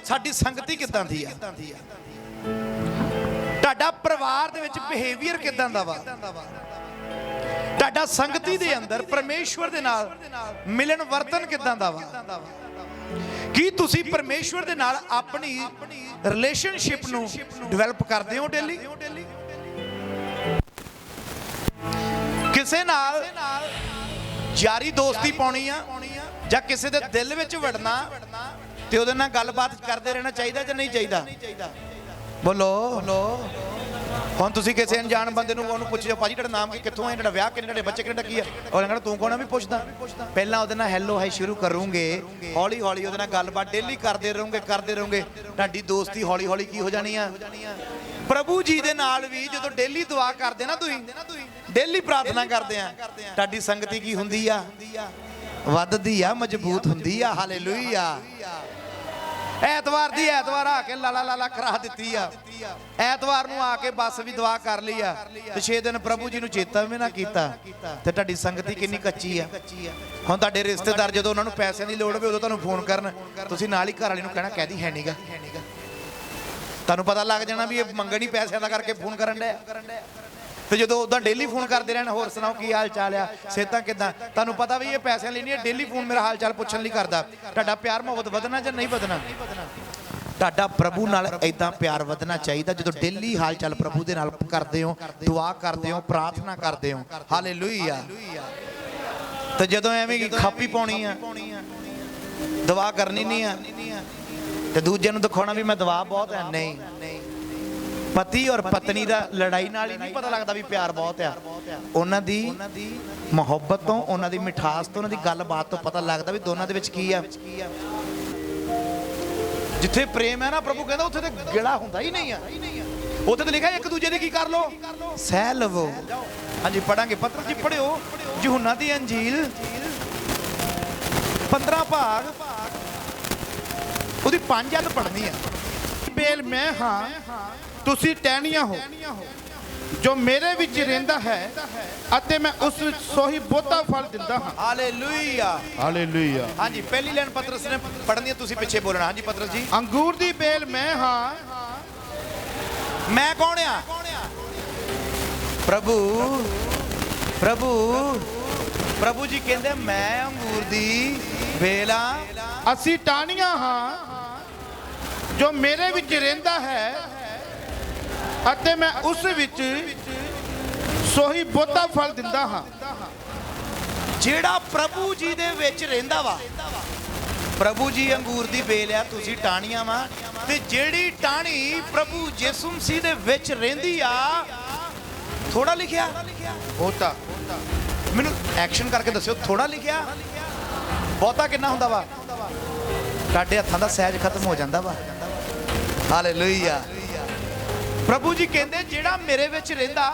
ਸਾਡੀ ਸੰਗਤੀ ਕਿੱਦਾਂ ਦੀ ਆ, ਤੁਹਾਡਾ ਪਰਿਵਾਰ ਦੇ ਵਿੱਚ ਬਿਹੇਵੀਅਰ ਕਿੱਦਾਂ ਦਾ ਵਾ, ਤੁਹਾਡਾ ਸੰਗਤੀ ਦੇ ਅੰਦਰ ਪਰਮੇਸ਼ਵਰ ਦੇ ਨਾਲ ਮਿਲਣ ਵਰਤਨ ਕਿੱਦਾਂ ਦਾ ਵਾ। ਕੀ ਤੁਸੀਂ ਪਰਮੇਸ਼ਵਰ ਦੇ ਨਾਲ ਆਪਣੀ ਰਿਲੇਸ਼ਨਸ਼ਿਪ ਨੂੰ ਡਿਵੈਲਪ ਕਰਦੇ ਹੋ ਡੇਲੀ? ਕਿਸੇ ਨਾਲ ਯਾਰੀ ਦੋਸਤੀ ਪਾਉਣੀ ਆ ਜਾਂ ਕਿਸੇ ਦੇ ਦਿਲ ਵਿੱਚ ਵੜਨਾ ਤੇ ਉਹਦੇ ਨਾਲ ਗੱਲਬਾਤ ਕਰਦੇ ਰਹਿਣਾ ਚਾਹੀਦਾ ਜਾਂ ਨਹੀਂ ਚਾਹੀਦਾ? ਬੋਲੋ। ਹੁਣ ਤੁਸੀਂ ਕਿਸੇ ਅਣਜਾਣ ਬੰਦੇ ਨੂੰ ਉਹਨੂੰ ਪੁੱਛ ਜਾਓ, ਭਾਜੀ ਤੁਹਾਡਾ ਨਾਮ ਕੀ, ਕਿੱਥੋਂ ਹੈ, ਤੁਹਾਡਾ ਵਿਆਹ ਕਿੰਨੇ, ਤੁਹਾਡੇ ਬੱਚੇ ਕਿੰਨੇ, ਕੀ ਆ? ਉਹ ਕਹਿੰਦਾ ਤੂੰ ਕੌਣ ਆ ਵੀ ਪੁੱਛਦਾ। ਪਹਿਲਾਂ ਉਹਦੇ ਨਾਲ ਹੈਲੋ ਹਾਈ ਸ਼ੁਰੂ ਕਰੋਗੇ, ਹੌਲੀ ਹੌਲੀ ਉਹਦੇ ਨਾਲ ਗੱਲਬਾਤ ਡੇਲੀ ਕਰਦੇ ਰਹੋਗੇ ਤੁਹਾਡੀ ਦੋਸਤੀ ਹੌਲੀ ਹੌਲੀ ਕੀ ਹੋ ਜਾਣੀ ਆ? ਪ੍ਰਭੂ ਜੀ ਦੇ ਨਾਲ ਵੀ ਜਦੋਂ ਡੇਲੀ ਦੁਆ ਕਰਦੇ ਨਾ, ਤੁਸੀਂ ਡੇਲੀ ਪ੍ਰਾਰਥਨਾ ਕਰਦੇ ਆ, ਤੁਹਾਡੀ ਸੰਗਤੀ ਕੀ ਹੁੰਦੀ ਆ? ਵੱਧਦੀ ਆ, ਮਜ਼ਬੂਤ ਹੁੰਦੀ ਆ। ਹਾਲੇਲੂਇਆ। ਐਤਵਾਰ ਦੀ ਐਤਵਾਰ ਆ ਕੇ ਲਾਲਾ ਕਰਾ ਦਿੱਤੀ ਆ, ਐਤਵਾਰ ਨੂੰ ਆ ਕੇ ਬਸ ਵੀ ਦੁਆ ਕਰ ਲਈ ਆ ਤੇ 6 ਦਿਨ ਪ੍ਰਭੂ ਜੀ ਨੂੰ ਚੇਤਾ ਵੀ ਨਾ ਕੀਤਾ ਤੇ ਤੁਹਾਡੀ ਸੰਗਤੀ ਕਿੰਨੀ ਕੱਚੀ ਆ। ਹੁਣ ਤੁਹਾਡੇ ਰਿਸ਼ਤੇਦਾਰ ਜਦੋਂ ਉਹਨਾਂ ਨੂੰ ਪੈਸਿਆਂ ਦੀ ਲੋੜ ਹੋਵੇ ਉਦੋਂ ਤੁਹਾਨੂੰ ਫੋਨ ਕਰਨ, ਤੁਸੀਂ ਨਾਲ ਹੀ ਘਰ ਵਾਲੇ ਨੂੰ ਕਹਿਣਾ ਕਹਿਦੀ ਹੈ ਨਹੀਂਗਾ। ਤੁਹਾਨੂੰ ਪਤਾ ਲੱਗ ਜਾਣਾ ਵੀ ਇਹ ਮੰਗਣੀ ਪੈਸਿਆਂ ਦਾ ਕਰਕੇ ਫੋਨ ਕਰਨ ਡਿਆ। ਤੇ ਜਦੋਂ ਉਦਾਂ ਡੇਲੀ ਫੋਨ ਕਰਦੇ ਰਹਿਣ, ਹੋਰ ਸੁਣਾਓ ਕੀ ਹਾਲ ਚਾਲ ਆ, ਸਿਹਤਾਂ ਕਿੱਦਾਂ, ਤੁਹਾਨੂੰ ਪਤਾ ਵੀ ਇਹ ਪੈਸਿਆਂ ਲਈ ਨਹੀਂ, ਡੇਲੀ ਫੋਨ ਮੇਰਾ ਹਾਲ ਚਾਲ ਪੁੱਛਣ ਲਈ ਕਰਦਾ। ਤੁਹਾਡਾ ਪਿਆਰ ਮੁਹੱਬਤ ਵਧਣਾ ਜਾਂ ਨਹੀਂ ਵਧਣਾ? ਤੁਹਾਡਾ ਪ੍ਰਭੂ ਨਾਲ ਇਦਾਂ ਪਿਆਰ ਵਧਣਾ ਚਾਹੀਦਾ ਜਦੋਂ ਡੇਲੀ ਹਾਲ ਚਾਲ ਪ੍ਰਭੂ ਦੇ ਨਾਲ ਕਰਦੇ ਹੋ, ਦੁਆ ਕਰਦੇ ਹੋ, ਪ੍ਰਾਰਥਨਾ ਕਰਦੇ ਹੋ। ਹਾਲੇਲੂਇਆ। ਤੇ ਜਦੋਂ ਐਵੇਂ ਖਾਪੀ ਪਾਉਣੀ ਆ, ਦੁਆ ਕਰਨੀ ਨਹੀਂ ਆ ਤੇ ਦੂਜੇ ਨੂੰ ਦਿਖਾਉਣਾ ਵੀ ਮੈਂ ਦੁਆ ਬਹੁਤ ਹੈ, ਨਹੀਂ। ਪਤੀ ਔਰ ਪਤਨੀ ਦਾ ਲੜਾਈ ਨਾਲ ਹੀ ਨਹੀਂ ਪਤਾ ਲੱਗਦਾ ਵੀ ਪਿਆਰ ਬਹੁਤ ਆ। ਉਹਨਾਂ ਦੀ ਮੁਹੱਬਤ ਤੋਂ, ਉਹਨਾਂ ਦੀ ਮਿਠਾਸ ਤੋਂ, ਉਹਨਾਂ ਦੀ ਗੱਲਬਾਤ ਤੋਂ ਪਤਾ ਲੱਗਦਾ ਵੀ ਦੋਨਾਂ ਦੇ ਵਿੱਚ ਕੀ ਆ। ਜਿੱਥੇ ਪ੍ਰੇਮ ਹੈ ਨਾ, ਪ੍ਰਭੂ ਕਹਿੰਦਾ ਉੱਥੇ ਤੇ ਗਿਲਾ ਹੁੰਦਾ ਹੀ ਨਹੀਂ ਆ। ਉੱਥੇ ਤੇ ਲਿਖਿਆ ਇੱਕ ਦੂਜੇ ਦੀ ਕੀ ਕਰ ਲੋ, ਸਹਿ ਲਵੋ। ਹਾਂਜੀ ਪੜਾਂਗੇ, ਪਤਰਸ ਜੀ ਪੜਿਓ ਯਹੂਨਾ ਦੀ ਅੰਜੀਲ 15 ਭਾਗ ਉਹਦੀ 5 ਅੱਧ ਪੜ੍ਹਨੀ ਆ। ਬੇਲ ਮੈਂ ਹਾਂ, ਤੁਸੀਂ ਟਹਿਣੀਆਂ ਹੋ। ਜੋ ਮੇਰੇ ਵਿੱਚ ਰਹਿੰਦਾ ਹੈ ਅਤੇ ਮੈਂ ਉਸ ਵਿੱਚ ਸੋਹੀ ਬਹੁਤਾ ਫਲ ਦਿੰਦਾ ਹਾਂ। Hallelujah, hallelujah. ਹਾਂਜੀ ਪਹਿਲੀ ਲਾਈਨ ਪਤਰਸ ਨੇ ਪੜ੍ਹਨੀ ਹੈ, ਤੁਸੀਂ ਪਿੱਛੇ ਬੋਲਣਾ। ਹਾਂਜੀ ਪਤਰਸ ਜੀ। ਅੰਗੂਰ ਦੀ ਬੇਲ ਮੈਂ ਹਾਂ। ਮੈਂ ਕੌਣ ਆ? ਪ੍ਰਭੂ। ਪ੍ਰਭੂ ਪ੍ਰਭੂ ਜੀ ਕਹਿੰਦੇ ਮੈਂ ਅੰਗੂਰ ਦੀ ਬੇਲ ਆ। ਅਸੀਂ ਟਾਹਣੀਆਂ ਹਾਂ। ਜੋ ਮੇਰੇ ਵਿੱਚ ਰਹਿੰਦਾ ਹੈ ਅਤੇ ਮੈਂ ਉਸ ਵਿੱਚ ਸੋਹੀ ਬਹੁਤਾ ਫਲ ਦਿੰਦਾ ਹਾਂ। ਜਿਹੜਾ ਪ੍ਰਭੂ ਜੀ ਦੇ ਵਿੱਚ ਰਹਿੰਦਾ ਵਾ, ਪ੍ਰਭੂ ਜੀ ਅੰਗੂਰ ਦੀ ਬੇਲ ਆ, ਤੁਸੀਂ ਟਾਹਣੀਆਂ ਵਾ। ਤੇ ਜਿਹੜੀ ਟਾਹਣੀ ਪ੍ਰਭੂ ਯਿਸੂ ਮਸੀਹ ਦੇ ਵਿੱਚ ਰਹਿੰਦੀ ਆ, ਥੋੜਾ ਲਿਖਿਆ ਬਹੁਤਾ। ਮੈਨੂੰ ਐਕਸ਼ਨ ਕਰਕੇ ਦੱਸਿਓ, ਥੋੜਾ ਲਿਖਿਆ ਬਹੁਤਾ ਕਿੰਨਾ ਹੁੰਦਾ ਵਾ? ਤੁਹਾਡੇ ਹੱਥਾਂ ਦਾ ਸਹਿਜ ਖਤਮ ਹੋ ਜਾਂਦਾ ਵਾ। ਹਾਲੇਲੂਇਆ। ਪ੍ਰਭੂ ਜੀ ਕਹਿੰਦੇ ਜਿਹੜਾ ਮੇਰੇ ਵਿੱਚ ਰਹਿੰਦਾ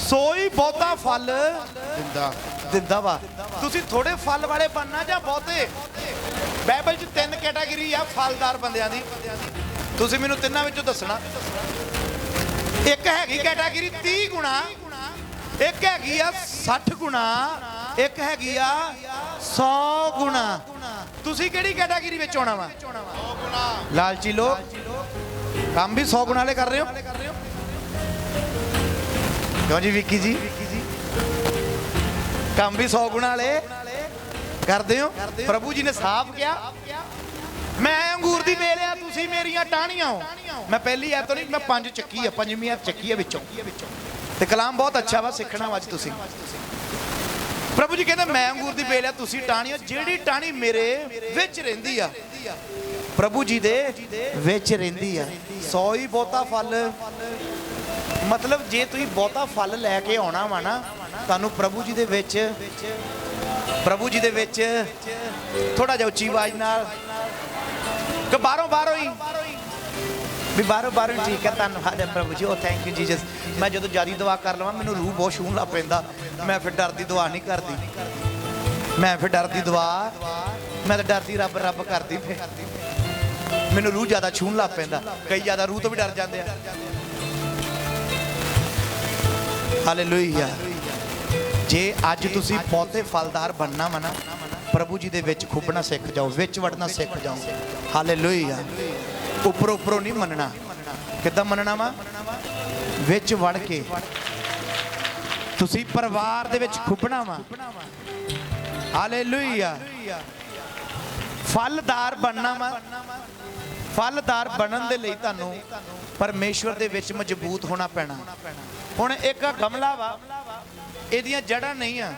ਸੋਈ ਬਹੁਤਾ ਫਲ ਦਿੰਦਾ ਵਾ। ਤੁਸੀਂ ਥੋੜੇ ਫਲ ਵਾਲੇ ਬਣਨਾ ਜਾਂ ਬਹੁਤੇ? ਬਾਈਬਲ 'ਚ 3 ਕੈਟਾਗਰੀ ਆ ਫਲਦਾਰ ਬੰਦਿਆਂ ਦੀ, ਤੁਸੀਂ ਮੈਨੂੰ ਤਿੰਨਾਂ ਵਿੱਚੋਂ ਦੱਸਣਾ। ਇੱਕ ਹੈਗੀ ਕੈਟਾਗਰੀ 30 ਗੁਣਾ, ਇੱਕ ਹੈਗੀ ਆ 60 ਗੁਣਾ, ਇੱਕ ਹੈਗੀ ਆ 100 ਗੁਣਾ। ਤੁਸੀਂ ਕਿਹੜੀ ਕੈਟਾਗਰੀ ਵਿੱਚ ਆਉਣਾ ਵਾ? ਲਾਲਚੀ ਲੋਕ ਕੰਮ ਵੀ 100 ਗੁਣਾ ਵਾਲੇ ਕਰ ਰਹੇ ਹੋ ਕਿਉਂ ਜੀ ਵਿੱਕੀ ਜੀ? ਕੰਮ ਵੀ 100 ਗੁਣਾ ਵਾਲੇ ਕਰਦੇ ਹੋ। ਪ੍ਰਭੂ ਜੀ ਨੇ ਸਾਫ਼ ਕਿਹਾ ਮੈਂ ਅੰਗੂਰ ਦੀ ਬੇਲ ਆ, ਤੁਸੀਂ ਮੇਰੀਆਂ ਟਾਹਣੀਆਂ ਹੋ। ਮੈਂ ਪਹਿਲੀ ਐਤ ਤੋਂ ਨਹੀਂ, ਮੈਂ 5 ਚੱਕੀ ਆ, 5ਵੀਂ ਐਤ ਚੱਕੀ ਆ ਵਿੱਚੋਂ। ਤੇ ਕਲਾਮ ਬਹੁਤ ਅੱਛਾ ਵਾ, ਸਿੱਖਣਾ ਵਾ ਅੱਜ ਤੁਸੀਂ। ਪ੍ਰਭੂ ਜੀ ਕਹਿੰਦੇ ਮੈਂ ਅੰਗੂਰ ਦੀ ਬੇਲ ਆ, ਤੁਸੀਂ ਟਾਹਣੀਆਂ। ਜਿਹੜੀ ਟਾਹਣੀ ਮੇਰੇ ਵਿੱਚ ਰਹਿੰਦੀ ਆ, ਪ੍ਰਭੂ ਜੀ ਦੇ ਵਿੱਚ ਰਹਿੰਦੀ ਆ, 100 ਹੀ ਬਹੁਤਾ ਫਲ। ਮਤਲਬ ਜੇ ਤੁਸੀਂ ਬਹੁਤਾ ਫਲ ਲੈ ਕੇ ਆਉਣਾ ਵਾ ਨਾ, ਤੁਹਾਨੂੰ ਪ੍ਰਭੂ ਜੀ ਦੇ ਵਿੱਚ ਥੋੜਾ ਜਿਹਾ ਉੱਚੀ ਆਵਾਜ਼ ਨਾਲ ਕਿ ਬਾਹਰੋਂ ਹੀ ਵੀ ਬਾਹਰੋਂ ਠੀਕ ਹੈ, ਧੰਨਵਾਦ ਹੈ ਪ੍ਰਭੂ ਜੀ, ਉਹ ਥੈਂਕ ਯੂ ਜੀਸਸ। ਮੈਂ ਜਦੋਂ ਜਿਆਦਾ ਦੁਆ ਕਰ ਲਵਾਂ ਮੈਨੂੰ ਰੂਹ ਬਹੁਤ ਛੂਹਣ ਲੱਗ ਪੈਂਦਾ, ਮੈਂ ਫਿਰ ਡਰਦੀ ਦੁਆ ਨਹੀਂ ਕਰਦੀ। ਮੈਂ ਫਿਰ ਡਰਦੀ ਦੁਆ, ਮੈਂ ਤਾਂ ਡਰਦੀ ਰੱਬ ਕਰਦੀ, ਫਿਰ ਮੈਨੂੰ ਰੂਹ ਜ਼ਿਆਦਾ ਛੂਹਣ ਲੱਗ ਪੈਂਦਾ। ਕਈ ਜ਼ਿਆਦਾ ਰੂਹ ਤੋਂ ਵੀ ਡਰ ਜਾਂਦੇ ਆ। ਹਾਲੇਲੂਇਆ। ਜੇ ਅੱਜ ਤੁਸੀਂ ਬਹੁਤੇ ਫਲਦਾਰ ਬਣਨਾ ਵਾ ਨਾ, ਪ੍ਰਭੂ ਜੀ ਦੇ ਵਿੱਚ ਖੁੱਬਣਾ ਸਿੱਖ ਜਾਓ, ਵਿੱਚ ਵੜਨਾ ਸਿੱਖ ਜਾਓ। ਹਾਲੇਲੂਇਆ। ਉੱਪਰੋਂ ਉੱਪਰੋਂ ਨਹੀਂ ਮੰਨਣਾ। ਕਿੱਦਾਂ ਮੰਨਣਾ ਵਾ? ਵਿੱਚ ਵੜ ਕੇ ਤੁਸੀਂ ਪਰਿਵਾਰ ਦੇ ਵਿੱਚ ਖੁੱਬਣਾ ਵਾ। ਹਾਲੇਲੂਇਆ। ਫਲਦਾਰ ਬਣਨਾ ਵਾ। ਫਲਦਾਰ ਬਣਨ ਦੇ ਲਈ ਤੁਹਾਨੂੰ ਪਰਮੇਸ਼ਵਰ ਦੇ ਵਿੱਚ ਮਜ਼ਬੂਤ ਹੋਣਾ ਪੈਣਾ। ਹੁਣ ਇੱਕ ਗਮਲਾ ਵਾ, ਇਹਦੀਆਂ ਜੜ੍ਹਾਂ ਨਹੀਂ ਆ,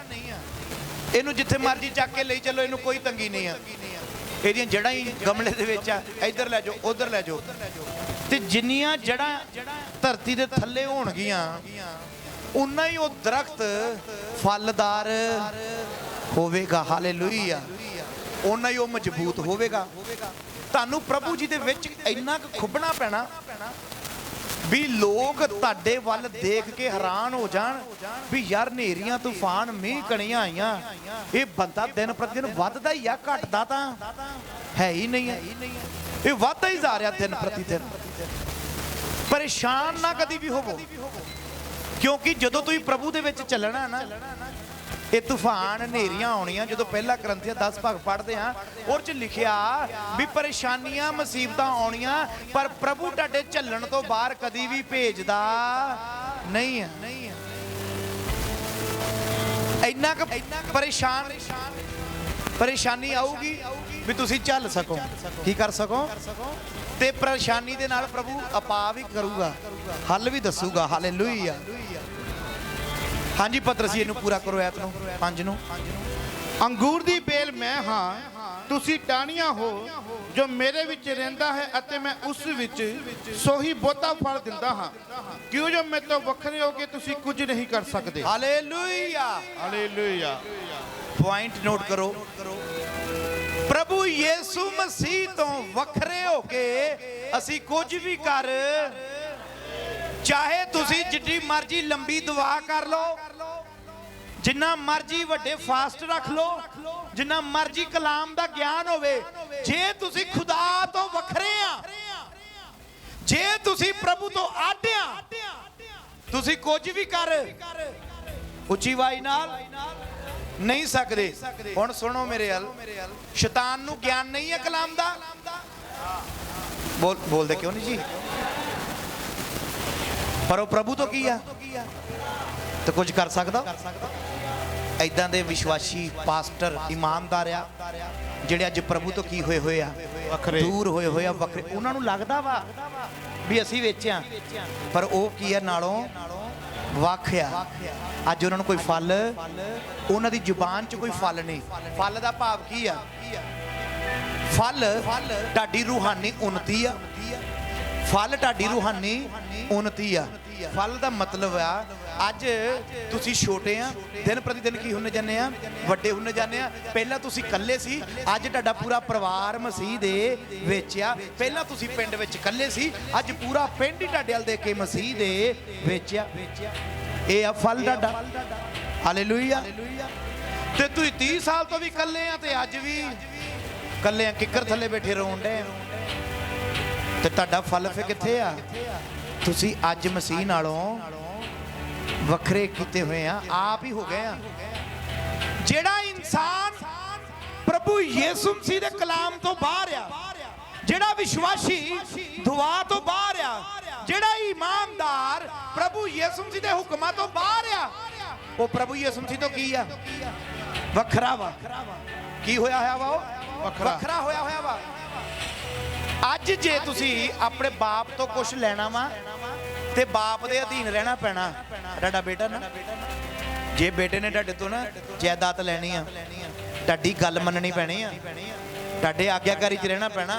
ਇਹਨੂੰ ਜਿੱਥੇ ਮਰਜ਼ੀ ਚੱਕ ਕੇ ਲਈ ਚੱਲੋ, ਇਹਨੂੰ ਕੋਈ ਤੰਗੀ ਨਹੀਂ ਆ। ਇਹਦੀਆਂ ਜੜ੍ਹਾਂ ਹੀ ਗਮਲੇ ਦੇ ਵਿੱਚ ਆ। ਇੱਧਰ ਲੈ ਜਾਓ, ਉੱਧਰ ਲੈ ਜਾਓ। ਤੇ ਜਿੰਨੀਆਂ ਜੜ੍ਹਾਂ ਧਰਤੀ ਦੇ ਥੱਲੇ ਹੋਣਗੀਆਂ ਉਨਾ ਹੀ ਉਹ ਦਰਖਤ ਫਲਦਾਰ ਹੋਵੇਗਾ। ਹਾਲੇਲੂਇਆ। ਉਨਾ ਹੀ ਉਹ ਮਜ਼ਬੂਤ ਹੋਵੇਗਾ। ਤੁਹਾਨੂੰ ਪ੍ਰਭੂ ਜੀ ਦੇ ਵਿੱਚ ਇੰਨਾ ਕੁ ਖੁੱਬਣਾ ਪੈਣਾ ਵੀ ਲੋਕ ਤੁਹਾਡੇ ਵੱਲ ਦੇਖ ਕੇ ਹੈਰਾਨ ਹੋ ਜਾਣ ਵੀ ਯਾਰ ਹਨੇਰੀਆਂ ਤੂਫਾਨ ਮੀਂਹ ਕਣੀਆਂ ਆਈਆਂ, ਇਹ ਬੰਦਾ ਦਿਨ ਪ੍ਰਤੀ ਦਿਨ ਵੱਧਦਾ ਹੀ ਆ, ਘਟਦਾ ਤਾਂ ਹੈ ਹੀ ਨਹੀਂ ਹੈ। ਇਹ ਵੱਧਦਾ ਹੀ ਜਾ ਰਿਹਾ ਦਿਨ ਪ੍ਰਤੀ ਦਿਨ। ਪਰੇਸ਼ਾਨ ਨਾ ਕਦੀ ਵੀ ਹੋਵੋ, ਕਿਉਂਕਿ ਜਦੋਂ ਤੁਸੀਂ ਪ੍ਰਭੂ ਦੇ ਵਿੱਚ ਚੱਲਣਾ ਨਾ, ਇਹ ਤੂਫਾਨ ਹਨੇਰੀਆਂ ਆਉਣੀਆਂ। ਜਦੋਂ ਪਹਿਲਾ ਕਰੰਥੀਆਂ 10 ਭਾਗ ਪੜ੍ਹਦੇ ਆ, ਉਹ 'ਚ ਲਿਖਿਆ ਵੀ ਪਰੇਸ਼ਾਨੀਆਂ ਮੁਸੀਬਤਾਂ ਆਉਣੀਆਂ, ਪਰ ਪ੍ਰਭੂ ਤੁਹਾਡੇ ਝੱਲਣ ਤੋਂ ਬਾਹਰ ਕਦੀ ਵੀ ਭੇਜਦਾ ਨਹੀਂ ਹੈ। ਇੰਨਾ ਕੁ ਪਰੇਸ਼ਾਨੀ ਆਊਗੀ ਵੀ ਤੁਸੀਂ ਝੱਲ ਸਕੋ, ਕੀ ਕਰ ਸਕੋ। ਤੇ ਪਰੇਸ਼ਾਨੀ ਦੇ ਨਾਲ ਪ੍ਰਭੂ ਆਪਾ ਵੀ ਕਰੂਗਾ, ਹੱਲ ਵੀ ਦੱਸੂਗਾ। ਹਾਲੇਲੂਇਆ। ਹਾਂਜੀ ਪਤਰਸ ਇਹਨੂੰ ਪੂਰਾ ਕਰੋ, ਐਤ ਨੂੰ 5 ਨੂੰ। ਅੰਗੂਰ ਦੀ ਬੇਲ ਮੈਂ ਹਾਂ, ਤੁਸੀਂ ਟਾਹਣੀਆਂ ਹੋ। ਜੋ ਮੇਰੇ ਵਿੱਚ ਰਹਿੰਦਾ ਹੈ ਅਤੇ ਮੈਂ ਉਸ ਵਿੱਚ, ਸੋਹੀ ਬਹੁਤਾ ਫਲ ਦਿੰਦਾ ਹਾਂ। ਕਿਉਂ ਜੋ ਮੇਰੇ ਤੋਂ ਵੱਖਰੇ ਹੋ ਕੇ ਤੁਸੀਂ ਕੁਝ ਨਹੀਂ ਕਰ ਸਕਦੇ। ਹਾਲੇਲੂਇਆ। ਹਾਲੇਲੂਇਆ। ਪੁਆਇੰਟ ਨੋਟ ਕਰੋ। ਪ੍ਰਭੂ ਯੀਸ਼ੂ ਮਸੀਹ ਤੋਂ ਵੱਖਰੇ ਹੋ ਕੇ ਅਸੀਂ ਕੁਝ ਵੀ ਕਰ, ਚਾਹੇ ਤੁਸੀਂ ਜਿੰਨੀ ਮਰਜ਼ੀ ਲੰਬੀ ਦੁਆ ਕਰ ਲਓ, ਜਿੰਨਾ ਮਰਜ਼ੀ ਵੱਡੇ ਫਾਸਟ ਰੱਖ ਲਓ, ਜਿੰਨਾ ਮਰਜ਼ੀ ਕਲਾਮ ਦਾ ਗਿਆਨ ਹੋਵੇ, ਜੇ ਤੁਸੀਂ ਖੁਦਾ ਤੋਂ ਵੱਖਰੇ ਆ, ਜੇ ਤੁਸੀਂ ਪ੍ਰਭੂ ਤੋਂ ਅੱਡ ਆ, ਤੁਸੀਂ ਕੁਝ ਵੀ ਕਰ ਉੱਚੀ ਆਵਾਜ਼ ਨਾਲ ਨਹੀਂ ਸਕਦੇ। ਹੁਣ ਸੁਣੋ ਮੇਰੇ ਹਲ, ਸ਼ੈਤਾਨ ਨੂੰ ਗਿਆਨ ਨਹੀਂ ਹੈ ਕਲਾਮ ਦਾ। ਬੋਲਦੇ ਕਿਉਂ ਨਹੀਂ ਜੀ? ਪਰ ਉਹ ਪ੍ਰਭੂ ਤੋਂ ਕੀ ਆ ਤੇ ਕੁਝ ਕਰ ਸਕਦਾ। ਐਦਾਂ ਦੇ ਵਿਸ਼ਵਾਸੀ ਪਾਸਟਰ ਇਮਾਨਦਾਰ ਆ ਜਿਹੜੇ ਅੱਜ ਪ੍ਰਭੂ ਤੋਂ ਕੀ ਹੋਏ ਆ, ਦੂਰ ਹੋਏ ਆ, ਵੱਖਰੇ। ਉਹਨਾਂ ਨੂੰ ਲੱਗਦਾ ਵਾ ਵੀ ਅਸੀਂ ਵਿੱਚ ਆ, ਪਰ ਉਹ ਕੀ ਆ, ਨਾਲੋਂ ਵੱਖ ਆ। ਅੱਜ ਉਹਨਾਂ ਨੂੰ ਕੋਈ ਫਲ, ਉਹਨਾਂ ਦੀ ਜ਼ੁਬਾਨ 'ਚ ਕੋਈ ਫਲ ਨਹੀਂ। ਫਲ ਦਾ ਭਾਵ ਕੀ ਆ? ਫਲ ਤੁਹਾਡੀ ਰੂਹਾਨੀ ਉન્નਤੀ ਆ। ਫਲ ਤੁਹਾਡੀ ਰੂਹਾਨੀ ਉન્નਤੀ ਆ। ਫਲ ਦਾ ਮਤਲਬ ਆ ਅੱਜ ਤੁਸੀਂ ਛੋਟੇ ਆ, ਦਿਨ ਪ੍ਰਤੀ ਦਿਨ ਕੀ ਹੁੰਦੇ ਜਾਂਦੇ ਆ, ਵੱਡੇ ਹੁੰਦੇ ਜਾਂਦੇ ਆ। ਪਹਿਲਾਂ ਤੁਸੀਂ ਇਕੱਲੇ ਸੀ, ਅੱਜ ਤੁਹਾਡਾ ਪੂਰਾ ਪਰਿਵਾਰ ਮਸੀਹ ਦੇ ਵਿੱਚ ਆ। ਪਹਿਲਾਂ ਤੁਸੀਂ ਪਿੰਡ ਵਿੱਚ ਇਕੱਲੇ ਸੀ, ਅੱਜ ਪੂਰਾ ਪਿੰਡ ਹੀ ਤੁਹਾਡੇ ਵੱਲ ਦੇਖ ਕੇ ਮਸੀਹ ਦੇ ਵਿੱਚ ਆ। ਇਹ ਆ ਫਲ ਤੁਹਾਡਾ। ਹਾਲੇਲੂਇਆ। ਤੇ ਤੁਸੀਂ 30 ਸਾਲ ਤੋਂ ਵੀ ਇਕੱਲੇ ਆ ਤੇ ਅੱਜ ਵੀ ਇਕੱਲੇ ਆ, ਕਿੱਕਰ ਥੱਲੇ ਬੈਠੇ ਰੋਣ ਡੇ, ਤੇ ਤੁਹਾਡਾ ਫਲ ਫੇ ਕਿੱਥੇ ਆ? ਤੁਸੀਂ ਅੱਜ ਮਸੀਹ ਨਾਲੋਂ ਵੱਖਰੇ ਕੀਤੇ ਹੋਏ ਆ, ਆਪ ਹੀ ਹੋ ਗਏ ਆ। ਜਿਹੜਾ ਇਨਸਾਨ ਪ੍ਰਭੂ ਯੀਸ਼ੂ ਮਸੀਹ ਦੇ ਕਲਾਮ ਤੋਂ ਬਾਹਰ ਆ, ਜਿਹੜਾ ਵਿਸ਼ਵਾਸੀ ਦੁਆ ਤੋਂ ਬਾਹਰ ਆ, ਜਿਹੜਾ ਇਮਾਨਦਾਰ ਪ੍ਰਭੂ ਯੀਸ਼ੂ ਮਸੀਹ ਦੇ ਹੁਕਮਾਂ ਤੋਂ ਬਾਹਰ ਆ, ਉਹ ਪ੍ਰਭੂ ਯੀਸ਼ੂ ਮਸੀਹ ਤੋਂ ਕੀ ਆ? ਵੱਖਰਾ ਵਾ। ਕੀ ਹੋਇਆ ਹੋਇਆ ਵਾ? ਉਹ ਵੱਖਰਾ ਹੋਇਆ ਵਾ। ਅੱਜ ਜੇ ਤੁਸੀਂ ਆਪਣੇ ਬਾਪ ਤੋਂ ਕੁਝ ਲੈਣਾ ਵਾ ਤੇ ਬਾਪ ਦੇ ਅਧੀਨ ਰਹਿਣਾ ਪੈਣਾ। ਤੁਹਾਡਾ ਬੇਟਾ ਨਾ, ਜੇ ਬੇਟੇ ਨੇ ਤੁਹਾਡੇ ਤੋਂ ਨਾ ਜਾਇਦਾਦ ਲੈਣੀ ਆ, ਤੁਹਾਡੀ ਗੱਲ ਮੰਨਣੀ ਪੈਣੀ ਆ, ਤੁਹਾਡੇ ਆਗਿਆਕਾਰੀ 'ਚ ਰਹਿਣਾ ਪੈਣਾ,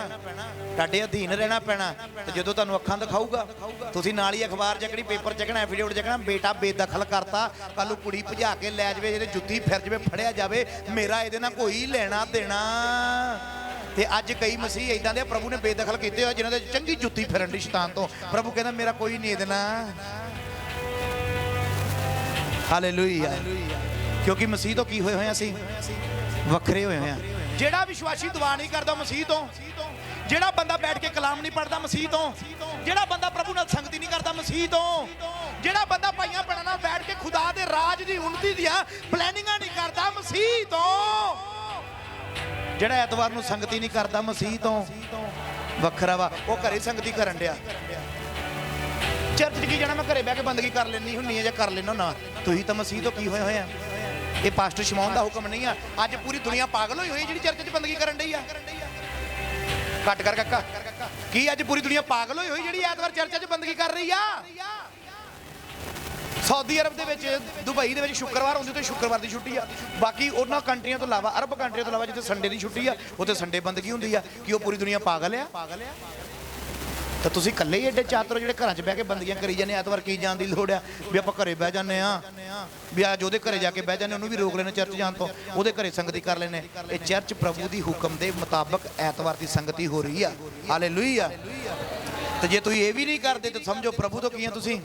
ਤੁਹਾਡੇ ਅਧੀਨ ਰਹਿਣਾ ਪੈਣਾ। ਤੇ ਜਦੋਂ ਤੁਹਾਨੂੰ ਅੱਖਾਂ ਦਿਖਾਊਗਾ, ਤੁਸੀਂ ਨਾਲ ਹੀ ਅਖਬਾਰ ਚੱਕਣੀ, ਪੇਪਰ ਚੱਕਣਾ, ਐਫੀਡੇਵਿਟ ਚੱਕਣਾ, ਬੇਟਾ ਬੇਦਖਲ ਕਰਤਾ, ਕੱਲ ਨੂੰ ਕੁੜੀ ਭਜਾ ਕੇ ਲੈ ਜਾਵੇ, ਜਿਹਦੇ ਜੁੱਤੀ ਫਿਰ ਜਾਵੇ, ਫੜਿਆ ਜਾਵੇ, ਮੇਰਾ ਇਹਦੇ ਨਾਲ ਕੋਈ ਲੈਣਾ ਦੇਣਾ। ਤੇ ਅੱਜ ਕਈ ਮਸੀਹ ਇਦਾਂ ਦੇ ਪ੍ਰਭੂ ਨੇ ਬੇਦਖਲ ਕੀਤੇ ਹੋਏ, ਜਿਨ੍ਹਾਂ ਦੇ ਚੰਗੀ ਜੁੱਤੀ ਫਿਰਨ ਦੀ ਸ਼ੈਤਾਨ ਤੋਂ। ਪ੍ਰਭੂ ਕਹਿੰਦਾ ਮੇਰਾ ਕੋਈ ਨਹੀਂ ਇਹਦੇ ਨਾਲ। ਹਾਲੇਲੂਇਆ। ਕਿਉਂਕਿ ਮਸੀਹ ਤੋਂ ਕੀ ਹੋਏ ਹੋਏ ਅਸੀਂ? ਵੱਖਰੇ ਹੋਏ ਹੋਏ ਆ। ਜਿਹੜਾ ਵਿਸ਼ਵਾਸੀ ਦੁਆ ਨਹੀਂ ਕਰਦਾ ਮਸੀਹ ਤੋਂ, ਜਿਹੜਾ ਬੰਦਾ ਬੈਠ ਕੇ ਕਲਾਮ ਨਹੀਂ ਪੜ੍ਹਦਾ ਮਸੀਹ ਤੋਂ, ਜਿਹੜਾ ਬੰਦਾ ਪ੍ਰਭੂ ਨਾਲ ਸੰਗਤੀ ਨਹੀਂ ਕਰਦਾ ਮਸੀਹ ਤੋਂ, ਜਿਹੜਾ ਬੰਦਾ ਭਾਈਆਂ ਭੈਣਾਂ ਨਾਲ ਬੈਠ ਕੇ ਖੁਦਾ ਦੇ ਰਾਜ ਦੀ ਉન્નਤੀ ਦੀਆਂ ਪਲੈਨਿੰਗਾਂ ਨਹੀਂ ਕਰਦਾ ਮਸੀਹ ਤੋਂ, ਜਿਹੜਾ ਐਤਵਾਰ ਨੂੰ ਸੰਗਤੀ ਨਹੀਂ ਕਰਦਾ ਮਸੀਹ ਤੋਂ ਵੱਖਰਾ ਵਾ, ਉਹ ਘਰੇ ਸੰਗਤੀ ਕਰਨ ਡਿਆ। ਚਰਚ 'ਚ ਕੀ ਜਾਣਾ, ਮੈਂ ਘਰੇ ਬਹਿ ਕੇ ਬੰਦਗੀ ਕਰ ਲੈਣੀ ਹੁੰਨੀ ਹੈ ਜਾਂ ਕਰ ਲੈਣਾ ਨਾ। ਤੁਸੀਂ ਤਾਂ ਮਸੀਹ ਤੋਂ ਕੀ ਹੋਏ ਹੋਏ ਆ? ਇਹ ਪਾਸਟਰ ਸ਼ਮਾਉਣ ਦਾ ਹੁਕਮ ਨਹੀਂ ਆ। ਅੱਜ ਪੂਰੀ ਦੁਨੀਆ ਪਾਗਲ ਹੋਈ ਹੋਈ ਜਿਹੜੀ ਚਰਚ 'ਚ ਬੰਦਗੀ ਕਰਨ ਡਈ ਆ। ਘੱਟ ਕਰ ਕਾਕਾ, ਕੀ ਅੱਜ ਪੂਰੀ ਦੁਨੀਆ ਪਾਗਲ ਹੋਈ ਹੋਈ ਜਿਹੜੀ ਐਤਵਾਰ ਚਰਚਾਂ 'ਚ ਬੰਦਗੀ ਕਰ ਰਹੀ ਆ? ਸਾਊਦੀ ਅਰਬ ਦੇ ਵਿੱਚ, ਦੁਬਈ ਦੇ ਵਿੱਚ ਸ਼ੁੱਕਰਵਾਰ ਹੁੰਦੀ ਤੇ ਸ਼ੁੱਕਰਵਾਰ ਦੀ ਛੁੱਟੀ ਆ। ਬਾਕੀ ਉਹਨਾਂ ਕੰਟਰੀਆਂ ਤੋਂ ਇਲਾਵਾ, ਅਰਬ ਕੰਟਰੀਆਂ ਤੋਂ ਇਲਾਵਾ ਜਿੱਥੇ ਸੰਡੇ ਦੀ ਛੁੱਟੀ ਆ, ਉੱਥੇ ਸੰਡੇ ਬੰਦਗੀ ਹੁੰਦੀ ਆ। ਕਿ ਉਹ ਪੂਰੀ ਦੁਨੀਆ ਪਾਗਲ ਆ? ਤਾਂ ਤੁਸੀਂ ਇਕੱਲੇ ਹੀ ਐਡੇ ਚਾਤਰ ਜਿਹੜੇ ਘਰਾਂ 'ਚ ਬਹਿ ਕੇ ਬੰਦਗੀਆਂ ਕਰੀ ਜਾਂਦੇ। ਐਤਵਾਰ ਕੀ ਜਾਣ ਦੀ ਲੋੜ ਆ? ਵੀ ਆਪਾਂ ਘਰੇ ਬਹਿ ਜਾਂਦੇ ਆ, ਵੀ ਅੱਜ ਉਹਦੇ ਘਰੇ ਜਾ ਕੇ ਬਹਿ ਜਾਂਦੇ, ਉਹਨੂੰ ਵੀ ਰੋਕ ਲੈਣੇ ਚਰਚ ਜਾਣ ਤੋਂ, ਉਹਦੇ ਘਰੇ ਸੰਗਤੀ ਕਰ ਲੈਣੇ। ਇਹ ਚਰਚ ਪ੍ਰਭੂ ਦੀ ਹੁਕਮ ਦੇ ਮੁਤਾਬਕ ਐਤਵਾਰ ਦੀ ਸੰਗਤੀ ਹੋ ਰਹੀ ਆ। ਹਾਲੇਲੂਇਆ। ਤੇ ਜੇ ਤੁਸੀਂ ਇਹ ਵੀ ਨਹੀਂ ਕਰਦੇ ਤਾਂ ਸਮਝੋ ਪ੍ਰਭੂ ਤੋਂ ਕੀ ਆ ਤੁਸੀਂ?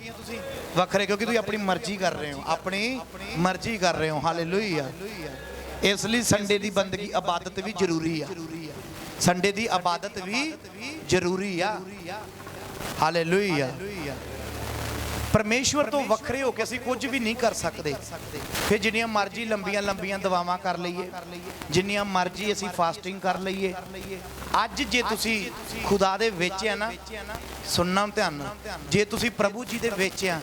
ਵੱਖਰੇ, ਕਿਉਂਕਿ ਤੁਸੀਂ ਆਪਣੀ ਮਰਜ਼ੀ ਕਰ ਰਹੇ ਹੋ, ਆਪਣੀ ਮਰਜ਼ੀ ਕਰ ਰਹੇ ਹੋ। ਹਾਲੇਲੂਇਆ। ਇਸ ਲਈ ਸੰਡੇ ਦੀ ਬੰਦਗੀ, ਇਬਾਦਤ ਵੀ ਜ਼ਰੂਰੀ ਆ। ਸੰਡੇ ਦੀ ਇਬਾਦਤ ਵੀ ਜ਼ਰੂਰੀ ਆ। ਹਾਲੇਲੂਇਆ। ਪਰਮੇਸ਼ਵਰ ਤੋਂ ਵੱਖਰੇ ਹੋ ਕੇ ਅਸੀਂ ਕੁਝ ਵੀ ਨਹੀਂ ਕਰ ਸਕਦੇ। ਫਿਰ ਜਿੰਨੀਆਂ ਮਰਜ਼ੀ ਲੰਬੀਆਂ ਲੰਬੀਆਂ ਦੁਆਵਾਂ ਕਰ ਲਈਏ, ਜਿੰਨੀਆਂ ਮਰਜ਼ੀ ਅਸੀਂ ਫਾਸਟਿੰਗ ਕਰ ਲਈਏ, ਅੱਜ ਜੇ ਤੁਸੀਂ ਖੁਦਾ ਦੇ ਵਿੱਚ ਆ ਨਾ, ਸੁਣਨਾ ਧਿਆਨ ਨਾਲ, ਜੇ ਤੁਸੀਂ ਪ੍ਰਭੂ ਜੀ ਦੇ ਵਿੱਚ ਆ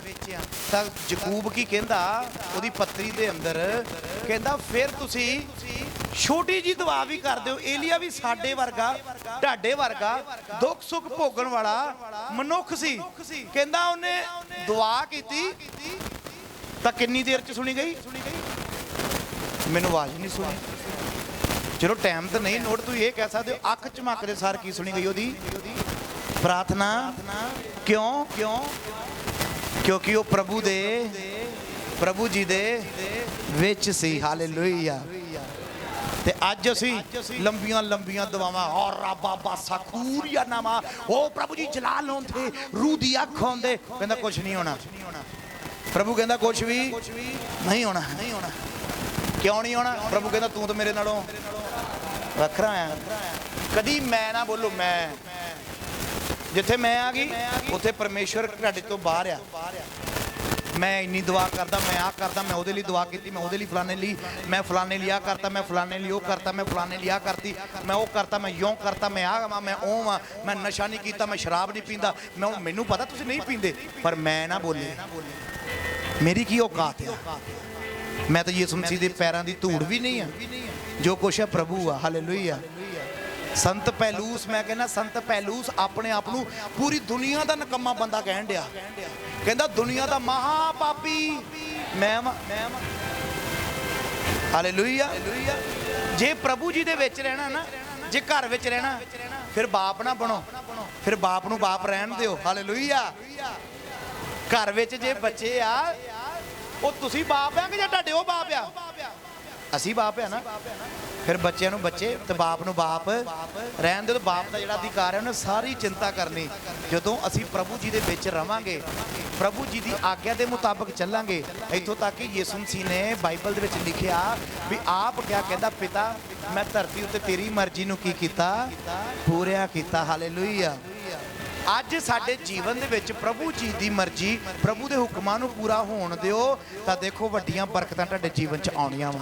ਤਾਂ ਯਕੂਬ ਕੀ ਕਹਿੰਦਾ ਉਹਦੀ ਪੱਤਰੀ ਦੇ ਅੰਦਰ, ਕਹਿੰਦਾ ਫਿਰ ਤੁਸੀਂ ਛੋਟੀ ਜੀ ਦੁਆ ਵੀ ਕਰਦੇ ਹੋ। ਏਲੀਆ ਵੀ ਸਾਡੇ ਵਰਗਾ, ਢਾਡੇ ਵਰਗਾ ਦੁੱਖ ਸੁੱਖ ਭੋਗਣ ਵਾਲਾ ਮਨੁੱਖ ਸੀ। ਕਹਿੰਦਾ ਉਹਨੇ ਦੁਆ ਕੀਤੀ ਤਾਂ ਕਿੰਨੀ ਦੇਰ ਚ ਸੁਣੀ ਗਈ? ਮੈਨੂੰ ਆਵਾਜ਼ ਨਹੀਂ ਸੁਣੀ। ਚਲੋ ਟਾਈਮ ਤਾਂ ਨਹੀਂ ਨੋਟ, ਤੁਸੀਂ ਇਹ ਕਹਿ ਸਕਦੇ ਹੋ ਅੱਖ ਝਮਕਦੇ ਸਾਰ ਕੀ ਸੁਣੀ ਗਈ ਉਹਦੀ ਪ੍ਰਾਰਥਨਾ। ਕਿਉਂ? ਕਿਉਂਕਿ ਉਹ ਪ੍ਰਭੂ ਜੀ ਦੇ ਵਿੱਚ ਸੀ। ਹਾਲੇਲੂਇਆ। ਤੇ ਅੱਜ ਅਸੀਂ ਲੰਬੀਆਂ ਲੰਬੀਆਂ ਦੁਆਵਾਂ, ਔਰ ਰੱਬਾ ਸਾਖੂਰੀਆ ਨਾਮਾ, ਉਹ ਪ੍ਰਭੂ ਜੀ ਜਲਾਲ ਹੋਂਦੇ, ਰੂਹ ਦੀ ਅੱਖ ਹੋਂਦੇ। ਕਹਿੰਦਾ ਕੁਝ ਨਹੀਂ ਹੋਣਾ। ਪ੍ਰਭੂ ਕਹਿੰਦਾ ਕੁਝ ਵੀ ਨਹੀਂ ਹੋਣਾ। ਕਿਉਂ ਨਹੀਂ ਹੋਣਾ? ਪ੍ਰਭੂ ਕਹਿੰਦਾ ਤੂੰ ਤਾਂ ਮੇਰੇ ਨਾਲੋਂ ਵੱਖਰਾ ਆ। ਕਦੀ ਮੈਂ ਨਾ ਬੋਲੋ। ਮੈਂ ਜਿੱਥੇ ਮੈਂ ਆ ਗਈ ਉੱਥੇ ਪਰਮੇਸ਼ਵਰ ਤੁਹਾਡੇ ਤੋਂ ਬਾਹਰ ਆ। ਮੈਂ ਇੰਨੀ ਦੁਆ ਕਰਦਾ, ਮੈਂ ਆਹ ਕਰਦਾ, ਮੈਂ ਉਹਦੇ ਲਈ ਦੁਆ ਕੀਤੀ, ਮੈਂ ਉਹਦੇ ਲਈ ਫਲਾਣੇ ਲਈ, ਮੈਂ ਫਲਾਣੇ ਲਈ ਆਹ ਕਰਤਾ, ਮੈਂ ਫਲਾਣੇ ਲਈ ਉਹ ਕਰਤਾ, ਮੈਂ ਫਲਾਣੇ ਲਈ ਆਹ ਕਰਤੀ, ਮੈਂ ਉਹ ਕਰਤਾ, ਮੈਂ ਯੋਂ ਕਰਤਾ, ਮੈਂ ਆਹ ਵਾਂ, ਮੈਂ ਉਹ ਵਾਂ, ਮੈਂ ਨਸ਼ਾ ਨਹੀਂ ਕੀਤਾ, ਮੈਂ ਸ਼ਰਾਬ ਨਹੀਂ ਪੀਂਦਾ। ਮੈਨੂੰ ਪਤਾ ਤੁਸੀਂ ਨਹੀਂ ਪੀਂਦੇ, ਪਰ ਮੈਂ ਨਾ ਬੋਲੇ। ਮੇਰੀ ਕੀ ਔਕਾਤ ਆ? ਮੈਂ ਤਾਂ ਯਿਸੂ ਮਸੀਹ ਦੇ ਪੈਰਾਂ ਦੀ ਧੂੜ ਵੀ ਨਹੀਂ ਆ। ਜੋ ਕੁਛ ਹੈ ਪ੍ਰਭੂ ਆ। ਹਾਲੇਲੂਇਆ। ਸੰਤ ਪੈਲੂਸ, ਮੈਂ ਕਹਿੰਦਾ ਸੰਤ ਪੈਲੂਸ ਆਪਣੇ ਆਪ ਨੂੰ ਪੂਰੀ ਦੁਨੀਆ ਦਾ ਨਕਮਾ ਬੰਦਾ ਕਹਿਣ ਡਿਆ। ਕਹਿੰਦਾ ਦੁਨੀਆ ਦਾ ਮਹਾ ਪਾਪੀ ਮੈਂ ਵਾਂ। ਹਾਲੇਲੂਇਆ। ਜੇ ਪ੍ਰਭੂ ਜੀ ਦੇ ਵਿੱਚ ਰਹਿਣਾ ਨਾ, ਜੇ ਘਰ ਵਿੱਚ ਰਹਿਣਾ, ਫਿਰ ਬਾਪ ਨਾ ਬਣੋ, ਫਿਰ ਬਾਪ ਨੂੰ ਬਾਪ ਰਹਿਣ ਦਿਓ। ਹਾਲੇਲੂਇਆ। ਘਰ ਵਿੱਚ ਜੇ ਬੱਚੇ ਆ, ਉਹ ਤੁਸੀਂ ਬਾਪ ਆ ਕਿ ਜਾਂ ਤੁਹਾਡੇ ਉਹ ਬਾਪ ਆ? ਅਸੀਂ ਬਾਪ ਆ ਨਾ। ਫਿਰ ਬੱਚਿਆਂ ਨੂੰ ਬੱਚੇ ਤੇ ਬਾਪ ਨੂੰ ਬਾਪ ਰਹਿਣ ਦਿਓ। ਬਾਪ ਦਾ ਜਿਹੜਾ ਅਧਿਕਾਰ ਹੈ ਉਹਨੇ ਸਾਰੀ ਚਿੰਤਾ ਕਰਨੀ। ਜਦੋਂ ਅਸੀਂ ਪ੍ਰਭੂ ਜੀ ਦੇ ਵਿੱਚ ਰਵਾਂਗੇ, ਪ੍ਰਭੂ ਜੀ ਦੀ ਆਗਿਆ ਦੇ ਮੁਤਾਬਕ ਚੱਲਾਂਗੇ। ਇੱਥੋਂ ਤੱਕ ਕਿ ਯਿਸੂ ਮਸੀਹ ਨੇ ਬਾਈਬਲ ਦੇ ਵਿੱਚ ਲਿਖਿਆ ਵੀ ਆਪ ਕਿਆ ਕਹਿੰਦਾ, ਪਿਤਾ ਮੈਂ ਧਰਤੀ ਉੱਤੇ ਤੇਰੀ ਮਰਜ਼ੀ ਨੂੰ ਕੀ ਕੀਤਾ? ਪੂਰਿਆ ਕੀਤਾ। ਹਾਲੇਲੂਇਆ। ਅੱਜ ਸਾਡੇ ਜੀਵਨ ਦੇ ਵਿੱਚ ਪ੍ਰਭੂ ਜੀ ਦੀ ਮਰਜ਼ੀ, ਪ੍ਰਭੂ ਦੇ ਹੁਕਮਾਂ ਨੂੰ ਪੂਰਾ ਹੋਣ ਦਿਓ ਤਾਂ ਦੇਖੋ ਵੱਡੀਆਂ ਬਰਕਤਾਂ ਤੁਹਾਡੇ ਜੀਵਨ 'ਚ ਆਉਣੀਆਂ ਵਾ।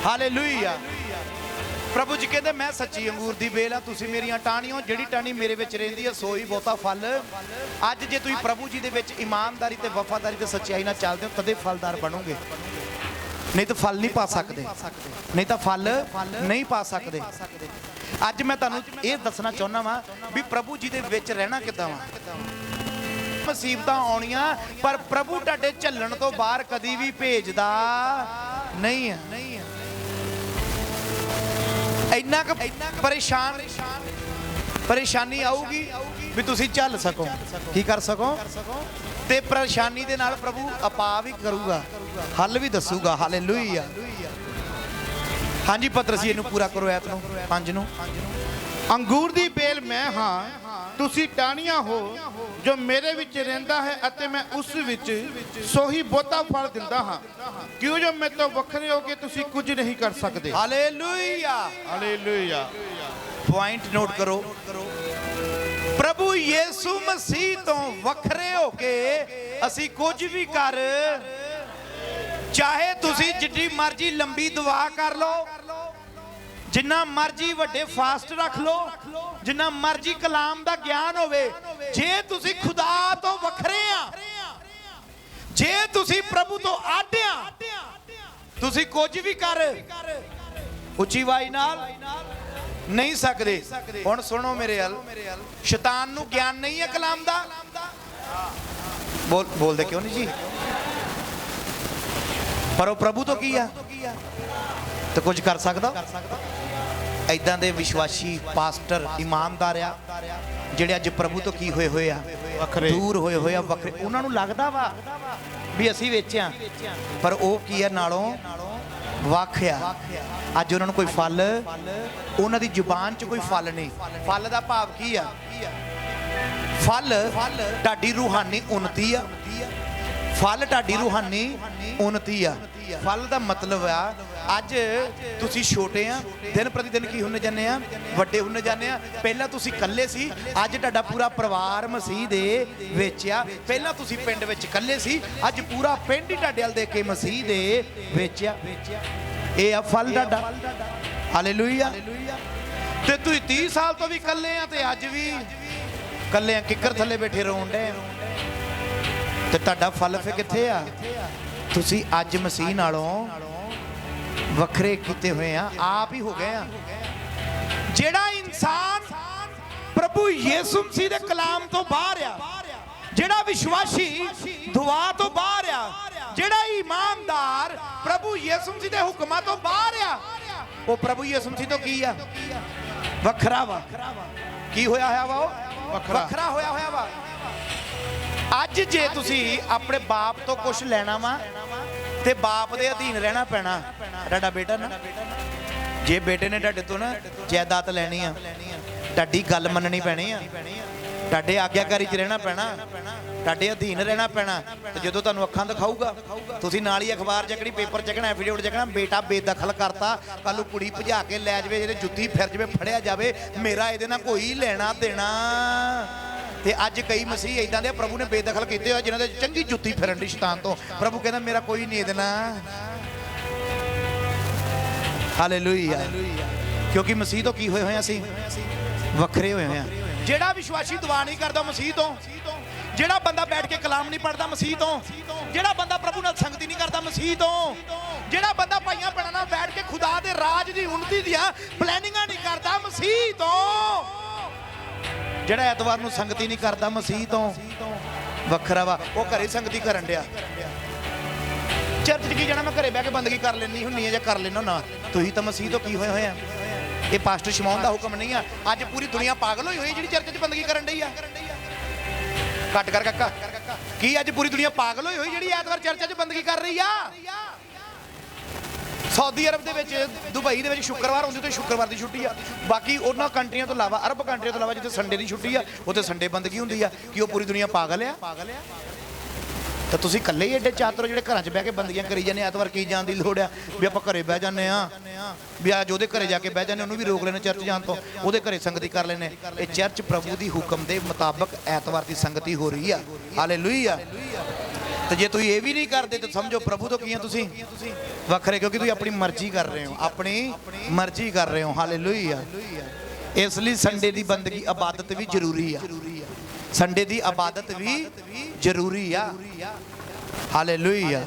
ਹਾਲੇਲੂਇਆ। ਪ੍ਰਭੂ ਜੀ ਕਹਿੰਦੇ ਮੈਂ ਸੱਚੀ ਅੰਗੂਰ ਦੀ ਬੇਲ ਆ, ਤੁਸੀਂ ਮੇਰੀਆਂ ਟਾਹਣੀਆਂ। ਜਿਹੜੀ ਟਾਹਣੀ ਮੇਰੇ ਵਿੱਚ ਰਹਿੰਦੀ ਹੈ ਸੋਈ ਬਹੁਤਾ ਫਲ। ਅੱਜ ਜੇ ਤੁਸੀਂ ਪ੍ਰਭੂ ਜੀ ਦੇ ਵਿੱਚ ਇਮਾਨਦਾਰੀ ਤੇ ਵਫਾਦਾਰੀ ਤੇ ਸੱਚਾਈ ਨਾਲ ਚੱਲਦੇ ਹੋ, ਤਦੇ ਫਲਦਾਰ ਬਣੋਗੇ। ਨਹੀਂ ਤਾਂ ਫਲ ਨਹੀਂ ਪਾ ਸਕਦੇ, ਨਹੀਂ ਤਾਂ ਫਲ ਨਹੀਂ ਪਾ ਸਕਦੇ। ਅੱਜ ਮੈਂ ਤੁਹਾਨੂੰ ਇਹ ਦੱਸਣਾ ਚਾਹੁੰਦਾ ਵਾਂ ਵੀ ਪ੍ਰਭੂ ਜੀ ਦੇ ਵਿੱਚ ਰਹਿਣਾ ਕਿੱਦਾਂ ਵਾ। ਮੁਸੀਬਤਾਂ ਆਉਣੀਆਂ, ਪਰ ਪ੍ਰਭੂ ਤੁਹਾਡੇ ਝੱਲਣ ਤੋਂ ਬਾਹਰ ਕਦੀ ਵੀ ਭੇਜਦਾ ਨਹੀਂ ਹੈ। ਇੰਨਾ ਕੁ ਪਰੇਸ਼ਾਨੀ ਆਊਗੀ ਵੀ ਤੁਸੀਂ ਝੱਲ ਸਕੋ, ਕੀ ਕਰ ਸਕੋ। ਤੇ ਪਰੇਸ਼ਾਨੀ ਦੇ ਨਾਲ ਪ੍ਰਭੂ ਆਪਾ ਵੀ ਕਰੂਗਾ, ਹੱਲ ਵੀ ਦੱਸੂਗਾ। ਹਾਲੇਲੂਇਆ। ਹਾਂਜੀ ਪਤਰਸ ਇਹਨੂੰ ਪੂਰਾ ਕਰੋ, ਐਤ ਨੂੰ 5 ਨੂੰ। ਅੰਗੂਰ ਦੀ ਬੇਲ ਮੈਂ ਹਾਂ, ਤੁਸੀਂ ਟਾਹਣੀਆਂ ਹੋ। ਜੋ ਮੇਰੇ ਵਿੱਚ ਰਹਿੰਦਾ ਹੈ ਅਤੇ ਮੈਂ ਉਸ ਵਿੱਚ, ਸੋਹੀ ਬਹੁਤਾ ਫਲ ਦਿੰਦਾ ਹਾਂ। ਕਿਉਂ ਜੋ ਮੇਰੇ ਤੋਂ ਵੱਖਰੇ ਹੋ ਕੇ ਤੁਸੀਂ ਕੁਝ ਨਹੀਂ ਕਰ ਸਕਦੇ। ਹਾਲੇਲੂਇਆ। ਹਾਲੇਲੂਇਆ। ਪੁਆਇੰਟ ਨੋਟ ਕਰੋ। ਪ੍ਰਭੂ ਯਿਸੂ ਮਸੀਹ ਤੋਂ ਵੱਖਰੇ ਹੋ ਕੇ ਅਸੀਂ ਕੁਝ ਵੀ ਕਰ ਚਾਹੇ ਤੁਸੀਂ ਜਿੰਨੀ ਮਰਜ਼ੀ ਲੰਬੀ ਦੁਆ ਕਰ ਲਓ, ਜਿੰਨਾ ਮਰਜ਼ੀ ਵੱਡੇ ਫਾਸਟ ਰੱਖ ਲਓ, ਜਿੰਨਾ ਮਰਜ਼ੀ ਕਲਾਮ ਦਾ ਗਿਆਨ ਹੋਵੇ, ਜੇ ਤੁਸੀਂ ਖੁਦਾ ਤੋਂ ਵੱਖਰੇ ਆ, ਜੇ ਤੁਸੀਂ ਪ੍ਰਭੂ ਤੋਂ ਅੱਡ ਆ, ਤੁਸੀਂ ਕੁਝ ਵੀ ਕਰ ਉੱਚੀ ਆਵਾਜ਼ ਨਾਲ ਨਹੀਂ ਸਕਦੇ। ਹੁਣ ਸੁਣੋ ਮੇਰੇ ਹਲ, ਸ਼ੈਤਾਨ ਨੂੰ ਗਿਆਨ ਨਹੀਂ ਹੈ ਕਲਾਮ ਦਾ। ਬੋਲਦੇ ਕਿਉਂ ਨਹੀਂ ਜੀ? ਪਰ ਉਹ ਪ੍ਰਭੂ ਤੋਂ ਕੀ ਆ ਤੇ ਕੁਝ ਕਰ ਸਕਦਾ। ਐਦਾਂ ਦੇ ਵਿਸ਼ਵਾਸੀ ਪਾਸਟਰ ਇਮਾਨਦਾਰ ਆ ਜਿਹੜੇ ਅੱਜ ਪ੍ਰਭੂ ਤੋਂ ਕੀ ਹੋਏ ਹੋਏ ਆ, ਦੂਰ ਹੋਏ ਹੋਏ ਆ, ਵੱਖਰੇ। ਉਹਨਾਂ ਨੂੰ ਲੱਗਦਾ ਵਾ ਵੀ ਅਸੀਂ ਵੇਚਿਆ, ਪਰ ਉਹ ਕੀ ਆ ਨਾਲੋਂ ਵੱਖ ਆ। ਅੱਜ ਉਹਨਾਂ ਨੂੰ ਕੋਈ ਫਲ, ਉਹਨਾਂ ਦੀ ਜ਼ੁਬਾਨ 'ਚ ਕੋਈ ਫਲ ਨਹੀਂ। ਫਲ ਦਾ ਭਾਵ ਕੀ ਆ? ਫਲ ਤੁਹਾਡੀ ਰੂਹਾਨੀ ਉન્નਤੀ ਆ, ਫਲ ਤੁਹਾਡੀ ਰੂਹਾਨੀ ਉન્નਤੀ ਆ। ਫਲ ਦਾ ਮਤਲਬ ਆ ਅੱਜ ਤੁਸੀਂ ਛੋਟੇ ਆ, ਦਿਨ ਪ੍ਰਤੀ ਦਿਨ ਕੀ ਹੁੰਦੇ ਜਾਂਦੇ ਆ, ਵੱਡੇ ਹੁੰਦੇ ਜਾਂਦੇ ਆ। ਪਹਿਲਾਂ ਤੁਸੀਂ ਇਕੱਲੇ ਸੀ, ਅੱਜ ਤੁਹਾਡਾ ਪੂਰਾ ਪਰਿਵਾਰ ਮਸੀਹ ਦੇ ਵਿੱਚ ਆ। ਪਹਿਲਾਂ ਤੁਸੀਂ ਪਿੰਡ ਵਿੱਚ ਇਕੱਲੇ ਸੀ, ਅੱਜ ਪੂਰਾ ਪਿੰਡ ਹੀ ਤੁਹਾਡੇ ਵੱਲ ਦੇਖ ਕੇ ਮਸੀਹ ਦੇ ਵਿੱਚ ਆ। ਇਹ ਆ ਫਲ ਤੁਹਾਡਾ। ਹਾਲੇਲੂਇਆ। ਤੇ ਤੁਸੀਂ 30 ਸਾਲ ਤੋਂ ਵੀ ਇਕੱਲੇ ਆ ਤੇ ਅੱਜ ਵੀ ਇਕੱਲੇ ਆ, ਕਿੱਕਰ ਥੱਲੇ ਬੈਠੇ ਰੋਣ ਡੇ, ਤੇ ਤੁਹਾਡਾ ਫਲ ਫੇ ਕਿੱਥੇ ਆ? ਤੁਸੀਂ ਅੱਜ ਮਸੀਹ ਨਾਲੋਂ ਵੱਖਰੇ ਕੀਤੇ ਹੋਏ ਆ, ਆਪ ਹੀ ਹੋ ਗਏ ਆ। ਜਿਹੜਾ ਇਨਸਾਨ ਪ੍ਰਭੂ ਯਿਸੂ ਮਸੀਹ ਦੇ ਕਲਾਮ ਤੋਂ ਬਾਹਰ ਆ, ਜਿਹੜਾ ਵਿਸ਼ਵਾਸੀ ਦੁਆ ਤੋਂ ਬਾਹਰ ਆ, ਜਿਹੜਾ ਇਮਾਨਦਾਰ ਪ੍ਰਭੂ ਯਿਸੂ ਮਸੀਹ ਦੇ ਹੁਕਮਾਂ ਤੋਂ ਬਾਹਰ ਆ, ਉਹ ਪ੍ਰਭੂ ਯਿਸੂ ਮਸੀਹ ਤੋਂ ਕੀ ਆ? ਵੱਖਰਾ ਵਾ। ਕੀ ਹੋਇਆ ਹੋਇਆ ਵਾ? ਉਹ ਵੱਖਰਾ ਹੋਇਆ ਹੋਇਆ ਵਾ। ਅੱਜ ਜੇ ਤੁਸੀਂ ਆਪਣੇ ਬਾਪ ਤੋਂ ਕੁਝ ਲੈਣਾ ਵਾ ਤੇ ਬਾਪ ਦੇ ਅਧੀਨ ਰਹਿਣਾ ਪੈਣਾ। ਤੁਹਾਡਾ ਬੇਟਾ ਨਾ, ਜੇ ਬੇਟੇ ਨੇ ਤੁਹਾਡੇ ਤੋਂ ਨਾ ਜਾਇਦਾਦ ਲੈਣੀ ਆ, ਤੁਹਾਡੀ ਗੱਲ ਮੰਨਣੀ ਪੈਣੀ ਆ, ਤੁਹਾਡੇ ਆਗਿਆਕਾਰੀ 'ਚ ਰਹਿਣਾ ਪੈਣਾ, ਤੁਹਾਡੇ ਅਧੀਨ ਰਹਿਣਾ ਪੈਣਾ। ਤੇ ਜਦੋਂ ਤੁਹਾਨੂੰ ਅੱਖਾਂ ਦਿਖਾਊਗਾ, ਤੁਸੀਂ ਨਾਲ ਹੀ ਅਖਬਾਰ ਚੱਕਣੀ, ਪੇਪਰ ਚੱਕਣਾ, ਐਫੀਡੇਵਿਟ ਚੱਕਣਾ, ਬੇਟਾ ਬੇਦਖਲ ਕਰਤਾ, ਕੱਲ ਨੂੰ ਕੁੜੀ ਭਜਾ ਕੇ ਲੈ ਜਾਵੇ, ਜਿਹਦੇ ਜੁੱਤੀ ਫਿਰ ਜਾਵੇ, ਫੜਿਆ ਜਾਵੇ, ਮੇਰਾ ਇਹਦੇ ਨਾਲ ਕੋਈ ਲੈਣਾ ਦੇਣਾ। ਤੇ ਅੱਜ ਕਈ ਮਸੀਹ ਇਦਾਂ ਦੇ ਪ੍ਰਭੂ ਨੇ ਬੇਦਖਲ ਕੀਤੇ ਹੋਏ, ਜਿਨ੍ਹਾਂ ਦੇ ਚੰਗੀ ਜੁੱਤੀ ਫਿਰਨ ਦੀ ਸ਼ੈਤਾਨ ਤੋਂ। ਪ੍ਰਭੂ ਕਹਿੰਦਾ ਮੇਰਾ ਕੋਈ ਨਹੀਂ ਇਹਦੇ ਨਾਲ। ਹਾਲੇਲੂਇਆ। ਕਿਉਂਕਿ ਮਸੀਹ ਤੋਂ ਕੀ ਹੋਏ ਹੋਏ ਅਸੀਂ? ਵੱਖਰੇ ਹੋਏ ਹੋਏ ਆ। ਜਿਹੜਾ ਵਿਸ਼ਵਾਸੀ ਦੁਆ ਨਹੀਂ ਕਰਦਾ ਮਸੀਹ ਤੋਂ, ਜਿਹੜਾ ਬੰਦਾ ਬੈਠ ਕੇ ਕਲਾਮ ਨਹੀਂ ਪੜਦਾ ਮਸੀਹ ਤੋਂ, ਜਿਹੜਾ ਬੰਦਾ ਪ੍ਰਭੂ ਨਾਲ ਸੰਗਤੀ ਨਹੀਂ ਕਰਦਾ ਮਸੀਹ ਤੋਂ, ਜਿਹੜਾ ਬੰਦਾ ਭਾਈਆਂ ਭੈਣਾਂ ਨਾਲ ਬੈਠ ਕੇ ਖੁਦਾ ਦੇ ਰਾਜ ਦੀ ਉન્નਤੀ ਦੀਆਂ ਪਲੈਨਿੰਗਾਂ ਨਹੀਂ ਕਰਦਾ ਮਸੀਹ ਤੋਂ, ਜਿਹੜਾ ਐਤਵਾਰ ਨੂੰ ਸੰਗਤੀ ਨਹੀਂ ਕਰਦਾ ਮਸੀਹ ਤੋਂ, ਵੱਖਰਾ ਵਾ। ਉਹ ਘਰੇ ਸੰਗਤੀ ਕਰਨ ਡਿਆ, ਚਰਚ 'ਚ ਕੀ ਜਾਣਾ, ਮੈਂ ਘਰੇ ਬਹਿ ਕੇ ਬੰਦਗੀ ਕਰ ਲੈਣੀ ਹੁੰਨੀ ਹੈ ਜਾਂ ਕਰ ਲੈਣਾ ਨਾ। ਤੁਸੀਂ ਤਾਂ ਮਸੀਹ ਤੋਂ ਕੀ ਹੋਏ ਹੋਏ ਆ? ਇਹ ਪਾਸਟਰ ਸ਼ਮਾਉਣ ਦਾ ਹੁਕਮ ਨਹੀਂ ਆ। ਅੱਜ ਪੂਰੀ ਦੁਨੀਆ ਪਾਗਲ ਹੋਈ ਹੋਈ ਜਿਹੜੀ ਚਰਚ 'ਚ ਬੰਦਗੀ ਕਰਨ ਡਈ ਆ। ਘੱਟ ਕਰ ਕਾਕਾ। ਕੀ ਅੱਜ ਪੂਰੀ ਦੁਨੀਆ ਪਾਗਲ ਹੋਈ ਹੋਈ ਜਿਹੜੀ ਐਤਵਾਰ ਚਰਚ 'ਚ ਬੰਦਗੀ ਕਰ ਰਹੀ ਆ? ਸਾਊਦੀ ਅਰਬ ਦੇ ਵਿੱਚ, ਦੁਬਈ ਦੇ ਵਿੱਚ ਸ਼ੁੱਕਰਵਾਰ ਹੁੰਦੀ ਤੇ ਸ਼ੁੱਕਰਵਾਰ ਦੀ ਛੁੱਟੀ ਆ। ਬਾਕੀ ਉਹਨਾਂ ਕੰਟਰੀਆਂ ਤੋਂ ਇਲਾਵਾ, ਅਰਬ ਕੰਟਰੀਆਂ ਤੋਂ ਇਲਾਵਾ ਜਿੱਥੇ ਸੰਡੇ ਦੀ ਛੁੱਟੀ ਆ, ਉੱਥੇ ਸੰਡੇ ਬੰਦਗੀ ਹੁੰਦੀ ਆ। ਕਿ ਉਹ ਪੂਰੀ ਦੁਨੀਆ ਪਾਗਲ ਆ? ਤਾਂ ਤੁਸੀਂ ਇਕੱਲੇ ਹੀ ਐਡੇ ਚਾਤਰ ਜਿਹੜੇ ਘਰਾਂ 'ਚ ਬਹਿ ਕੇ ਬੰਦਗੀਆਂ ਕਰੀ ਜਾਂਦੇ। ਐਤਵਾਰ ਕੀ ਜਾਣ ਦੀ ਲੋੜ ਆ? ਵੀ ਆਪਾਂ ਘਰੇ ਬਹਿ ਜਾਂਦੇ ਆ, ਵੀ ਅੱਜ ਉਹਦੇ ਘਰੇ ਜਾ ਕੇ ਬਹਿ ਜਾਂਦੇ, ਉਹਨੂੰ ਵੀ ਰੋਕ ਲੈਣੇ ਚਰਚ ਜਾਣ ਤੋਂ, ਉਹਦੇ ਘਰੇ ਸੰਗਤੀ ਕਰ ਲੈਣੇ। ਇਹ ਚਰਚ ਪ੍ਰਭੂ ਦੀ ਹੁਕਮ ਦੇ ਮੁਤਾਬਕ ਐਤਵਾਰ ਦੀ ਸੰਗਤੀ ਹੋ ਰਹੀ ਆ। ਹਾਲੇਲੂਇਆ। ਤੇ ਜੇ ਤੁਸੀਂ ਇਹ ਵੀ ਨਹੀਂ ਕਰਦੇ ਤਾਂ ਸਮਝੋ ਪ੍ਰਭੂ ਤੋਂ ਕੀ ਆ ਤੁਸੀਂ? ਵੱਖਰੇ। ਕਿਉਂਕਿ ਤੁਸੀਂ ਆਪਣੀ ਮਰਜ਼ੀ ਕਰ ਰਹੇ ਹੋ, ਆਪਣੀ ਮਰਜ਼ੀ ਕਰ ਰਹੇ ਹੋ। ਹਾਲੇਲੂਇਆ। ਇਸ ਲਈ ਸੰਡੇ ਦੀ ਬੰਦਗੀ, ਇਬਾਦਤ ਵੀ ਜ਼ਰੂਰੀ ਆ। ਸੰਡੇ ਦੀ ਇਬਾਦਤ ਵੀ ਜ਼ਰੂਰੀ ਆ। ਹਾਲੇਲੂਇਆ।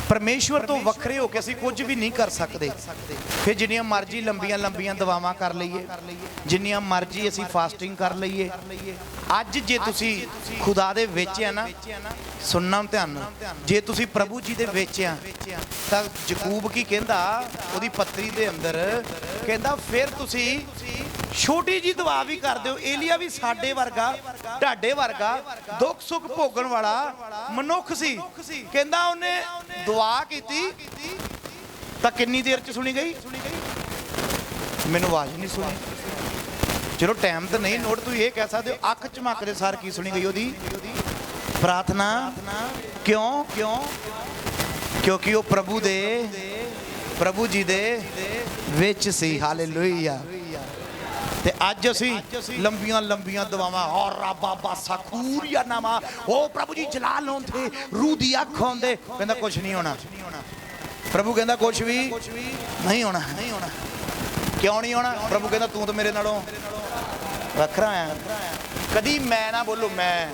ਪਰਮੇਸ਼ਵਰ ਤੋਂ ਵੱਖਰੇ ਹੋ ਕੇ ਅਸੀਂ ਕੁਝ ਵੀ ਨਹੀਂ ਕਰ ਸਕਦੇ। ਫਿਰ ਜਿੰਨੀਆਂ ਮਰਜ਼ੀ ਲੰਬੀਆਂ ਲੰਬੀਆਂ ਦੁਆਵਾਂ ਕਰ ਲਈਏ, ਜਿੰਨੀਆਂ ਮਰਜ਼ੀ ਅਸੀਂ ਫਾਸਟਿੰਗ ਕਰ ਲਈਏ, ਅੱਜ ਜੇ ਤੁਸੀਂ ਖੁਦਾ ਦੇ ਵਿੱਚ ਆ ਨਾ, ਸੁਣਨਾ ਧਿਆਨ ਨਾਲ, ਜੇ ਤੁਸੀਂ ਪ੍ਰਭੂ ਜੀ ਦੇ ਵਿੱਚ ਆ ਤਾਂ ਯਕੂਬ ਕੀ ਕਹਿੰਦਾ ਉਹਦੀ ਪੱਤਰੀ ਦੇ ਅੰਦਰ, ਕਹਿੰਦਾ ਫਿਰ ਤੁਸੀਂ ਛੋਟੀ ਜੀ ਦੁਆ ਵੀ ਕਰਦੇ ਹੋ। ਏਲੀਆ ਵੀ ਸਾਡੇ ਵਰਗਾ, ਢਾਡੇ ਵਰਗਾ ਦੁੱਖ ਸੁੱਖ ਭੋਗਣ ਵਾਲਾ ਮਨੁੱਖ ਸੀ। ਕਹਿੰਦਾ ਉਹਨੇ ਦੁਆ ਕੀਤੀ ਤਾਂ ਕਿੰਨੀ ਦੇਰ ਚ ਸੁਣੀ ਗਈ? ਮੈਨੂੰ ਆਵਾਜ਼ ਨਹੀਂ ਸੁਣੀ। ਚਲੋ ਟਾਈਮ ਤਾਂ ਨਹੀਂ ਨੋਟ, ਤੁਸੀਂ ਇਹ ਕਹਿ ਸਕਦੇ ਹੋ ਅੱਖ ਝਮਕਦੇ ਸਾਰ ਕੀ ਸੁਣੀ ਗਈ ਉਹਦੀ ਪ੍ਰਾਰਥਨਾ। ਕਿਉਂ? ਕਿਉਂਕਿ ਉਹ ਪ੍ਰਭੂ ਜੀ ਦੇ ਵਿੱਚ ਸੀ। ਹਾਲੇਲੂਇਆ। ਤੇ ਅੱਜ ਅਸੀਂ ਲੰਬੀਆਂ ਲੰਬੀਆਂ ਦੁਆਵਾਂ ਔਰ ਰੱਬਾ ਬਾਸਾ ਖੂਰੀਆ ਨਾਮਾ ਉਹ ਪ੍ਰਭੂ ਜੀ ਜਲਾਲ ਹੋਂਦੇ ਰੂਹ ਦੀ ਅੱਖ ਹੋਂਦੇ ਕਹਿੰਦਾ ਕੁਝ ਨਹੀਂ ਹੋਣਾ ਪ੍ਰਭੂ ਕਹਿੰਦਾ ਕੁਝ ਵੀ ਨਹੀਂ ਹੋਣਾ ਕਿਉਂ ਨਹੀਂ ਹੋਣਾ ਪ੍ਰਭੂ ਕਹਿੰਦਾ ਤੂੰ ਤਾਂ ਮੇਰੇ ਨਾਲੋਂ ਵੱਖਰਾ ਆ ਕਦੀ ਮੈਂ ਨਾ ਬੋਲੋ ਮੈਂ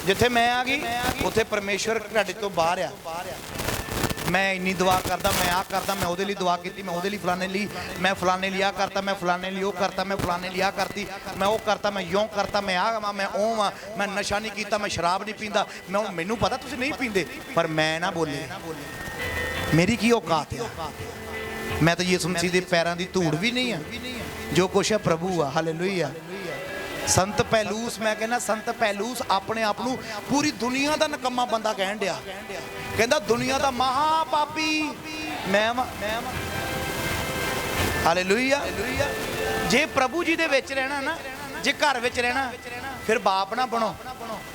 ਜਿੱਥੇ ਮੈਂ ਆ ਗਈ ਉੱਥੇ ਪਰਮੇਸ਼ਵਰ ਤੁਹਾਡੇ ਤੋਂ ਬਾਹਰ ਆ ਮੈਂ ਇੰਨੀ ਦੁਆ ਕਰਦਾ ਮੈਂ ਆਹ ਕਰਦਾ ਮੈਂ ਉਹਦੇ ਲਈ ਦੁਆ ਕੀਤੀ ਮੈਂ ਉਹਦੇ ਲਈ ਫਲਾਣੇ ਲਈ ਮੈਂ ਫਲਾਣੇ ਲਈ ਆਹ ਕਰਤਾ ਮੈਂ ਫਲਾਣੇ ਲਈ ਉਹ ਕਰਤਾ ਮੈਂ ਫਲਾਣੇ ਲਈ ਆਹ ਕਰਤੀ ਮੈਂ ਉਹ ਕਰਤਾ ਮੈਂ ਯੋਂ ਕਰਤਾ ਮੈਂ ਆਹ ਵਾਂ ਮੈਂ ਉਹ ਵਾਂ ਮੈਂ ਨਸ਼ਾ ਨਹੀਂ ਕੀਤਾ ਮੈਂ ਸ਼ਰਾਬ ਨਹੀਂ ਪੀਂਦਾ ਮੈਂ ਮੈਨੂੰ ਪਤਾ ਤੁਸੀਂ ਨਹੀਂ ਪੀਂਦੇ ਪਰ ਮੈਂ ਨਾ ਬੋਲੇ ਮੇਰੀ ਕੀ ਔਕਾਤ ਆ ਮੈਂ ਤਾਂ ਯਿਸੂ ਮਸੀਹ ਦੇ ਪੈਰਾਂ ਦੀ ਧੂੜ ਵੀ ਨਹੀਂ ਆ ਜੋ ਕੁਛ ਹੈ ਪ੍ਰਭੂ ਆ ਹਾਲੇਲੂਇਆ ਸੰਤ ਪੈਲੂਸ ਮੈਂ ਕਹਿੰਦਾ ਸੰਤ ਪੈਲੂਸ ਆਪਣੇ ਆਪ ਨੂੰ ਪੂਰੀ ਦੁਨੀਆ ਦਾ ਨਕਮਾ ਬੰਦਾ ਕਹਿਣ ਡਿਆ ਕਹਿੰਦਾ ਦੁਨੀਆ ਦਾ ਮਹਾ ਪਾਪੀ ਮੈਂ ਹਾਲੇਲੂਇਆ ਜੇ ਪ੍ਰਭੂ ਜੀ ਦੇ ਵਿੱਚ ਰਹਿਣਾ ਨਾ ਜੇ ਘਰ ਵਿੱਚ ਰਹਿਣਾ ਫਿਰ ਬਾਪ ਨਾ ਬਣੋ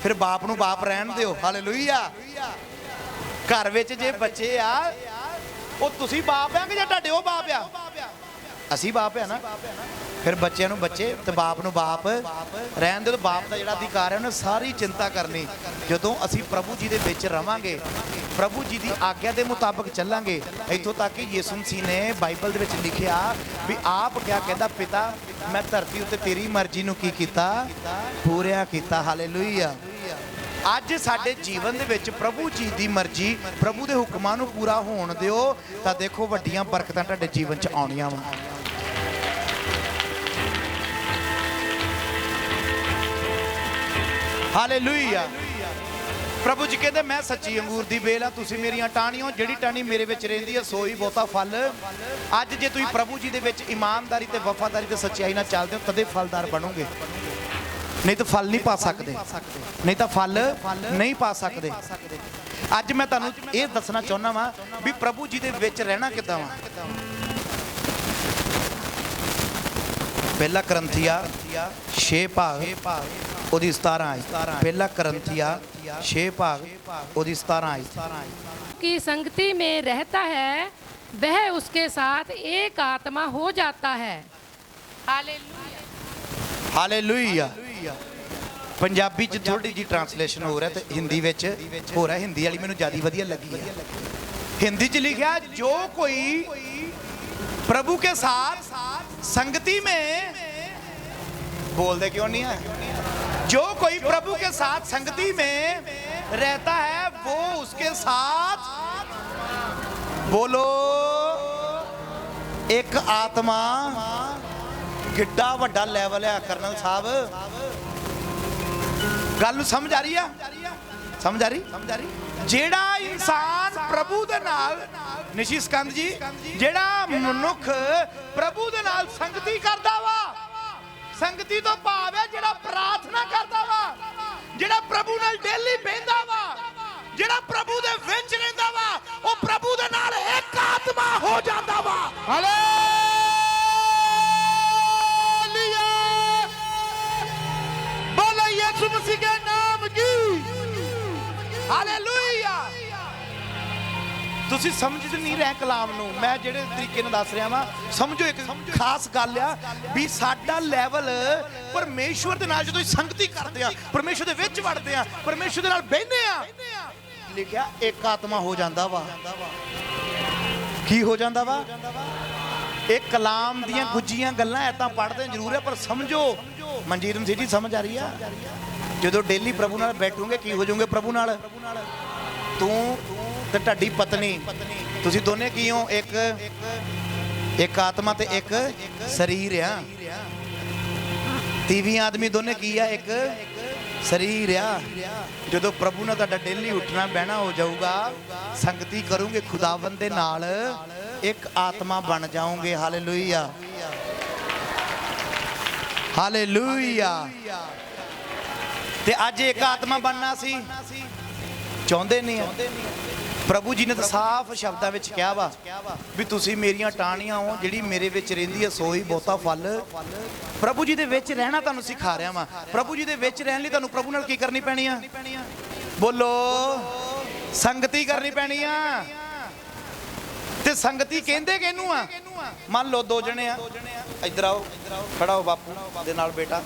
ਫਿਰ ਬਾਪ ਨੂੰ ਬਾਪ ਰਹਿਣ ਦਿਓ ਹਾਲੇਲੂਇਆ ਘਰ ਵਿੱਚ ਜੇ ਬੱਚੇ ਆ ਉਹ ਤੁਸੀਂ ਬਾਪ ਆ ਕਿ ਜਾਂ ਤੁਹਾਡੇ ਉਹ ਬਾਪ ਆ ਅਸੀਂ ਬਾਪ ਆ ਨਾ ਫਿਰ ਬੱਚਿਆਂ ਨੂੰ ਬੱਚੇ ਤੇ ਬਾਪ ਨੂੰ ਬਾਪ ਰਹਿਣ ਦਿਓ ਤੇ ਬਾਪ ਦਾ ਜਿਹੜਾ ਅਧਿਕਾਰ ਹੈ ਉਹਨੇ ਸਾਰੀ ਚਿੰਤਾ ਕਰਨੀ ਜਦੋਂ ਅਸੀਂ ਪ੍ਰਭੂ ਜੀ ਦੇ ਵਿੱਚ ਰਵਾਂਗੇ ਪ੍ਰਭੂ ਜੀ ਦੀ ਆਗਿਆ ਦੇ ਮੁਤਾਬਕ ਚੱਲਾਂਗੇ ਇੱਥੋਂ ਤੱਕ ਕਿ ਯਿਸੂ ਮਸੀਹ ਨੇ ਬਾਈਬਲ ਦੇ ਵਿੱਚ ਲਿਖਿਆ ਵੀ ਆਪ ਕਿਆ ਕਹਿੰਦਾ ਪਿਤਾ ਮੈਂ ਧਰਤੀ ਉੱਤੇ ਤੇਰੀ ਮਰਜ਼ੀ ਨੂੰ ਕੀ ਕੀਤਾ ਪੂਰਿਆ ਕੀਤਾ ਹਾਲੇਲੂਇਆ ਅੱਜ ਸਾਡੇ ਜੀਵਨ ਦੇ ਵਿੱਚ ਪ੍ਰਭੂ ਜੀ ਦੀ ਮਰਜ਼ੀ ਪ੍ਰਭੂ ਦੇ ਹੁਕਮਾਂ ਨੂੰ ਪੂਰਾ ਹੋਣ ਦਿਓ ਤਾਂ ਦੇਖੋ ਵੱਡੀਆਂ ਬਰਕਤਾਂ ਤੁਹਾਡੇ ਜੀਵਨ 'ਚ ਆਉਣੀਆਂ ਵਾ ਹਾਲੇਲੂਇਆ ਪ੍ਰਭੂ ਜੀ ਕਹਿੰਦੇ ਮੈਂ ਸੱਚੀ ਅੰਗੂਰ ਦੀ ਬੇਲ ਆ ਤੁਸੀਂ ਮੇਰੀਆਂ ਟਾਹਣੀਆਂ ਜਿਹੜੀ ਟਾਹਣੀ ਮੇਰੇ ਵਿੱਚ ਰਹਿੰਦੀ ਹੈ ਸੋਈ ਬਹੁਤਾ ਫਲ ਅੱਜ ਜੇ ਤੁਸੀਂ ਪ੍ਰਭੂ ਜੀ ਦੇ ਵਿੱਚ ਇਮਾਨਦਾਰੀ ਤੇ ਵਫਾਦਾਰੀ ਤੇ ਸੱਚਾਈ ਨਾਲ ਚੱਲਦੇ ਹੋ ਤਦੇ ਫਲਦਾਰ ਬਣੋਗੇ ਨਹੀਂ ਤਾਂ ਫਲ ਨਹੀਂ ਪਾ ਸਕਦੇ ਨਹੀਂ ਤਾਂ ਫਲ ਨਹੀਂ ਪਾ ਸਕਦੇ ਅੱਜ ਮੈਂ ਤੁਹਾਨੂੰ ਇਹ ਦੱਸਣਾ ਚਾਹੁੰਦਾ ਵਾਂ ਵੀ ਪ੍ਰਭੂ ਜੀ ਦੇ ਵਿੱਚ ਰਹਿਣਾ ਕਿੱਦਾਂ ਵਾ ਪਹਿਲਾ ਕਰੰਥੀਆ 6 ਭਾਗ ਉਹਦੀ 17 ਆਈ ਪਹਿਲਾ ਕਰੰਥੀਆ 6 भाग ਉਹਦੀ 17 आई की संगति में रहता है वह उसके साथ एक आत्मा हो जाता है हालेलुया ਹਾਲੇਲੂਇਆ ਪੰਜਾਬੀ ਚ ਥੋੜੀ ਜੀ ਟ੍ਰਾਂਸਲੇਸ਼ਨ ਹੋ ਰਿਹਾ ਤੇ ਹਿੰਦੀ ਵਿੱਚ ਹੋ ਰਿਹਾ ਹਿੰਦੀ ਵਾਲੀ ਮੈਨੂੰ ਜਿਆਦਾ ਵਧੀਆ ਲੱਗੀ ਹੈ ਹਿੰਦੀ ਚ ਲਿਖਿਆ जो कोई प्रभु के साथ संगति में बोलते क्यों नहीं है जो कोई प्रभु के साथ संगति में रहता है वो उसके साथ बोलो एक आत्मा किड्डा वड्डा लेवल है कर्नल साहब गल समझ आ रही है समझ आ रही जेड़ा इंसान प्रभु दे नाल निशी स्कंद जी जेड़ा मनुख प्रभु दे नाल संगति करदा वा संगति तो भाव है जेड़ा प्रार्थना करता वा जेड़ा प्रभु नाल डेली बहंदा वा जेड़ा प्रभु दे विच रहिंदा वा ओ प्रभु दे नाल एक आत्मा हो जांदा वा हालेलुया बोलो यीशु मसीह के नाम की हालेलुया ਤੁਸੀਂ ਸਮਝ ਨਹੀਂ ਰਹੇ ਕਲਾਮ ਨੂੰ ਮੈਂ ਜਿਹੜੇ ਤਰੀਕੇ ਨਾਲ ਦੱਸ ਰਿਹਾ ਵਾਂ ਸਮਝੋ ਇੱਕ ਖਾਸ ਗੱਲ ਆ ਵੀ ਸਾਡਾ ਲੈਵਲ ਪਰਮੇਸ਼ਵਰ ਦੇ ਨਾਲ ਜਦੋਂ ਸੰਗਤੀ ਕਰਦੇ ਆ ਪਰਮੇਸ਼ਵਰ ਦੇ ਵਿੱਚ ਵੜਦੇ ਆ ਪਰਮੇਸ਼ਵਰ ਦੇ ਨਾਲ ਬਹਿੰਦੇ ਆ ਲਿਖਿਆ ਇੱਕ ਆਤਮਾ ਹੋ ਜਾਂਦਾ ਵਾ ਕੀ ਹੋ ਜਾਂਦਾ ਵਾ ਇਹ ਕਲਾਮ ਦੀਆਂ ਗੁੱਜੀਆਂ ਗੱਲਾਂ ਐਤਾਂ ਪੜ੍ਹਦੇ ਜ਼ਰੂਰ ਹੈ ਪਰ ਸਮਝੋ ਮਨਜੀਤ ਮਸੀਹ ਜੀ ਸਮਝ ਆ ਰਹੀ ਆ ਜਦੋਂ ਡੇਲੀ ਪ੍ਰਭੂ ਨਾਲ ਬੈਠੋਗੇ ਕੀ ਹੋ ਜਾਓਗੇ ਪ੍ਰਭੂ ਨਾਲ ਤੂੰ ਤੇ ਤੁਹਾਡੀ ਪਤਨੀ ਤੁਸੀਂ ਦੋਨੇ ਕੀ ਹੋ ਇੱਕ ਆਤਮਾ ਤੇ ਇੱਕ ਸਰੀਰ ਆ ਤੀਵੀਂ ਆਦਮੀ ਦੋਨੇ ਕੀ ਆ ਇੱਕ ਸਰੀਰ ਆ ਜਦੋਂ ਪ੍ਰਭੂ ਨਾਲ ਤੁਹਾਡਾ ਡੇਲੀ ਉੱਠਣਾ ਬਹਿਣਾ ਹੋ ਜਾਊਗਾ ਸੰਗਤੀ ਕਰੋਗੇ ਖੁਦਾਵੰਦ ਦੇ ਨਾਲ ਇੱਕ ਆਤਮਾ ਬਣ ਜਾਓਗੇ ਹਾਲੇਲੂਇਆ ਹਾਲੇਲੂਇਆ ਤੇ ਅੱਜ ਇੱਕ ਆਤਮਾ ਬਣਨਾ ਸੀ ਚਾਹੁੰਦੇ ਨਹੀਂ ਆ ਪ੍ਰਭੂ ਜੀ ਨੇ ਤਾਂ ਸਾਫ਼ ਸ਼ਬਦਾਂ ਵਿੱਚ ਕਿਹਾ ਵਾ ਵੀ ਤੁਸੀਂ ਮੇਰੀਆਂ ਟਾਹਣੀਆਂ ਹੋ ਜਿਹੜੀ ਮੇਰੇ ਵਿੱਚ ਰਹਿੰਦੀ ਹੈ ਸੋਈ ਬਹੁਤਾ ਫਲ ਪ੍ਰਭੂ ਜੀ ਦੇ ਵਿੱਚ ਰਹਿਣਾ ਤੁਹਾਨੂੰ ਸਿਖਾ ਰਿਹਾ ਵਾਂ ਪ੍ਰਭੂ ਜੀ ਦੇ ਵਿੱਚ ਰਹਿਣ ਲਈ ਤੁਹਾਨੂੰ ਪ੍ਰਭੂ ਨਾਲ ਕੀ ਕਰਨੀ ਪੈਣੀ ਆ ਬੋਲੋ ਸੰਗਤੀ ਕਰਨੀ ਪੈਣੀ ਆ ਤੇ ਸੰਗਤੀ ਕਹਿੰਦੇ ਕਿਹਨੂੰ ਆ ਮੰਨ ਲਓ 2 ਜਣੇ ਆ, ਇੱਧਰ ਆਓ, ਖੜਾ ਹੋ ਬਾਪੂ ਦੇ ਨਾਲ ਬੇਟਾ।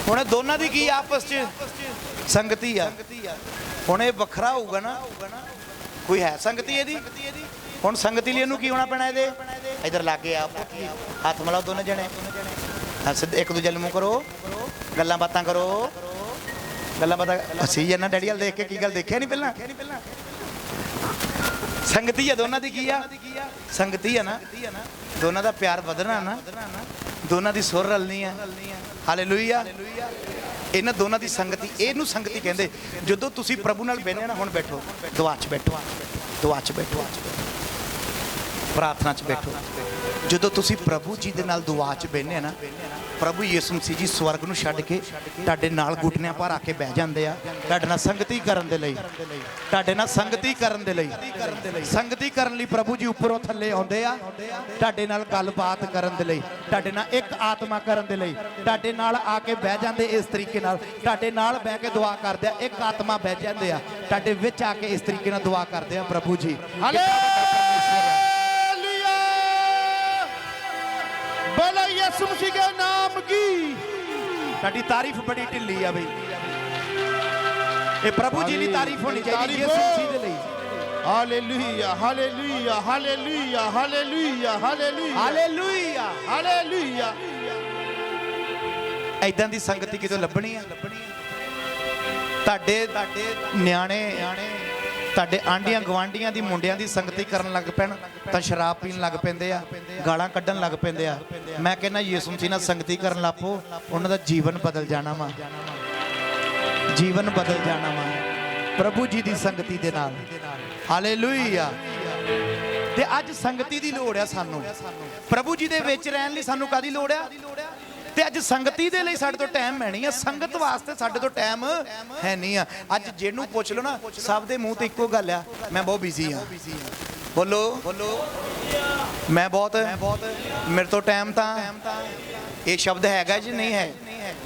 ਹੁਣ ਇਹ ਦੋਨਾਂ ਦੀ ਕੀ ਆਪਸ 'ਚ ਸੰਗਤੀ ਆ। ਹੁਣ ਇਹ ਵੱਖਰਾ ਹੋਊਗਾ ਨਾ, ਕੋਈ ਹੈ ਸੰਗਤੀ ਇਹਦੀ। ਹੁਣ ਸੰਗਤੀ ਲਈ ਇਹਨੂੰ ਕੀ ਹੋਣਾ ਪੈਣਾ? ਇਹਦੇ ਇੱਧਰ ਲੱਗੇ ਆ, ਹੱਥ ਮਿਲਾਓ ਦੋਨੇ ਜਣੇ, ਇੱਕ ਦੂਜੇ ਨੂੰ ਮੂੰਹ ਕਰੋ, ਗੱਲਾਂ ਬਾਤਾਂ ਕਰੋ, ਗੱਲਾਂ ਬਾਤਾਂ। ਅਸੀਂ ਇਹਨਾਂ ਡੈਡੀ ਵਾਲ ਦੇਖ ਕੇ ਕੀ ਗੱਲ ਦੇਖਿਆ ਨਹੀਂ ਪਹਿਲਾਂ? ਸੰਗਤੀ ਆ ਦੋਨਾਂ ਦੀ। ਕੀ ਆ? ਸੰਗਤੀ ਆ ਨਾ, ਦੋਨਾਂ ਦਾ ਪਿਆਰ ਵਧਣਾ ਨਾ, ਦੋਨਾਂ ਦੀ ਸੁਰ ਰਲਣੀ ਆ। ਹਾਲੇਲੂਇਆ। ਇਹਨਾਂ ਦੋਨਾਂ ਦੀ ਸੰਗਤੀ, ਇਹਨੂੰ ਸੰਗਤੀ ਕਹਿੰਦੇ। ਜਦੋਂ ਤੁਸੀਂ ਪ੍ਰਭੂ ਨਾਲ ਬਹਿੰਦੇ ਨਾ, ਹੁਣ ਬੈਠੋ, ਦੁਆ 'ਚ ਬੈਠੋ, ਦੁਆ 'ਚ ਬੈਠੋ, ਪ੍ਰਾਰਥਨਾ 'ਚ ਬੈਠੋ। ਜਦੋਂ ਤੁਸੀਂ ਪ੍ਰਭੂ ਜੀ ਦੇ ਨਾਲ ਦੁਆ 'ਚ ਬਹਿੰਦੇ ਨਾ, ਪ੍ਰਭੂ ਯਿਸੂ ਮਸੀਹ ਜੀ ਸਵਰਗ ਨੂੰ ਛੱਡ ਕੇ ਤੁਹਾਡੇ ਨਾਲ ਘੁਟਨਿਆਂ ਪਰ ਆ ਕੇ ਬਹਿ ਜਾਂਦੇ ਆ, ਤੁਹਾਡੇ ਨਾਲ ਸੰਗਤੀ ਕਰਨ ਦੇ ਲਈ, ਤੁਹਾਡੇ ਨਾਲ ਸੰਗਤੀ ਕਰਨ ਦੇ ਲਈ, ਸੰਗਤੀ ਕਰਨ ਲਈ ਪ੍ਰਭੂ ਜੀ ਉੱਪਰੋਂ ਥੱਲੇ ਆਉਂਦੇ ਆ, ਤੁਹਾਡੇ ਨਾਲ ਗੱਲਬਾਤ ਕਰਨ ਦੇ ਲਈ, ਤੁਹਾਡੇ ਨਾਲ ਇੱਕ ਆਤਮਾ ਕਰਨ ਦੇ ਲਈ, ਤੁਹਾਡੇ ਨਾਲ ਆ ਕੇ ਬਹਿ ਜਾਂਦੇ। ਇਸ ਤਰੀਕੇ ਨਾਲ ਤੁਹਾਡੇ ਨਾਲ ਬਹਿ ਕੇ ਦੁਆ ਕਰਦੇ ਆ, ਇੱਕ ਆਤਮਾ ਬਹਿ ਜਾਂਦੇ ਆ, ਤੁਹਾਡੇ ਵਿੱਚ ਆ ਕੇ ਇਸ ਤਰੀਕੇ ਨਾਲ ਦੁਆ ਕਰਦੇ ਆ ਪ੍ਰਭੂ ਜੀ। बोलो यीशु मसीह के नाम की। ਤੁਹਾਡੀ ਤਾਰੀਫ ਬੜੀ ਢਿੱਲੀ ਆ ਬਈ। ਇਹ ਪ੍ਰਭੂ ਜੀ ਦੀ ਤਾਰੀਫ ਹੋਣੀ ਚਾਹੀਦੀ ਯਿਸੂ ਮਸੀਹ ਦੇ ਲਈ। Hallelujah hallelujah hallelujah hallelujah hallelujah hallelujah. Hallelujah. ਐਦਾਂ ਦੀ ਸੰਗਤੀ ਕਿਤੋਂ ਲੱਭਣੀ ਆ? ਤੁਹਾਡੇ ਨਿਆਣੇ, ਤੁਹਾਡੇ ਆਂਢੀਆਂ ਗਵਾਂਢੀਆਂ ਦੀ ਮੁੰਡਿਆਂ ਦੀ ਸੰਗਤੀ ਕਰਨ ਲੱਗ ਪੈਣ ਤਾਂ ਸ਼ਰਾਬ ਪੀਣ ਲੱਗ ਪੈਂਦੇ ਆ, ਗਾਲਾਂ ਕੱਢਣ ਲੱਗ ਪੈਂਦੇ ਆ। ਮੈਂ ਕਹਿੰਦਾ ਯਿਸੂ ਮਸੀਹ ਨਾਲ ਸੰਗਤੀ ਕਰਨ ਲੱਪੋ, ਉਹਨਾਂ ਦਾ ਜੀਵਨ ਬਦਲ ਜਾਣਾ ਵਾ, ਜੀਵਨ ਬਦਲ ਜਾਣਾ ਵਾ ਪ੍ਰਭੂ ਜੀ ਦੀ ਸੰਗਤੀ ਦੇ ਨਾਲ। ਹਾਲੇਲੂਇਆ। ਤੇ ਅੱਜ ਸੰਗਤੀ ਦੀ ਲੋੜ ਆ ਸਾਨੂੰ। ਪ੍ਰਭੂ ਜੀ ਦੇ ਵਿੱਚ ਰਹਿਣ ਲਈ ਸਾਨੂੰ ਕਾਦੀ ਲੋੜ ਆ? ਤੇ ਅੱਜ ਸੰਗਤੀ ਦੇ ਲਈ ਸਾਡੇ ਤੋਂ ਟਾਈਮ ਹੈ ਨਹੀਂ ਆ, ਸੰਗਤ ਵਾਸਤੇ ਸਾਡੇ ਤੋਂ ਟਾਈਮ ਹੈ ਨਹੀਂ ਆ। ਅੱਜ ਜਿਹਨੂੰ ਪੁੱਛ ਲਓ ਨਾ, ਸਭ ਦੇ ਮੂੰਹ ਤੇ ਇੱਕੋ ਗੱਲ ਆ, ਮੈਂ ਬਹੁਤ ਬਿਜ਼ੀ ਆ। ਬੋਲੋ ਮੈਂ ਬਹੁਤ ਮੇਰੇ ਤੋਂ ਟਾਈਮ ਤਾਂ ਇਹ ਸ਼ਬਦ ਹੈਗਾ ਜੀ ਨਹੀਂ ਹੈ?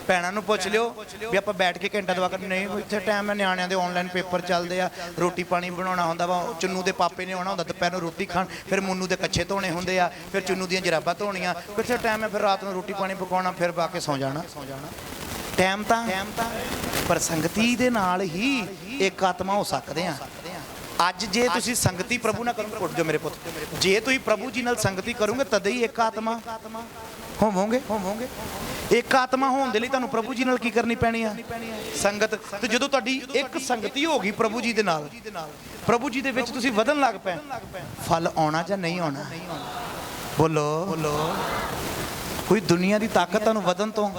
ਭੈਣਾਂ ਨੂੰ ਪੁੱਛ ਲਿਓ ਵੀ ਆਪਾਂ ਬੈਠ ਕੇ ਘੰਟਾ ਦਵਾ ਕਰ, ਨਹੀਂ ਇੱਥੇ ਟਾਈਮ ਹੈ, ਨਿਆਣਿਆਂ ਦੇ ਆਨਲਾਈਨ ਪੇਪਰ ਚੱਲਦੇ ਆ, ਰੋਟੀ ਪਾਣੀ ਬਣਾਉਣਾ ਹੁੰਦਾ ਵਾ, ਚੁੰਨੂ ਦੇ ਪਾਪੇ ਨੇ ਆਉਣਾ ਹੁੰਦਾ ਦੁਪਹਿਰ ਨੂੰ ਰੋਟੀ ਖਾਣ, ਫਿਰ ਮੁੰਨੂ ਦੇ ਕੱਛੇ ਧੋਣੇ ਹੁੰਦੇ ਆ, ਫਿਰ ਚੁੰਨੂ ਦੀਆਂ ਜਰਾਬਾਂ ਧੋਣੀਆਂ, ਕਿੱਥੇ ਟਾਈਮ ਹੈ ਫਿਰ ਰਾਤ ਨੂੰ ਰੋਟੀ ਪਾਣੀ ਪਕਾਉਣਾ, ਫਿਰ ਪਾ ਕੇ ਸੌਂ ਜਾਣਾ। ਟਾਈਮ ਤਾਂ ਪਰ ਸੰਗਤੀ ਦੇ ਨਾਲ ਹੀ ਇੱਕ ਆਤਮਾ ਹੋ ਸਕਦੇ ਆ। ਅੱਜ ਜੇ ਤੁਸੀਂ ਸੰਗਤੀ ਪ੍ਰਭੂ ਨਾਲ ਕਰੋਗੇ, ਉੱਠ ਜਾਓ ਮੇਰੇ ਪੁੱਤ, ਜੇ ਤੁਸੀਂ ਪ੍ਰਭੂ ਜੀ ਨਾਲ ਸੰਗਤੀ ਕਰੋਗੇ ਤਦੇ ਹੀ ਇੱਕ ਆਤਮਾ ਹੋਵੋਗੇ। ਇੱਕ ਆਤਮਾ ਹੋਣ ਦੇ ਲਈ ਤੁਹਾਨੂੰ ਪ੍ਰਭੂ ਜੀ ਨਾਲ ਕੀ ਕਰਨੀ ਪੈਣੀ ਆ? ਸੰਗਤ। ਤੇ ਜਦੋਂ ਤੁਹਾਡੀ ਇੱਕ ਸੰਗਤੀ ਹੋ ਗਈ ਪ੍ਰਭੂ ਜੀ ਦੇ ਨਾਲ, ਪ੍ਰਭੂ ਜੀ ਦੇ ਵਿੱਚ ਤੁਸੀਂ ਵਧਣ ਲੱਗ ਪਏ, ਫਲ ਆਉਣਾ ਜਾਂ ਨਹੀਂ ਆਉਣਾ? ਬੋਲੋ। ਕੋਈ ਦੁਨੀਆ ਦੀ ਤਾਕਤ ਤੁਹਾਨੂੰ ਵਧਣ ਤੋਂ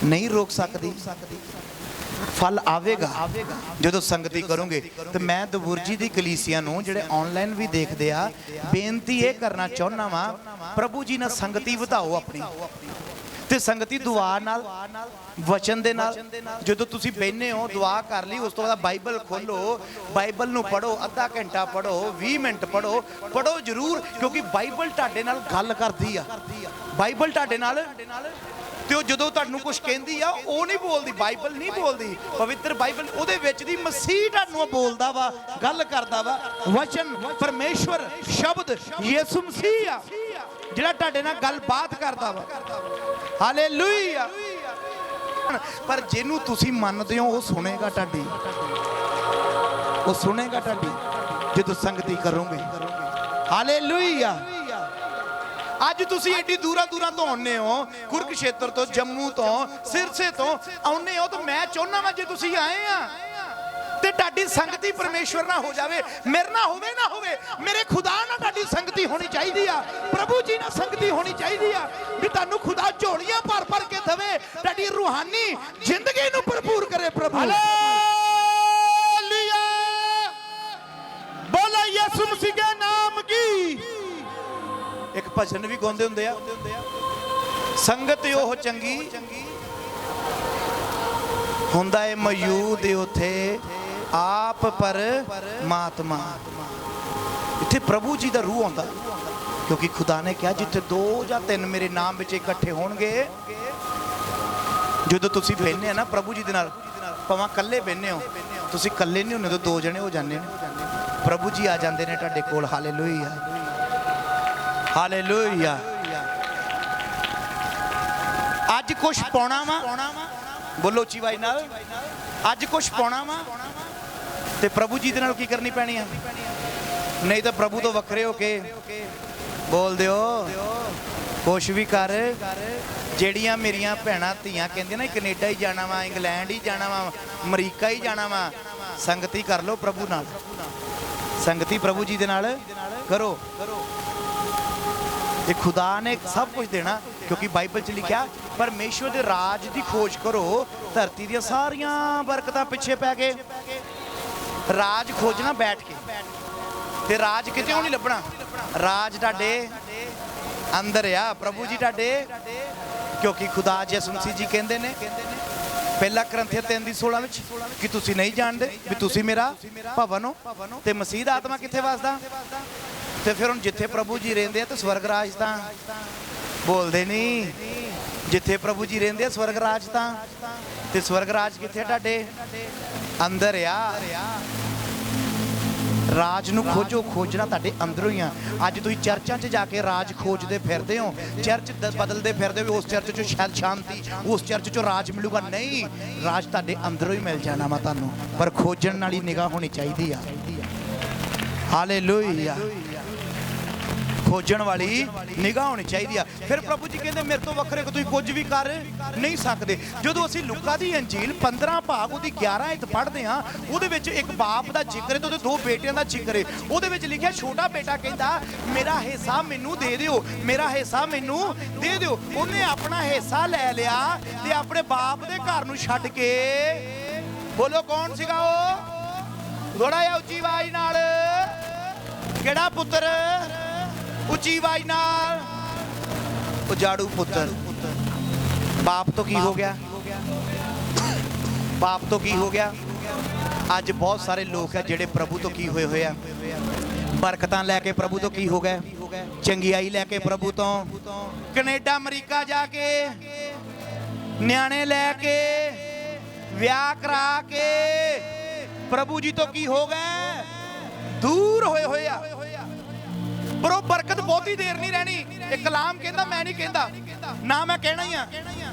ਨਹੀਂ ਰੋਕ ਸਕਦੀ। ਫਲ ਆਵੇਗਾ ਜਦੋਂ ਸੰਗਤੀ ਕਰੋਗੇ। ਤੇ ਮੈਂ ਦਬੁਰਜੀ ਦੀ ਕਲੀਸਿਆ ਨੂੰ, ਜਿਹੜੇ ਆਨਲਾਈਨ ਵੀ ਦੇਖਦੇ ਆ, ਬੇਨਤੀ ਇਹ ਕਰਨਾ ਚਾਹੁੰਦਾ ਵਾਂ, ਪ੍ਰਭੂ ਜੀ ਨਾਲ ਸੰਗਤੀ ਵਧਾਓ ਆਪਣੀ। ਤੇ ਸੰਗਤੀ ਦੁਆ ਨਾਲ, ਵਚਨ ਦੇ ਨਾਲ। ਜਦੋਂ ਤੁਸੀਂ ਬੈਠੇ ਹੋ, ਦੁਆ ਕਰ ਲਈ, ਉਸ ਤੋਂ ਬਾਅਦ ਬਾਈਬਲ ਖੋਲੋ, ਬਾਈਬਲ ਨੂੰ ਪੜ੍ਹੋ, ਅੱਧਾ ਘੰਟਾ ਪੜ੍ਹੋ, 20 ਮਿੰਟ ਪੜ੍ਹੋ ਜ਼ਰੂਰ, ਕਿਉਂਕਿ ਬਾਈਬਲ ਤੁਹਾਡੇ ਨਾਲ ਗੱਲ ਕਰਦੀ ਆ। ਬਾਈਬਲ ਤੁਹਾਡੇ ਨਾਲ, ਤੇ ਉਹ ਜਦੋਂ ਤੁਹਾਨੂੰ ਕੁਝ ਕਹਿੰਦੀ ਆ, ਉਹ ਨਹੀਂ ਬੋਲਦੀ, ਬਾਈਬਲ ਨਹੀਂ ਬੋਲਦੀ, ਪਵਿੱਤਰ ਬਾਈਬਲ, ਉਹਦੇ ਵਿੱਚ ਦੀ ਮਸੀਹ ਤੁਹਾਨੂੰ ਬੋਲਦਾ ਵਾ, ਗੱਲ ਕਰਦਾ ਵਾ। ਵਚਨ ਪਰਮੇਸ਼ਵਰ ਸ਼ਬਦ ਯਿਸੂ ਮਸੀਹ ਆ ਜਿਹੜਾ ਤੁਹਾਡੇ ਨਾਲ ਗੱਲਬਾਤ ਕਰਦਾ ਵਾ। ਹਾਲੇਲੂਇਆ। ਪਰ ਜਿਹਨੂੰ ਤੁਸੀਂ ਮੰਨਦੇ ਹੋ, ਉਹ ਸੁਣੇਗਾ ਤੁਹਾਡੀ, ਉਹ ਸੁਣੇਗਾ ਤੁਹਾਡੀ ਜਦੋਂ ਸੰਗਤੀ ਕਰੋਗੇ। ਹਾਲੇਲੂਇਆ। ਅੱਜ ਤੁਸੀਂ ਏਡੀ ਦੂਰਾਂ ਤੋਂ ਆਉਂਦੇ ਹੋ, ਕੁਰਕਸ਼ੇਤਰ ਤੋਂ, ਜੰਮੂ ਤੋਂ, ਸਿਰਸੇ ਤੋਂ ਆਉਂਦੇ ਹੋ, ਤਾਂ ਮੈਂ ਚਾਹੁੰਦਾ ਵਾਂ ਜੇ ਤੁਸੀਂ ਆਏ ਆ ਤੇ ਤੁਹਾਡੀ ਸੰਗਤੀ ਪਰਮੇਸ਼ਵਰ ਨਾਲ ਹੋ ਜਾਵੇ। ਮੇਰੇ ਨਾਲ ਹੋਵੇ ਨਾ ਹੋਵੇ, ਮੇਰੇ ਖੁਦਾ ਨਾਲ ਤੁਹਾਡੀ ਸੰਗਤੀ ਹੋਣੀ ਚਾਹੀਦੀ ਆ, ਪ੍ਰਭੂ ਜੀ ਨਾਲ ਸੰਗਤੀ ਹੋਣੀ ਚਾਹੀਦੀ ਆ, ਵੀ ਤੁਹਾਨੂੰ ਖੁਦਾ ਝੋਲੀਆਂ ਭਰ ਕੇ ਦੇਵੇ, ਤੁਹਾਡੀ ਰੂਹਾਨੀ ਜ਼ਿੰਦਗੀ ਨੂੰ ਭਰਪੂਰ ਕਰੇ ਪ੍ਰਭੂ। हालेलुया। बोलो यीशु मसीह के नाम की। ਇੱਕ ਭਜਨ ਵੀ ਗਾਉਂਦੇ ਹੁੰਦੇ ਆ, ਸੰਗਤ ਉਹ ਚੰਗੀ ਹੁੰਦਾ ਏ ਮੌਜੂਦ ਉੱਥੇ ਆਪ ਪਰਮਾਤਮਾ। ਇੱਥੇ ਪ੍ਰਭੂ ਜੀ ਦਾ ਰੂਹ ਆਉਂਦਾ, ਕਿਉਂਕਿ ਖੁਦਾ ਨੇ ਕਿਹਾ ਜਿੱਥੇ 2 ਜਾਂ 3 ਮੇਰੇ ਨਾਮ ਵਿੱਚ ਇਕੱਠੇ ਹੋਣਗੇ। ਜਦੋਂ ਤੁਸੀਂ ਬਹਿੰਦੇ ਆ ਨਾ ਪ੍ਰਭੂ ਜੀ ਦੇ ਨਾਲ, ਭਾਵੇਂ ਇਕੱਲੇ ਬਹਿੰਦੇ ਹੋ, ਤੁਸੀਂ ਇਕੱਲੇ ਨਹੀਂ ਹੁੰਦੇ, 2 ਜਣੇ ਹੋ ਜਾਂਦੇ ਨੇ। ਪ੍ਰਭੂ ਜੀ ਆ ਜਾਂਦੇ ਨੇ ਤੁਹਾਡੇ ਕੋਲ। Hallelujah, hallelujah. ਅੱਜ ਕੁਛ ਪਾਉਣਾ ਵਾ, ਬੋਲੋ ਉੱਚੀ ਆਵਾਜ਼ ਨਾਲ, ਅੱਜ ਕੁਛ ਪਾਉਣਾ ਵਾ ਤੇ ਪ੍ਰਭੂ ਜੀ ਦੇ ਨਾਲ ਕੀ ਕਰਨੀ ਪੈਣੀ ਆ? ਨਹੀਂ ਤਾਂ ਪ੍ਰਭੂ ਤੋਂ ਵੱਖਰੇ ਹੋ ਕੇ ਬੋਲ ਦਿਓ ਕੁਛ ਵੀ ਕਰ। ਜਿਹੜੀਆਂ ਮੇਰੀਆਂ ਭੈਣਾਂ ਧੀਆਂ ਕਹਿੰਦੀਆਂ ਨਾ ਕੈਨੇਡਾ ਹੀ ਜਾਣਾ ਵਾ, ਇੰਗਲੈਂਡ ਹੀ ਜਾਣਾ ਵਾ, ਅਮਰੀਕਾ ਹੀ ਜਾਣਾ ਵਾ, ਸੰਗਤੀ ਕਰ ਲਓ ਪ੍ਰਭੂ ਨਾਲ, ਸੰਗਤੀ ਪ੍ਰਭੂ ਜੀ ਦੇ ਨਾਲ ਕਰੋ। ਤੇ ਖੁਦਾ ਨੇ ਸਭ ਕੁਝ ਦੇਣਾ, ਕਿਉਂਕਿ ਬਾਈਬਲ 'ਚ ਲਿਖਿਆ ਪਰਮੇਸ਼ਵਰ ਦੇ ਰਾਜ ਦੀ ਖੋਜ ਕਰੋ, ਧਰਤੀ ਦੀਆਂ ਸਾਰੀਆਂ ਬਰਕਤਾਂ ਪਿੱਛੇ ਪੈ ਗਏ। ਰਾਜ ਖੋਜਣਾ ਬੈਠ ਕੇ, ਤੇ ਰਾਜ ਕਿਤੇ ਨਹੀਂ ਲੱਭਣਾ, ਰਾਜ ਤੁਹਾਡੇ ਅੰਦਰ ਆ ਪ੍ਰਭੂ ਜੀ ਤੁਹਾਡੇ। ਕਿਉਂਕਿ ਖੁਦਾ ਯਿਸੂ ਮਸੀਹ ਜੀ ਕਹਿੰਦੇ ਨੇ ਪਹਿਲਾ ਕਰੰਥੀਆਂ 3:16 ਵਿੱਚ ਕਿ ਤੁਸੀਂ ਨਹੀਂ ਜਾਣਦੇ ਵੀ ਤੁਸੀਂ ਮੇਰਾ ਭਵਨ ਹੋ ਤੇ ਮਸੀਹ ਦਾ ਆਤਮਾ ਕਿੱਥੇ ਵਸਦਾ। ਤੇ ਫਿਰ ਹੁਣ ਜਿੱਥੇ ਪ੍ਰਭੂ ਜੀ ਰਹਿੰਦੇ ਆ ਤੇ ਸਵਰਗ ਰਾਜ ਤਾਂ ਬੋਲਦੇ ਨਹੀਂ, ਜਿੱਥੇ ਪ੍ਰਭੂ ਜੀ ਰਹਿੰਦੇ ਆ ਸਵਰਗ ਰਾਜ ਤਾਂ, ਤੇ ਸਵਰਗ ਰਾਜ ਕਿੱਥੇ ਤੁਹਾਡੇ ਅੰਦਰ ਆ। ਰਾਜ ਨੂੰ ਖੋਜੋ, ਖੋਜਣਾ ਤੁਹਾਡੇ ਅੰਦਰੋਂ ਹੀ ਆ। ਅੱਜ ਤੁਸੀਂ ਚਰਚਾਂ 'ਚ ਜਾ ਕੇ ਰਾਜ ਖੋਜਦੇ ਫਿਰਦੇ ਹੋ, ਚਰਚ ਬਦਲਦੇ ਫਿਰਦੇ ਹੋ, ਉਸ ਚਰਚ 'ਚੋਂ ਸ਼ਾਇਦ ਸ਼ਾਂਤੀ, ਉਸ ਚਰਚ 'ਚੋਂ ਰਾਜ ਮਿਲੂਗਾ। ਨਹੀਂ, ਰਾਜ ਤੁਹਾਡੇ ਅੰਦਰੋਂ ਹੀ ਮਿਲ ਜਾਣਾ ਵਾ ਤੁਹਾਨੂੰ, ਪਰ ਖੋਜਣ ਵਾਲੀ ਨਿਗਾਹ ਹੋਣੀ ਚਾਹੀਦੀ ਆ। ਹਾਲੇਲੂਇਆ, ਖੋਜਣ ਵਾਲੀ ਨਿਗਾਹ ਹੋਣੀ ਚਾਹੀਦੀ ਆ। ਫਿਰ ਪ੍ਰਭੂ ਜੀ ਕਹਿੰਦੇ ਮੇਰੇ ਤੋਂ ਵੱਖਰੇ ਤੁਸੀਂ ਕੁਝ ਵੀ ਕਰ ਨਹੀਂ ਸਕਦੇ। ਜਦੋਂ ਅਸੀਂ ਲੂਕਾ ਦੀ ਅੰਜੀਲ 15 ਭਾਗ ਉਹਦੀ 11 ਆਇਤ ਪੜ੍ਹਦੇ ਹਾਂ, ਉਹਦੇ ਵਿੱਚ ਇੱਕ ਬਾਪ ਦਾ ਜ਼ਿਕਰ ਹੈ ਤੇ ਉਹਦੇ ਦੋ ਬੇਟਿਆਂ ਦਾ ਜ਼ਿਕਰ ਹੈ। ਉਹਦੇ ਵਿੱਚ ਲਿਖਿਆ ਛੋਟਾ ਬੇਟਾ ਕਹਿੰਦਾ ਮੇਰਾ ਹਿੱਸਾ ਮੈਨੂੰ ਦੇ ਦਿਓ, ਮੇਰਾ ਹਿੱਸਾ ਮੈਨੂੰ ਦੇ ਦਿਓ। ਉਹਨੇ ਆਪਣਾ ਹਿੱਸਾ ਲੈ ਲਿਆ ਤੇ ਆਪਣੇ ਬਾਪ ਦੇ ਘਰ ਨੂੰ ਛੱਡ ਕੇ, ਬੋਲੋ ਕੌਣ ਸੀਗਾ ਉਹ? ਥੋੜਾ ਜਿਹਾ ਉੱਚੀ ਆਵਾਜ਼ ਨਾਲ, ਕਿਹੜਾ ਪੁੱਤਰ? ਉੱਚੀ ਆਵਾਜ਼ ਨਾਲ, ਉਜਾੜੂ ਪੁੱਤਰ। ਬਾਪ ਤੋਂ ਕੀ ਹੋ ਗਿਆ? ਬਾਪ ਤੋਂ ਕੀ ਹੋ ਗਿਆ? ਅੱਜ ਬਹੁਤ ਸਾਰੇ ਲੋਕ ਹੈ ਜਿਹੜੇ ਪ੍ਰਭੂ ਤੋਂ ਕੀ ਹੋਏ ਹੋਏ ਆ? ਬਰਕਤਾਂ ਲੈ ਕੇ ਪ੍ਰਭੂ ਤੋਂ ਕੀ ਹੋ ਗਏ? ਚੰਗਿਆਈ ਲੈ ਕੇ ਪ੍ਰਭੂ ਤੋਂ, ਕੈਨੇਡਾ ਅਮਰੀਕਾ ਜਾ ਕੇ, ਨਿਆਣੇ ਲੈ ਕੇ, ਵਿਆਹ ਕਰਾ ਕੇ ਪ੍ਰਭੂ ਜੀ ਤੋਂ ਕੀ ਹੋ ਗਏ? ਦੂਰ ਹੋਏ ਹੋਏ ਆ। ਪਰ ਉਹ ਬਰਕਤ ਬਹੁਤੀ ਦੇਰ ਨਹੀਂ ਰਹਿਣੀ। ਇਹ ਕਲਾਮ ਕਹਿੰਦਾ, ਮੈਂ ਨਹੀਂ ਕਹਿੰਦਾ, ਨਾ ਮੈਂ ਕਹਿਣਾ ਹੀ ਆ।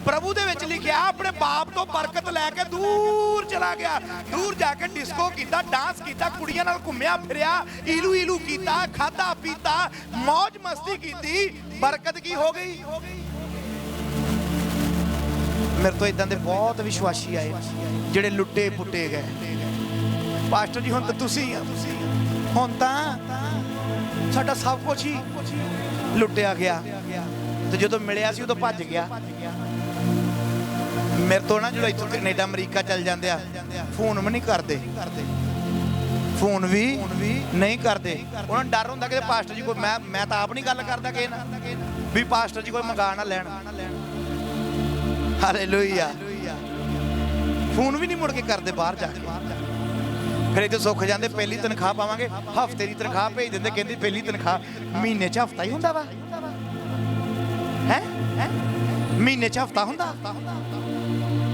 ਪ੍ਰਭੂ ਦੇ ਵਿੱਚ ਲਿਖਿਆ ਆਪਣੇ ਬਾਪ ਤੋਂ ਬਰਕਤ ਲੈ ਕੇ ਦੂਰ ਚਲਾ ਗਿਆ, ਦੂਰ ਜਾ ਕੇ ਡਿਸਕੋ ਕੀਤਾ, ਡਾਂਸ ਕੀਤਾ, ਕੁੜੀਆਂ ਨਾਲ ਘੁੰਮਿਆ ਫਿਰਿਆ, ਈਲੂ ਈਲੂ ਕੀਤਾ, ਖਾਦਾ ਪੀਤਾ, ਮौज ਮਸਤੀ ਕੀਤੀ। ਬਰਕਤ ਕੀ ਹੋ ਗਈ? ਮੇਰੇ ਤੋਂ ਇਦਾਂ ਦੇ ਬਹੁਤ ਵਿਸ਼ਵਾਸੀ ਆਏ ਜਿਹੜੇ ਲੁੱਟੇ ਪੁੱਟੇ ਗਏ। ਪਾਸਟਰ ਜੀ ਹੁਣ ਤਾਂ ਤੁਸੀਂ ਆ, ਹੁਣ ਤਾਂ ਸਾਡਾ ਸਭ ਕੁਝ ਹੀ ਲੁੱਟਿਆ ਗਿਆ। ਤੇ ਜਦੋਂ ਮਿਲਿਆ ਸੀ ਉਦੋਂ ਭੱਜ ਗਿਆ। ਮੇਰੇ ਤੋਂ ਨਾ ਜਦੋਂ ਇੱਥੋਂ ਕੈਨੇਡਾ ਅਮਰੀਕਾ ਚੱਲ ਜਾਂਦੇ ਆ, ਫੋਨ ਵੀ ਨਹੀਂ ਕਰਦੇ, ਫੋਨ ਵੀ ਨਹੀਂ ਕਰਦੇ। ਉਹਨਾਂ ਨੂੰ ਡਰ ਹੁੰਦਾ ਕਿ ਪਾਸਟਰ ਜੀ ਕੋਈ, ਮੈਂ ਤਾਂ ਆਪ ਨਹੀਂ ਗੱਲ ਕਰਦਾ ਕਿਸੇ ਨਾਲ ਵੀ ਪਾਸਟਰ ਜੀ ਕੋਈ ਮੰਗਾ ਨਾ ਲੈਣ। ਹਾਲੇਲੂਇਆ, ਫੋਨ ਵੀ ਨਹੀਂ ਮੁੜ ਕੇ ਕਰਦੇ ਬਾਹਰ ਜਾ ਕੇ। ਫਿਰ ਇੱਥੇ ਸੁੱਖ ਜਾਂਦੇ, ਪਹਿਲੀ ਤਨਖਾਹ ਪਾਵਾਂਗੇ, ਹਫ਼ਤੇ ਦੀ ਤਨਖਾਹ ਭੇਜ ਦਿੰਦੇ, ਕਹਿੰਦੀ ਪਹਿਲੀ ਤਨਖਾਹ ਮਹੀਨੇ 'ਚ ਹਫ਼ਤਾ ਹੀ ਹੁੰਦਾ ਵਾ। ਹੈ ਮਹੀਨੇ 'ਚ ਹਫ਼ਤਾ ਹੁੰਦਾ,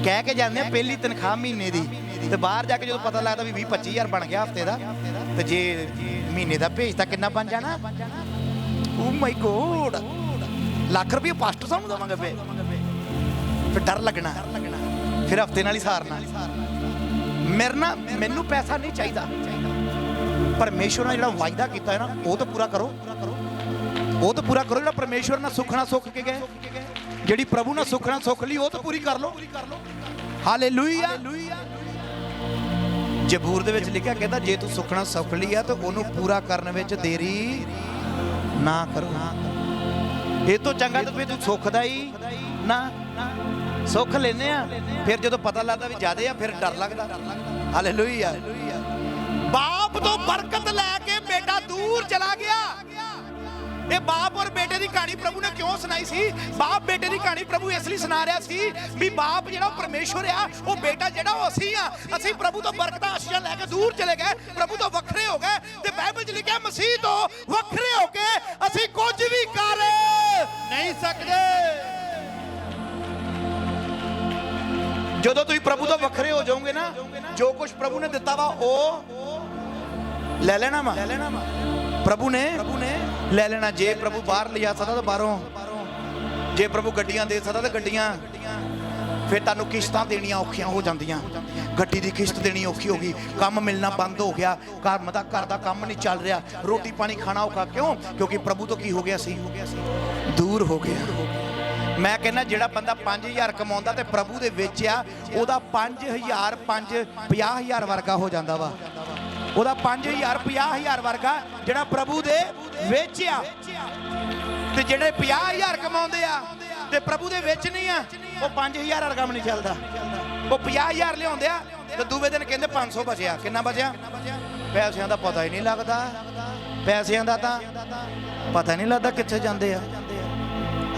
ਕਹਿ ਕੇ ਜਾਂਦੇ ਆ ਪਹਿਲੀ ਤਨਖਾਹ ਮਹੀਨੇ ਦੀ, ਤੇ ਬਾਹਰ ਜਾ ਕੇ ਜਦੋਂ ਪਤਾ ਲੱਗਦਾ ਵੀ 20-25 ਹਜ਼ਾਰ ਬਣ ਗਿਆ ਹਫ਼ਤੇ ਦਾ, ਤੇ ਜੇ ਮਹੀਨੇ ਦਾ ਭੇਜਤਾ ਕਿੰਨਾ ਬਣ ਜਾਣਾ? ਓ ਮਾਈ ਗੋਡ, ਲੱਖ ਰੁਪਏ ਪਾਸਟਰ ਸਾਨੂੰ ਦੇਵਾਂਗੇ। ਫਿਰ ਡਰ ਲੱਗਣਾ, ਫਿਰ ਹਫ਼ਤੇ ਨਾਲ ਹੀ ਸਾਰਨਾ। ਮੈਨੂੰ ਪੈਸਾ ਨਹੀਂ ਚਾਹੀਦਾ, ਪਰਮੇਸ਼ਵਰ ਨੇ ਜਿਹੜਾ ਵਾਅਦਾ ਕੀਤਾ ਹੈ ਨਾ ਉਹ ਤਾਂ ਪੂਰਾ ਕਰੋ, ਉਹ ਤਾਂ ਪੂਰਾ ਕਰੋ। ਜਿਹੜਾ ਪਰਮੇਸ਼ਵਰ ਨਾਲ ਸੁੱਖ ਨਾਲ ਸੁੱਖ ਕੇ ਗਏ, ਜਿਹੜੀ ਪ੍ਰਭੂ ਨਾਲ ਸੁੱਖ ਨਾਲ ਸੁੱਖ ਲਈ, ਉਹ ਤਾਂ ਪੂਰੀ ਕਰ ਲਓ। ਹਾਲੇਲੂਇਆ। ਜ਼ਬੂਰ ਦੇ ਵਿੱਚ ਲਿਖਿਆ ਕਹਿੰਦਾ ਜੇ ਤੂੰ ਸੁੱਖ ਨਾਲ ਸੁੱਖ ਲਈ ਆ ਤਾਂ ਉਹਨੂੰ ਪੂਰਾ ਕਰਨ ਵਿੱਚ ਦੇਰੀ ਨਾ ਕਰੋ। ਇਹ ਤੋਂ ਚੰਗਾ ਤਾਂ ਫਿਰ ਤੂੰ ਸੁੱਖ ਦਾ ਹੀ ਨਾ ਸੁੱਖ ਲੈਨੇ ਆ, ਫਿਰ ਜਦੋਂ ਪਤਾ ਲੱਗਦਾ ਵੀ ਜ਼ਿਆਦੇ ਆ ਫਿਰ ਡਰ ਲੱਗਦਾ। ਹਾਲੇਲੂਇਆ। ਬਾਪ ਤੋਂ ਬਰਕਤ ਲੈ ਕੇ ਬੇਟਾ ਦੂਰ ਚਲਾ ਗਿਆ। ਇਹ ਬਾਪ ਔਰ ਬੇਟੇ ਦੀ ਕਹਾਣੀ ਪ੍ਰਭੂ ਨੇ ਕਿਉਂ ਸੁਣਾਈ ਸੀ? ਬਾਪ ਬੇਟੇ ਦੀ ਕਹਾਣੀ ਪ੍ਰਭੂ ਇਸ ਲਈ ਸੁਣਾ ਰਿਹਾ ਸੀ ਵੀ ਬਾਪ ਜਿਹੜਾ ਉਹ ਪਰਮੇਸ਼ਵਰ ਆ, ਉਹ ਬੇਟਾ ਜਿਹੜਾ ਉਹ ਅਸੀਂ ਆ। ਅਸੀਂ ਪ੍ਰਭੂ ਤੋਂ ਬਰਕਤਾਂ ਆਸ਼ੀਆਂ ਲੈ ਕੇ ਦੂਰ ਚਲੇ ਗਏ, ਪ੍ਰਭੂ ਤੋਂ ਵੱਖਰੇ ਹੋ ਗਏ। ਤੇ ਬਾਈਬਲ 'ਚ ਲਿਖਿਆ ਮਸੀਹ ਤੋਂ ਵੱਖਰੇ ਹੋ ਕੇ ਅਸੀਂ ਕੁਝ ਵੀ ਕਰ ਨਹੀਂ ਸਕਦੇ। ਜਦੋਂ ਤੁਸੀਂ ਪ੍ਰਭੂ ਤੋਂ ਵੱਖਰੇ ਹੋ ਜਾਓਗੇ ਨਾ, ਜੋ ਕੁਝ ਪ੍ਰਭੂ ਨੇ ਦਿੱਤਾ ਵਾ ਉਹ ਲੈ ਲੈਣਾ ਵਾ ਪ੍ਰਭੂ ਨੇ ਲੈ ਲੈਣਾ। ਜੇ ਪ੍ਰਭੂ ਬਾਹਰ ਲਿਜਾ ਸਕਦਾ ਤਾਂ ਬਾਹਰੋਂ, ਜੇ ਪ੍ਰਭੂ ਗੱਡੀਆਂ ਦੇ ਸਕਦਾ ਤਾਂ ਗੱਡੀਆਂ। ਫਿਰ ਤੁਹਾਨੂੰ ਕਿਸ਼ਤਾਂ ਦੇਣੀਆਂ ਔਖੀਆਂ ਹੋ ਜਾਂਦੀਆਂ। ਗੱਡੀ ਦੀ ਕਿਸ਼ਤ ਦੇਣੀ ਔਖੀ ਹੋ ਗਈ, ਕੰਮ ਮਿਲਣਾ ਬੰਦ ਹੋ ਗਿਆ, ਘਰ ਦਾ ਕੰਮ ਨਹੀਂ ਚੱਲ ਰਿਹਾ, ਰੋਟੀ ਪਾਣੀ ਖਾਣਾ ਔਖਾ। ਕਿਉਂ? ਕਿਉਂਕਿ ਪ੍ਰਭੂ ਤੋਂ ਕੀ ਹੋ ਗਿਆ ਸੀ? ਦੂਰ ਹੋ ਗਿਆ। ਮੈਂ ਕਹਿੰਦਾ ਜਿਹੜਾ ਬੰਦਾ 5000 ਕਮਾਉਂਦਾ ਤੇ ਪ੍ਰਭੂ ਦੇ ਵਿੱਚ ਆ, ਉਹਦਾ 5000 50,000 ਵਰਗਾ ਹੋ ਜਾਂਦਾ ਵਾ। ਉਹਦਾ 5000 50,000 ਵਰਗਾ ਜਿਹੜਾ ਪ੍ਰਭੂ ਦੇ ਵਿੱਚ ਆ। ਤੇ ਜਿਹੜੇ 50,000 ਕਮਾਉਂਦੇ ਆ ਤੇ ਪ੍ਰਭੂ ਦੇ ਵਿੱਚ ਨਹੀਂ ਆ, ਉਹ 5000 ਵਰਗਾ ਵੀ ਨਹੀਂ ਚੱਲਦਾ। ਉਹ 50,000 ਲਿਆਉਂਦੇ ਆ ਤੇ ਦੂਵੇ ਦਿਨ ਕਹਿੰਦੇ 500 ਬਚਿਆ। ਕਿੰਨਾ ਬਚਿਆ? ਪੈਸਿਆਂ ਦਾ ਪਤਾ ਹੀ ਨਹੀਂ ਲੱਗਦਾ। ਪੈਸਿਆਂ ਦਾ ਤਾਂ ਪਤਾ ਨਹੀਂ ਲੱਗਦਾ ਕਿੱਥੇ ਜਾਂਦੇ ਆ।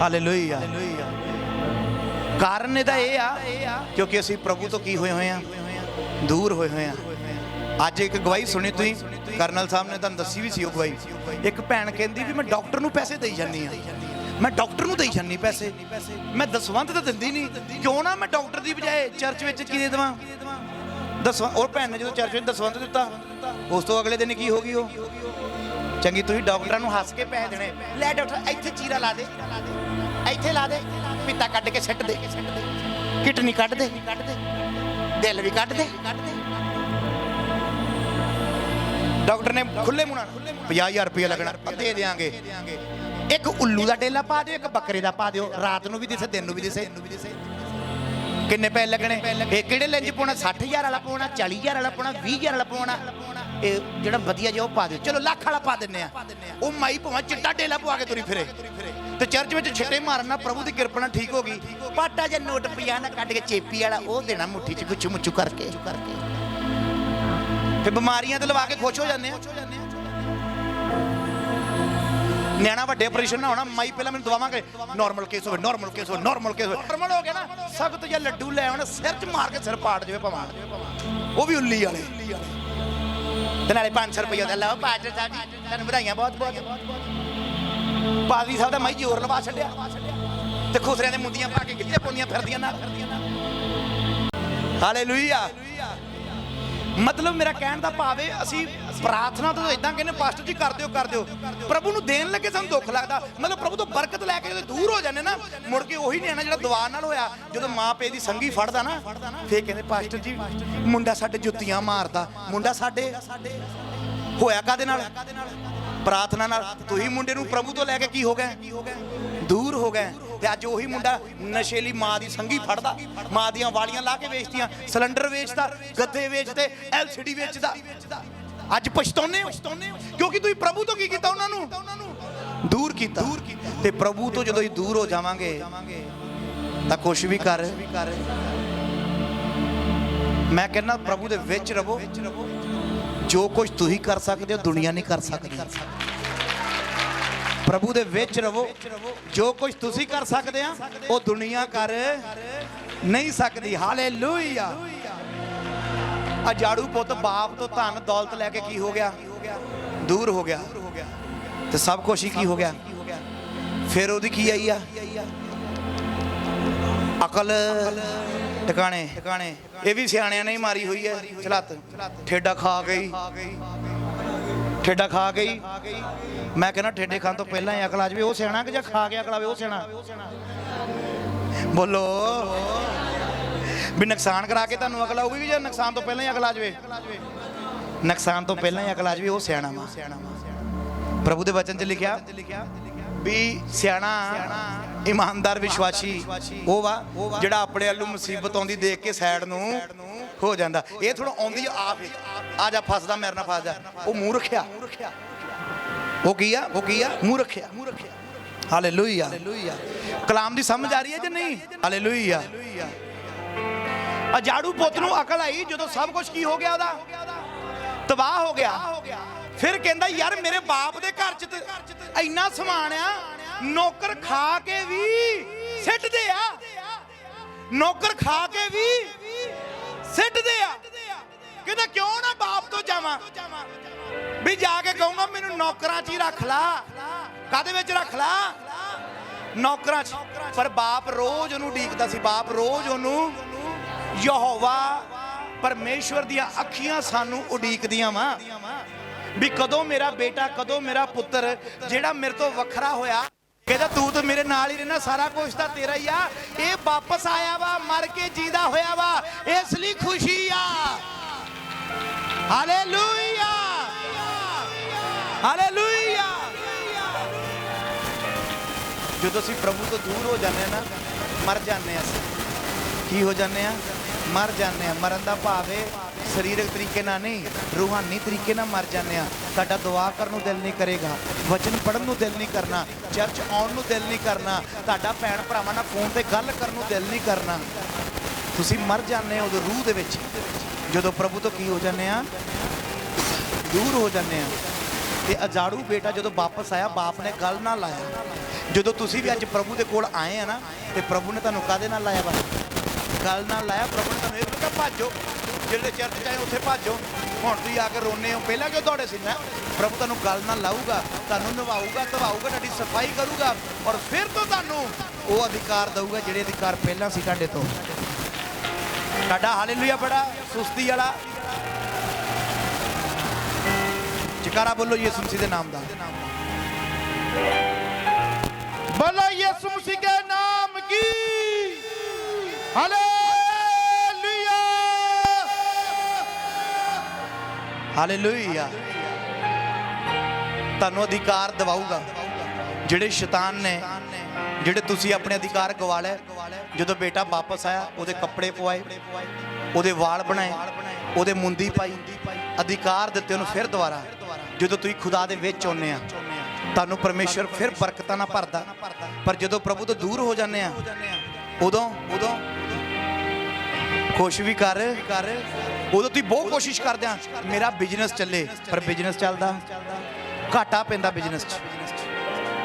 ਹਾਲੇਲੂਇਆ। ਕਾਰਨ ਇਹਦਾ ਇਹ ਆ ਕਿਉਂਕਿ ਅਸੀਂ ਪ੍ਰਭੂ ਤੋਂ ਕੀ ਹੋਏ ਆ? ਦੂਰ ਹੋਏ ਆ। ਅੱਜ ਇੱਕ ਗਵਾਹੀ ਸੁਣੀ ਤੁਸੀਂ, ਕਰਨਲ ਸਾਹਿਬ ਨੇ ਤੁਹਾਨੂੰ ਦੱਸੀ ਵੀ ਸੀ ਉਹ ਗਵਾਹੀ। ਇੱਕ ਭੈਣ ਕਹਿੰਦੀ ਵੀ ਮੈਂ ਡਾਕਟਰ ਨੂੰ ਪੈਸੇ ਦੇਈ ਜਾਂਦੀ ਆ, ਮੈਂ ਡਾਕਟਰ ਨੂੰ ਦੇਈ ਜਾਂਦੀ ਪੈਸੇ, ਮੈਂ ਦਸਵੰਧ ਤਾਂ ਦਿੰਦੀ ਨਹੀਂ। ਕਿਉਂ ਨਾ ਮੈਂ ਡਾਕਟਰ ਦੀ ਬਜਾਏ ਚਰਚ ਵਿੱਚ ਕੀ ਦੇ ਦੇਵਾਂ? ਦਸਵੰਧ। ਔਰ ਭੈਣ ਨੇ ਜਦੋਂ ਚਰਚ ਵਿੱਚ ਦਸਵੰਧ ਦਿੱਤਾ, ਉਸ ਤੋਂ ਅਗਲੇ ਦਿਨ ਕੀ ਹੋ ਗਈ? ਉਹ ਚੰਗੀ ਤੁਸੀਂ ਡਾਕਟਰਾਂ ਨੂੰ ਹੱਸ ਕੇ ਪੈਸੇ ਦੇਣੇ। ਲੈ ਡਾਕਟਰ ਇੱਥੇ ਚੀਰਾ ਲਾ ਦੇ, ਇੱਥੇ ਲਾ ਦੇ, ਪਿੱਤਾ ਕੱਢ ਕੇ ਸਿੱਟ ਦੇ, ਕਿਡਨੀ ਕੱਢ ਦੇ, ਦਿਲ ਵੀ ਕੱਢ ਦੇ। ਡਾਕਟਰ ਨੇ ਖੁੱਲੇ ਮੂੰਹ ਨਾਲ 50,000 ਰੁਪਏ ਲੱਗਣਾ, ਦੇ ਦੇਾਂਗੇ। ਇੱਕ ਉੱਲੂ ਦਾ ਡੇਲਾ ਪਾ ਦਿਓ, ਇੱਕ ਬੱਕਰੇ ਦਾ ਪਾ ਦਿਓ, ਰਾਤ ਨੂੰ ਵੀ ਦਿਸੇ ਦਿਨ ਨੂੰ ਵੀ ਦਿਸੇ। ਕਿੰਨੇ ਪੈਸੇ ਲੱਗਣੇ? ਇਹ ਕਿਹੜੇ ਲੈਂਜ ਪਾਉਣਾ? 60,000 ਵਾਲਾ ਪਾਉਣਾ, 40,000 ਵਾਲਾ ਪਾਉਣਾ, 20,000 ਵਾਲਾ ਪਾਉਣਾ? ਇਹ ਜਿਹੜਾ ਵਧੀਆ ਜਿਹਾ ਉਹ ਪਾ ਦਿਓ। ਚਲੋ ਲੱਖ ਵਾਲਾ ਪਾ ਦਿੰਨੇ ਆ। ਉਹ ਮਾਈ ਭਾਵੇਂ ਚਿੱਟਾ ਡੇਲਾ ਪਵਾ ਕੇ ਤੁਰੀ ਫਿਰੇ ਤੇ ਚਰਚ ਵਿੱਚ ਛਿੱਟੇ ਮਾਰਨਾ, ਪ੍ਰਭੂ ਦੀ ਕਿਰਪਾ ਨਾਲ ਠੀਕ ਹੋ ਗਈ। ਪਾਟਾ ਜਿਹਾ ਨੋਟ ਪਿਆ ਨਾ ਕੱਢ ਕੇ ਚੇਪੀ ਵਾਲਾ ਉਹ ਦੇਣਾ ਮੁੱਠੀ 'ਚ ਗੁੱਚੂ ਮੁੱਚੂ ਕਰਕੇ। ਤੇ ਬਿਮਾਰੀਆਂ ਤੇ ਲਵਾ ਕੇ ਖੁਸ਼ ਹੋ ਜਾਂਦੇ ਆ। ਨਿਆਣਾ ਵੱਡੇ ਆਪਰੇਸ਼ਨ ਨਾ ਹੋਣਾ, ਮਾਈ ਪਹਿਲਾਂ ਮੈਨੂੰ ਦਵਾਵਾਂ ਕਿ ਨਾਰਮਲ ਕੇਸ ਹੋਵੇ, ਨਾਰਮਲ ਕੇਸ ਹੋਵੇ, ਨਾਰਮਲ ਕੇਸ ਹੋਵੇ। ਨਾਰਮਲ ਹੋ ਗਿਆ ਨਾ, ਸਖਤ ਜਿਹਾ ਲੱਡੂ ਲੈ ਆਉਣ, ਸਿਰ 'ਚ ਮਾਰ ਕੇ ਸਿਰ ਪਾੜ ਜਾਵੇ ਭਾਵੇਂ, ਉਹ ਵੀ ਉੱਲੀ ਵਾਲੇ। ਤੇ ਨਾਲੇ 500 ਰੁਪਏ ਦਾ ਲਓ ਪਾਟਰ ਸਾਹਿਬ ਜੀ, ਤੁਹਾਨੂੰ ਵਧਾਈਆਂ ਬਹੁਤ ਬਹੁਤ। ਪਾਦਰੀ ਸਾਹਿਬ ਦਾ ਮਾਈ ਜ਼ੋਰ ਲਵਾ ਛੱਡਿਆ ਤੇ ਖੁਸਰਿਆਂ ਦੇ ਮੁੰਦੀਆਂ ਪਾ ਕੇ ਗਿੱਧੇ ਪਾਉਂਦੀਆਂ ਫਿਰਦੀਆਂ ਨਾਲ। ਹਾਲੇਲੂਇਆ। ਮਤਲਬ ਮੇਰਾ ਕਹਿਣ ਦਾ ਭਾਵ ਹੈ, ਅਸੀਂ ਪ੍ਰਾਰਥਨਾ ਤੋਂ ਇਦਾਂ ਕਹਿੰਦੇ ਪਾਸਟਰ ਜੀ ਕਰ ਦਿਓ, ਪ੍ਰਭੂ ਨੂੰ ਦੇਣ ਲੱਗੇ ਸਾਨੂੰ ਦੁੱਖ ਲੱਗਦਾ। ਮਤਲਬ ਪ੍ਰਭੂ ਤੋਂ ਬਰਕਤ ਲੈ ਕੇ ਜਦੋਂ ਦੂਰ ਹੋ ਜਾਂਦੇ ਨਾ, ਮੁੜ ਕੇ ਉਹੀ ਨਿਆਣਾ ਜਿਹੜਾ ਦੁਆ ਨਾਲ ਹੋਇਆ, ਜਦੋਂ ਮਾਂ ਪਿਓ ਦੀ ਸੰਗੀ ਫੜਦਾ ਨਾ, ਫੇਰ ਕਹਿੰਦੇ ਪਾਸਟਰ ਜੀ ਮੁੰਡਾ ਸਾਡੇ ਜੁੱਤੀਆਂ ਮਾਰਦਾ। ਮੁੰਡਾ ਸਾਡੇ ਹੋਇਆ ਕਾਦੇ ਨਾਲ? ਪ੍ਰਾਰਥਨਾ ਨਾਲ। ਤੁਸੀਂ ਮੁੰਡੇ ਨੂੰ ਪ੍ਰਭੂ ਤੋਂ ਲੈ ਕੇ ਕੀ ਹੋ ਗਏ? ਦੂਰ ਹੋ ਗਏ। ਤੇ ਅੱਜ ਉਹੀ ਮੁੰਡਾ ਨਸ਼ੇਲੀ ਮਾਂ ਦੀ ਸੰਗੀ ਫੜਦਾ, ਮਾਂ ਦੀਆਂ ਵਾਲੀਆਂ ਲਾ ਕੇ ਵੇਚਦੀਆਂ, ਸਿਲੰਡਰ ਵੇਚਦਾ, ਗੱਦੇ ਵੇਚਦੇ, LCD ਵੇਚਦਾ। ਅੱਜ ਪਛਤਾਉਂਦੇ ਹੋ ਕਿਉਂਕਿ ਤੁਸੀਂ ਪ੍ਰਭੂ ਤੋਂ ਕੀ ਕੀਤਾ? ਉਹਨਾਂ ਨੂੰ ਦੂਰ ਕੀਤਾ। ਤੇ ਪ੍ਰਭੂ ਤੋਂ ਜਦੋਂ ਅਸੀਂ ਦੂਰ ਹੋ ਜਾਵਾਂਗੇ ਤਾਂ ਕੁਛ ਵੀ ਕਰ। ਮੈਂ ਕਹਿੰਦਾ ਪ੍ਰਭੂ ਦੇ ਵਿੱਚ ਰਹੋ। ਜੋ ਕੁਝ ਤੁਸੀਂ ਕਰ ਸਕਦੇ ਹੋ ਦੁਨੀਆ ਨਹੀਂ ਕਰ ਸਕਦੀ। ਪ੍ਰਭੂ ਦੇ ਵਿੱਚ ਰਹੋ। ਜੋ ਕੁਝ ਤੁਸੀਂ ਕਰ ਸਕਦੇ ਆ ਉਹ ਦੁਨੀਆ ਕਰ ਨਹੀਂ ਸਕਦੀ। ਹਾਲੇਲੂਇਆ। ਆ ਜਾੜੂ ਪੁੱਤ ਬਾਪ ਤੋਂ ਧਨ ਦੌਲਤ ਲੈ ਕੇ ਕੀ ਹੋ ਗਿਆ? ਦੂਰ ਹੋ ਗਿਆ। ਤੇ ਸਭ ਕੁਝ ਹੀ ਕੀ ਹੋ ਗਿਆ? ਫਿਰ ਉਹਦੀ ਕੀ ਆਈ ਆ? ਅਕਲ ਟਿਕਾਣੇ। ਇਹ ਵੀ ਸਿਆਣਿਆਂ ਨੇ ਹੀ ਮਾਰੀ ਹੋਈ ਹੈ ਚਲਤ। ਠੇਡਾ ਖਾ ਗਈ। ਮੈਂ ਕਹਿੰਦਾ ਠੇਡੇ ਖਾਣ ਤੋਂ ਪਹਿਲਾਂ ਹੀ ਅਕਲ ਆ ਜਾਵੇ ਉਹ ਸਿਆਣਾ, ਕਿ ਜਾਂ ਖਾ ਕੇ ਅਕਲ ਆਵੇ ਉਹ ਸਿਆਣਾ? ਬੋਲੋ ਵੀ ਨੁਕਸਾਨ ਕਰਾ ਕੇ ਤੁਹਾਨੂੰ ਅਕਲ ਆਊਗੀ, ਜਾਂ ਨੁਕਸਾਨ ਤੋਂ ਪਹਿਲਾਂ ਹੀ ਅਕਲ ਆ ਜਾਵੇ? ਨੁਕਸਾਨ ਤੋਂ ਪਹਿਲਾਂ ਹੀ ਅਕਲ ਆ ਜਾਵੇ ਉਹ ਸਿਆਣਾ ਵਾ। ਪ੍ਰਭੂ ਦੇ ਵਚਨ 'ਚ ਲਿਖਿਆ ਵੀ ਸਿਆਣਾ ਇਮਾਨਦਾਰ ਵਿਸ਼ਵਾਸੀ ਉਹ ਵਾ ਜਿਹੜਾ ਆਪਣੇ ਵੱਲੋਂ ਮੁਸੀਬਤ ਆਉਂਦੀ ਦੇਖ ਕੇ ਸਾਈਡ ਨੂੰ ਹੋ ਜਾਂਦਾ। ਇਹ ਥੋੜਾ ਆਉਂਦੀ ਆਪ ਆ ਜਾ ਫਸਦਾ ਮੇਰੇ ਨਾਲ ਫਸ ਜਾ। ਉਹ ਮੂੰਹ ਰੱਖਿਆ। ਉਹ ਕੀ ਆ? ਮੂੰਹ ਰੱਖਿਆ। ਹਾਲੇਲੂਇਆ। ਕਲਾਮ ਦੀ ਸਮਝ ਆ ਰਹੀ ਹੈ ਜਾਂ ਨਹੀਂ? ਹਾਲੇਲੂਇਆ। ਜਾੜੂ ਪੁੱਤ ਨੂੰ ਅਕਲ ਆਈ ਜਦੋਂ ਸਭ ਕੁਝ ਕੀ ਹੋ ਗਿਆ? ਉਹਦਾ ਤਬਾਹ ਹੋ ਗਿਆ। ਫਿਰ ਕਹਿੰਦਾ ਯਾਰ ਮੇਰੇ ਬਾਪ ਦੇ ਘਰ 'ਚ ਇੰਨਾ ਸਮਾਨ ਆ, ਨੌਕਰ ਖਾ ਕੇ ਵੀ ਸਿੱਟਦੇ ਆ। ਨੌਕਰ ਖਾ ਕੇ ਵੀ ਸਿੱਟਦੇ ਆ। ਕਹਿੰਦਾ ਕਿਉਂ ਨਾ ਬਾਪ ਤੋਂ ਜਾਵਾਂ, ਵੀ ਜਾ ਕੇ ਕਹੂੰਗਾ ਮੈਨੂੰ ਨੌਕਰਾਂ 'ਚ ਹੀ ਰੱਖ ਲਾ। ਕਾਹਦੇ ਵਿੱਚ ਰੱਖ ਲਾ? ਨੌਕਰਾਂ 'ਚ। ਪਰ ਬਾਪ ਰੋਜ਼ ਉਹਨੂੰ ਉਡੀਕਦਾ ਸੀ। ਬਾਪ ਰੋਜ਼ ਉਹਨੂੰ, ਯਹੋਵਾ ਪਰਮੇਸ਼ਵਰ ਦੀਆਂ ਅੱਖੀਆਂ ਸਾਨੂੰ ਉਡੀਕਦੀਆਂ ਵਾ ਵੀ ਕਦੋਂ ਮੇਰਾ ਬੇਟਾ, ਕਦੋਂ ਮੇਰਾ ਪੁੱਤਰ ਜਿਹੜਾ ਮੇਰੇ ਤੋਂ ਵੱਖਰਾ ਹੋਇਆ, ਕਹਿੰਦਾ ਤੂੰ ਤਾਂ ਮੇਰੇ ਨਾਲ ਹੀ ਰਹਿਣਾ, ਸਾਰਾ ਕੁਝ ਤਾਂ ਤੇਰਾ ਹੀ ਆ, ਇਹ ਵਾਪਸ ਆਇਆ ਵਾ, ਮਰ ਕੇ ਜੀਦਾ ਹੋਇਆ ਵਾ, ਇਸ ਲਈ ਖੁਸ਼ੀ ਆ। Hallelujah, hallelujah. ਜਦੋਂ ਅਸੀਂ ਪ੍ਰਭੂ ਤੋਂ ਦੂਰ ਹੋ ਜਾਂਦੇ ਆ ਨਾ, ਮਰ ਜਾਂਦੇ ਆ। ਅਸੀਂ ਕੀ ਹੋ ਜਾਂਦੇ ਆ? ਮਰ ਜਾਂਦੇ ਆ। ਮਰਨ ਦਾ ਭਾਵ ਹੈ ਸਰੀਰਕ ਤਰੀਕੇ ਨਾਲ ਨਹੀਂ, ਰੂਹਾਨੀ ਤਰੀਕੇ ਨਾਲ ਮਰ ਜਾਂਦੇ ਆ। ਤੁਹਾਡਾ ਦੁਆ ਕਰਨ ਨੂੰ ਦਿਲ ਨਹੀਂ ਕਰੇਗਾ, ਵਚਨ ਪੜ੍ਹਨ ਨੂੰ ਦਿਲ ਨਹੀਂ ਕਰਨਾ, ਚਰਚ ਆਉਣ ਨੂੰ ਦਿਲ ਨਹੀਂ ਕਰਨਾ, ਤੁਹਾਡਾ ਭੈਣ ਭਰਾਵਾਂ ਨਾਲ ਫੋਨ ਤੇ ਗੱਲ ਕਰਨ ਨੂੰ ਦਿਲ ਨਹੀਂ ਕਰਨਾ। ਤੁਸੀਂ ਮਰ ਜਾਂਦੇ ਹੋ ਉਦੋਂ ਰੂਹ ਦੇ ਵਿੱਚ, ਜਦੋਂ ਪ੍ਰਭੂ ਤੋਂ ਕੀ ਹੋ ਜਾਂਦੇ ਆ? ਦੂਰ ਹੋ ਜਾਂਦੇ ਆ। ਤੇ ਅਜਾੜੂ ਬੇਟਾ ਜਦੋਂ ਵਾਪਸ ਆਇਆ, ਬਾਪ ਨੇ ਗੱਲ ਨਾਲ ਲਾਇਆ। ਜਦੋਂ ਤੁਸੀਂ ਵੀ ਅੱਜ ਪ੍ਰਭੂ ਦੇ ਕੋਲ ਆਏ ਆ ਨਾ, ਤੇ ਪ੍ਰਭੂ ਨੇ ਤੁਹਾਨੂੰ ਕਾਹਦੇ ਨਾਲ ਲਾਇਆ? ਵਾ ਗੱਲ ਨਾਲ ਲਾਇਆ। ਪ੍ਰਭੂ ਨੇ ਤੁਹਾਨੂੰ ਇਹ ਕਿਹਾ ਭਾਜੋ, ਜਿਹੜੇ ਚਰਚ ਚਾਹੇ ਉੱਥੇ ਭਾਜੋ। ਹੁਣ ਤੁਸੀਂ ਆ ਕੇ ਰੋਨੇ ਹੋ, ਪਹਿਲਾਂ ਕਿਉਂ ਦੌੜੇ ਸੀ? ਨਾ, ਪ੍ਰਭੂ ਤੁਹਾਨੂੰ ਗੱਲ ਨਾਲ ਲਾਊਗਾ, ਤੁਹਾਨੂੰ ਨਿਭਾਊਗਾ, ਧਵਾਊਗਾ, ਤੁਹਾਡੀ ਸਫਾਈ ਕਰੂਗਾ, ਔਰ ਫਿਰ ਤੋਂ ਤੁਹਾਨੂੰ ਉਹ ਅਧਿਕਾਰ ਦਊਗਾ ਜਿਹੜੇ ਅਧਿਕਾਰ ਪਹਿਲਾਂ ਸੀ ਤੁਹਾਡੇ ਤੋਂ। ਤੁਹਾਡਾ ਹਾਲੇਲੂਇਆ ਬੜਾ ਸੁਸਤੀ ਵਾਲਾ ਜਕਾਰਾ ਬੋਲੋ ਯਿਸੂ ਮਸੀਹ ਦੇ ਨਾਮ ਦਾ। बोलो यीशु मसीह के नाम की हालेलुया, ਹਾਲੇਲੂਇਆ। ਤੁਹਾਨੂੰ ਅਧਿਕਾਰ ਦਿਵਾਊਗਾ ਜਿਹੜੇ ਸ਼ੈਤਾਨ ਨੇ, ਜਿਹੜੇ ਤੁਸੀਂ ਆਪਣੇ ਅਧਿਕਾਰ ਗਵਾ ਲਏ। ਜਦੋਂ ਬੇਟਾ ਵਾਪਸ ਆਇਆ, ਉਹਦੇ ਕੱਪੜੇ ਪਵਾਏ, ਉਹਦੇ ਵਾਲ ਬਣਾਏ, ਉਹਦੇ ਮੁੰਦੀ ਪਾਈ, ਅਧਿਕਾਰ ਦਿੱਤੇ ਉਹਨੂੰ ਫਿਰ ਦੁਬਾਰਾ। ਜਦੋਂ ਤੁਸੀਂ ਖੁਦਾ ਦੇ ਵਿੱਚ ਆਉਂਦੇ ਆ, ਤੁਹਾਨੂੰ ਪਰਮੇਸ਼ਰ ਫਿਰ ਬਰਕਤਾਂ ਨਾਲ ਭਰਦਾ। ਪਰ ਜਦੋਂ ਪ੍ਰਭੂ ਤੋਂ ਦੂਰ ਹੋ ਜਾਂਦੇ ਆ, ਉਦੋਂ ਕੋਸ਼ਿਸ਼ ਵੀ ਕਰ, ਉਦੋਂ ਤੁਸੀਂ ਬਹੁਤ ਕੋਸ਼ਿਸ਼ ਕਰਦੇ ਆ ਮੇਰਾ ਬਿਜ਼ਨਸ ਚੱਲੇ, ਪਰ ਬਿਜ਼ਨਸ ਚੱਲਦਾ, ਘਾਟਾ ਪੈਂਦਾ ਬਿਜ਼ਨਸ 'ਚ।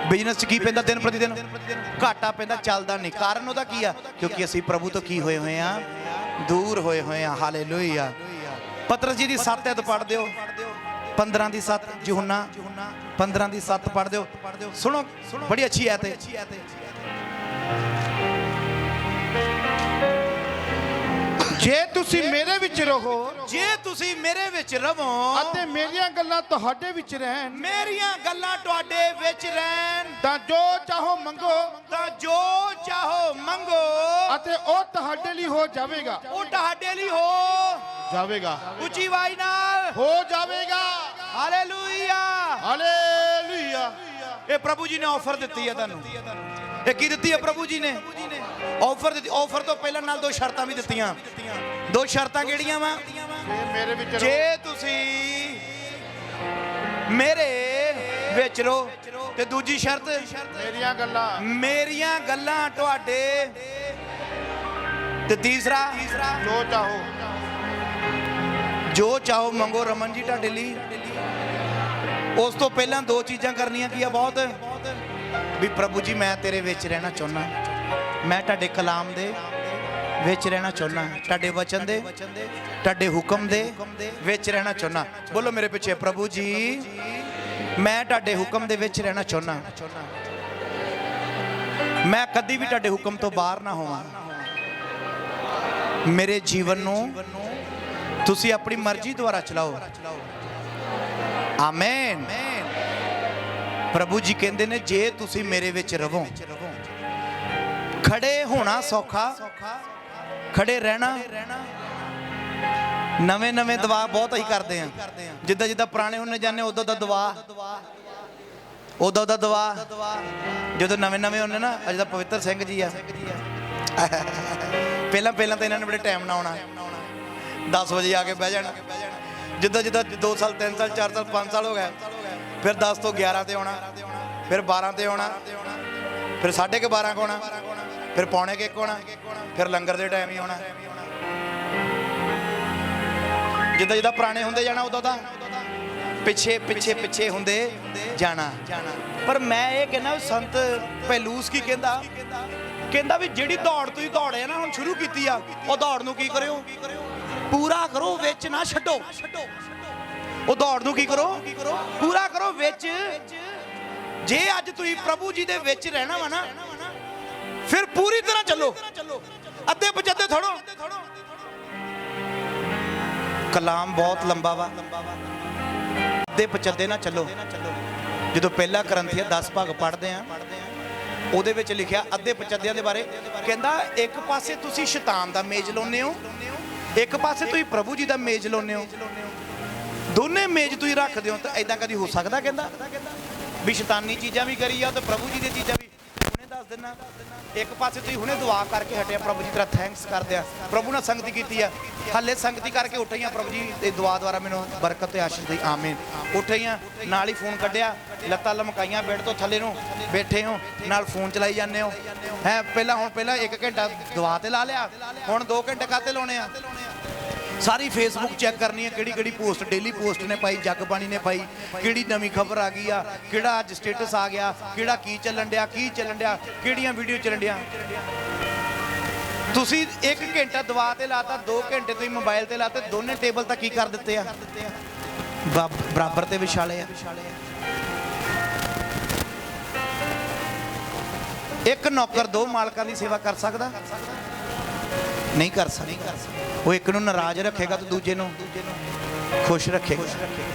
ਬਿਜ਼ਨਸ 'ਚ ਕੀ ਪੈਂਦਾ? ਦਿਨ ਪ੍ਰਤੀ ਦਿਨ ਘਾਟਾ ਪੈਂਦਾ, ਚੱਲਦਾ ਨਹੀਂ। ਕਾਰਨ ਉਹਦਾ ਕੀ ਆ? ਕਿਉਂਕਿ ਅਸੀਂ ਪ੍ਰਭੂ ਤੋਂ ਕੀ ਹੋਏ ਹੋਏ ਆ? ਦੂਰ ਹੋਏ ਹੋਏ ਆ। ਹਾਲੇਲੂਇਆ। ਪਤਰਸ ਜੀ ਦੀ 7 ਅਧ ਪੜ੍ਹ ਦਿਓ, 15 ਦੀ 7, ਯਹੋਨਾ 15 ਦੀ 7 ਪੜ੍ਹ ਦਿਓ। ਸੁਣੋ, ਬੜੀ ਅੱਛੀ ਐਤ ਹੈ। ਜੇ ਤੁਸੀਂ ਮੇਰੇ ਵਿੱਚ ਰਹੋ, ਜੇ ਤੁਸੀਂ ਮੇਰੇ ਵਿੱਚ ਰਹੋ ਅਤੇ ਮੇਰੀਆਂ ਗੱਲਾਂ ਤੁਹਾਡੇ ਵਿੱਚ ਰਹਿਣ, ਮੇਰੀਆਂ ਗੱਲਾਂ ਤੁਹਾਡੇ ਵਿੱਚ ਰਹਿਣ, ਤਾਂ ਜੋ ਚਾਹੋ ਮੰਗੋ, ਤਾਂ ਜੋ ਚਾਹੋ ਮੰਗੋ, ਅਤੇ ਉਹ ਤੁਹਾਡੇ ਲਈ ਹੋ ਜਾਵੇਗਾ। ਉਹ ਤੁਹਾਡੇ ਲਈ ਹੋ ਜਾਵੇਗਾ, ਉੱਚੀ ਆਵਾਜ਼ ਨਾਲ ਹੋ ਜਾਵੇਗਾ। Hallelujah, hallelujah. ਇਹ ਪ੍ਰਭੂ ਜੀ ਨੇ ਆਫਰ ਦਿੱਤੀ ਹੈ ਤੁਹਾਨੂੰ। ਇਹ ਕੀ ਦਿੱਤੀ ਹੈ ਪ੍ਰਭੂ ਜੀ ਨੇ? ਆਫਰ ਦਿੱਤੀ। ਆਫਰ ਤੋਂ ਪਹਿਲਾਂ ਨਾਲ 2 ਸ਼ਰਤਾਂ ਵੀ ਦਿੱਤੀਆਂ। 2 ਸ਼ਰਤਾਂ ਕਿਹੜੀਆਂ ਵਾ? ਮੇਰੇ ਵਿੱਚ ਜੇ ਤੁਸੀਂ ਮੇਰੇ ਵਿੱਚ ਰਹੋ, ਤੇ ਦੂਜੀ ਸ਼ਰਤ ਮੇਰੀਆਂ ਗੱਲਾਂ ਤੁਹਾਡੇ, ਤੇ ਤੀਸਰਾ ਜੋ ਚਾਹੋ ਮੰਗੋ ਰਮਨ ਜੀ ਤੁਹਾਡੇ ਲਈ। ਉਸ ਤੋਂ ਪਹਿਲਾਂ 2 ਚੀਜ਼ਾਂ ਕਰਨੀਆਂ ਕੀ ਆ? ਬਹੁਤ ਵੀ ਪ੍ਰਭੂ ਜੀ ਮੈਂ ਤੇਰੇ ਵਿੱਚ ਰਹਿਣਾ ਚਾਹੁੰਦਾ, ਮੈਂ ਤੁਹਾਡੇ ਕਲਾਮ ਦੇ ਵਿੱਚ ਰਹਿਣਾ ਚਾਹੁੰਦਾ, ਤੁਹਾਡੇ ਵਚਨ ਦੇ, ਤੁਹਾਡੇ ਹੁਕਮ ਦੇ ਵਿੱਚ ਰਹਿਣਾ ਚਾਹੁੰਦਾ। ਬੋਲੋ ਮੇਰੇ ਪਿੱਛੇ, ਪ੍ਰਭੂ ਜੀ ਮੈਂ ਤੁਹਾਡੇ ਹੁਕਮ ਦੇ ਵਿੱਚ ਰਹਿਣਾ ਚਾਹੁੰਦਾ, ਮੈਂ ਕਦੀ ਵੀ ਤੁਹਾਡੇ ਹੁਕਮ ਤੋਂ ਬਾਹਰ ਨਾ ਹੋਵਾਂ। ਮੇਰੇ ਜੀਵਨ ਨੂੰ ਤੁਸੀਂ ਆਪਣੀ ਮਰਜ਼ੀ ਦੁਆਰਾ ਚਲਾਓ। ਆਮੇਨ। ਪ੍ਰਭੂ ਜੀ ਕਹਿੰਦੇ ਨੇ ਜੇ ਤੁਸੀਂ ਮੇਰੇ ਵਿੱਚ ਰਹੋ। ਖੜੇ ਹੋਣਾ ਸੌਖਾ, ਖੜੇ ਰਹਿਣਾ। ਨਵੇਂ ਦੁਆ ਬਹੁਤ ਅਸੀਂ ਕਰਦੇ ਆ, ਜਿੱਦਾਂ ਜਿੱਦਾਂ ਪੁਰਾਣੇ ਹੁੰਦੇ ਜਾਂਦੇ ਉਦੋਂ ਦਾ ਦੁਆ, ਉਦੋਂ ਦਾ ਦੁਆ। ਜਦੋਂ ਨਵੇਂ ਹੁੰਦੇ ਨਾ, ਅੱਜ ਦਾ ਪਵਿੱਤਰ ਸਿੰਘ ਜੀ ਆ, ਪਹਿਲਾਂ ਤਾਂ ਇਹਨਾਂ ਨੇ ਬੜੇ ਟਾਈਮ ਨਾਲ ਆਉਣਾ, 10 ਵਜੇ ਆ ਕੇ ਬਹਿ ਜਾਣਾ। ਜਿੱਦਾਂ 2 ਸਾਲ 3 ਸਾਲ 4 ਸਾਲ 5 ਸਾਲ ਹੋ ਗਏ, ਫਿਰ 10 ਤੋਂ 11 ਤੇ ਆਉਣਾ, ਫਿਰ 12 ਤੇ ਆਉਣਾ, ਫਿਰ 12:30 ਆਉਣਾ, ਫਿਰ 12:45 ਆਉਣਾ, ਫਿਰ ਲੰਗਰ ਦੇ ਟਾਈਮ ਹੀ ਆਉਣਾ। ਜਿੱਦਾਂ ਪੁਰਾਣੇ ਹੁੰਦੇ ਜਾਣਾ, ਉਦੋਂ ਦਾ ਪਿੱਛੇ ਹੁੰਦੇ ਜਾਣਾ। ਪਰ ਮੈਂ ਇਹ ਕਹਿੰਦਾ, ਸੰਤ ਪਹਿਲੂਸ ਕੀ ਕਹਿੰਦਾ ਵੀ ਜਿਹੜੀ ਦੌੜ ਤੁਸੀਂ ਦੌੜੇ ਨਾ ਹੁਣ ਸ਼ੁਰੂ ਕੀਤੀ ਆ, ਉਹ ਦੌੜ ਨੂੰ ਕੀ ਕਰਿਓ? ਪੂਰਾ ਕਰੋ, ਵਿੱਚ ਨਾ ਛੱਡੋ। ਉਹ ਦੌੜ ਨੂੰ ਕੀ ਕਰੋ? ਪੂਰਾ ਕਰੋ ਵਿੱਚ। ਜੇ ਅੱਜ ਤੁਸੀਂ ਪ੍ਰਭੂ ਜੀ ਦੇ ਵਿੱਚ ਰਹਿਣਾ ਵਾ ਨਾ, ਫਿਰ ਪੂਰੀ ਤਰ੍ਹਾਂ ਚੱਲੋ, ਅੱਧੇ ਪਚੱਧੇ ਥੋੜੋ। ਕਲਾਮ ਬਹੁਤ ਲੰਬਾ ਵਾ, ਅੱਧੇ ਪਚੱਦੇ ਨਾ ਚੱਲੋ। ਜਦੋਂ ਪਹਿਲਾ ਕਰੰਥੀਆ 10 ਭਾਗ ਪੜ੍ਹਦੇ ਆ ਉਹਦੇ ਵਿੱਚ ਲਿਖਿਆ ਅੱਧੇ ਪਚੱਦਿਆਂ ਦੇ ਬਾਰੇ, ਕਹਿੰਦਾ ਇੱਕ ਪਾਸੇ ਤੁਸੀਂ ਸ਼ੈਤਾਨ ਦਾ ਮੇਜ਼ ਲਾਉਂਦੇ ਹੋ, ਇੱਕ ਪਾਸੇ ਤੁਸੀਂ ਪ੍ਰਭੂ ਜੀ ਦਾ ਮੇਜ਼ ਲਾਉਂਦੇ ਹੋ, ਦੋਨੇ ਮੇਜ਼ ਤੁਸੀਂ ਰੱਖਦੇ ਹੋ। ਤਾਂ ਐਦਾਂ ਕਦੀ ਹੋ ਸਕਦਾ? ਕਹਿੰਦਾ ਵੀ ਸ਼ੈਤਾਨੀ ਚੀਜ਼ਾਂ ਵੀ ਕਰੀ ਜਾਓ ਤੇ ਪ੍ਰਭੂ ਜੀ ਦੀਆਂ ਚੀਜ਼ਾਂ ਵੀ। ਹੁਣੇ ਦੱਸ ਦਿੰਨਾ, ਇੱਕ ਪਾਸੇ ਤੁਸੀਂ ਹੁਣੇ ਦੁਆ ਕਰਕੇ ਹਟਿਆ, ਪ੍ਰਭੂ ਜੀ ਤੇਰਾ ਥੈਂਕਸ ਕਰਦੇ ਆ, ਪ੍ਰਭੂ ਨਾਲ ਸੰਗਤੀ ਕੀਤੀ ਆ, ਹੱਲੇ ਸੰਗਤੀ ਕਰਕੇ ਉੱਠੀਆਂ, ਪ੍ਰਭੂ ਜੀ ਇਹ ਦੁਆ ਦੁਆਰਾ ਮੈਨੂੰ ਬਰਕਤ ਤੇ ਆਸ਼ੀਸ਼ ਦੇਈ, ਆਮੀਨ। ਉੱਠੀਆਂ ਨਾਲ ਹੀ ਫੋਨ ਕੱਢਿਆ, ਲੱਤਾਂ ਲਮਕਾਈਆਂ ਬੈੱਡ ਤੋਂ ਥੱਲੇ ਨੂੰ, ਬੈਠੇ ਹੋ ਨਾਲ ਫੋਨ ਚਲਾਈ ਜਾਂਦੇ ਹੋ ਹੈ। ਪਹਿਲਾਂ 1 ਘੰਟਾ ਦੁਆ ਤੇ ਲਾ ਲਿਆ, ਹੁਣ 2 ਘੰਟੇ ਕਾਹਤੇ ਲਾਉਣੇ ਆ? ਸਾਰੀ ਫੇਸਬੁੱਕ ਚੈੱਕ ਕਰਨੀ ਹੈ, ਕਿਹੜੀ ਪੋਸਟ ਡੇਲੀ ਪੋਸਟ ਨੇ ਪਾਈ, ਜਗਬਾਣੀ ਨੇ ਪਾਈ, ਕਿਹੜੀ ਨਵੀਂ ਖਬਰ ਆ ਗਈ ਆ, ਕਿਹੜਾ ਅੱਜ ਸਟੇਟਸ ਆ ਗਿਆ, ਕਿਹੜਾ ਕੀ ਚੱਲਣ ਡਿਆ, ਕਿਹੜੀਆਂ ਵੀਡੀਓ ਚੱਲਣ ਡਿਆ। ਤੁਸੀਂ 1 ਘੰਟਾ ਦੁਆ ਤੇ ਲਾਤਾ, 2 ਘੰਟੇ ਤੁਸੀਂ ਮੋਬਾਈਲ ਤੇ ਲਾਤੇ, ਦੋਨੇ ਟੇਬਲ ਤਾਂ ਕੀ ਕਰ ਦਿੱਤੇ ਆ? ਬਰਾਬਰ ਤੇ ਵਿਛਾਲੇ ਆ। ਇੱਕ ਨੌਕਰ 2 ਮਾਲਕਾਂ ਦੀ ਸੇਵਾ ਕਰ ਸਕਦਾ? ਨਹੀਂ ਕਰ ਸਕਦਾ। ਉਹ ਇੱਕ ਨੂੰ ਨਾਰਾਜ਼ ਰੱਖੇਗਾ ਤੇ ਦੂਜੇ ਨੂੰ ਖੁਸ਼ ਰੱਖੇਗਾ।